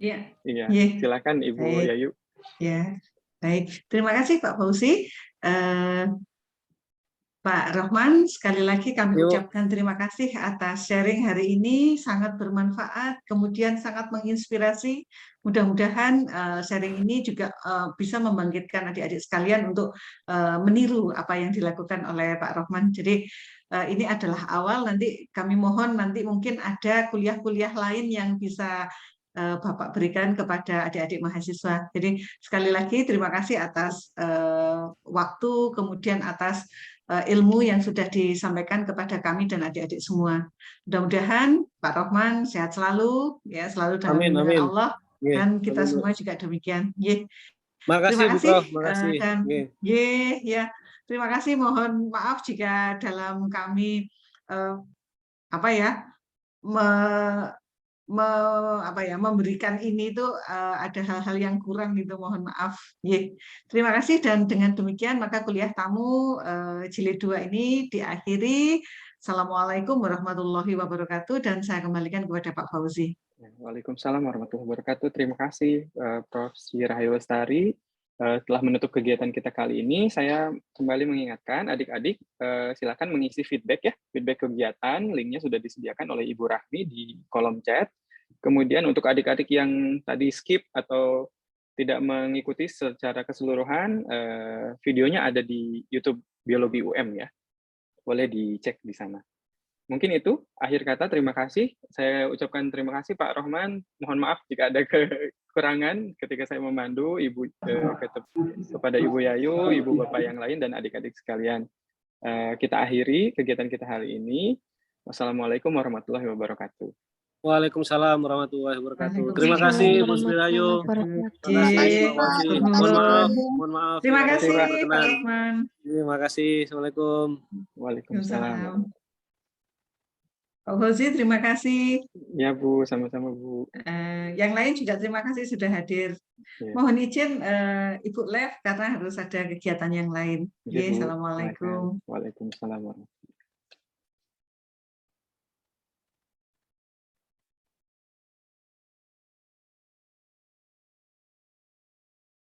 Iya. Silakan Ibu Yayu. Ya, baik. Terima kasih Pak Fauzi. Pak Rohman, sekali lagi kami ucapkan terima kasih atas sharing hari ini, sangat bermanfaat, kemudian sangat menginspirasi. Mudah-mudahan sharing ini juga bisa membangkitkan adik-adik sekalian untuk meniru apa yang dilakukan oleh Pak Rohman. Jadi ini adalah awal, nanti kami mohon nanti mungkin ada kuliah-kuliah lain yang bisa Bapak berikan kepada adik-adik mahasiswa. Jadi sekali lagi terima kasih atas waktu, kemudian atas ilmu yang sudah disampaikan kepada kami dan adik-adik semua. Mudah-mudahan Pak Rohman sehat selalu, ya selalu dalam lindungan Allah, dan kita semua juga demikian. Terima kasih. Dan ya, terima kasih. Mohon maaf jika dalam kami memberikan ini itu ada hal-hal yang kurang gitu, mohon maaf. Terima kasih, dan dengan demikian maka kuliah tamu jilid 2 ini diakhiri. Assalamualaikum warahmatullahi wabarakatuh, dan saya kembalikan kepada Pak Fauzi. Waalaikumsalam warahmatullahi wabarakatuh. Terima kasih Prof. Sri Rahayu Lestari. Setelah menutup kegiatan kita kali ini, saya kembali mengingatkan adik-adik silakan mengisi feedback ya, feedback kegiatan, linknya sudah disediakan oleh Ibu Rahmi di kolom chat. Kemudian untuk adik-adik yang tadi skip atau tidak mengikuti secara keseluruhan, videonya ada di YouTube Biologi UM ya, boleh dicek di sana. Mungkin itu akhir kata, terima kasih. Saya ucapkan terima kasih Pak Rohman. Mohon maaf jika ada kekurangan ketika saya memandu kepada Ibu Yayu, Ibu Bapak yang lain, dan adik-adik sekalian. Kita akhiri kegiatan kita hari ini. Wassalamualaikum warahmatullahi wabarakatuh. Waalaikumsalam warahmatullahi wabarakatuh. Terima kasih Bu Sri Rahayu. Mohon maaf. Terima kasih Pak Rohman. Terima kasih. Assalamualaikum. Waalaikumsalam. Pak Fauzi, terima kasih. Ya Bu, sama-sama Bu. Yang lain juga terima kasih sudah hadir. Ya. Mohon izin Ibu Lev karena harus ada kegiatan yang lain. Ya, Bu. Assalamualaikum. Waalaikumsalam warahmatullahi wabarakatuh.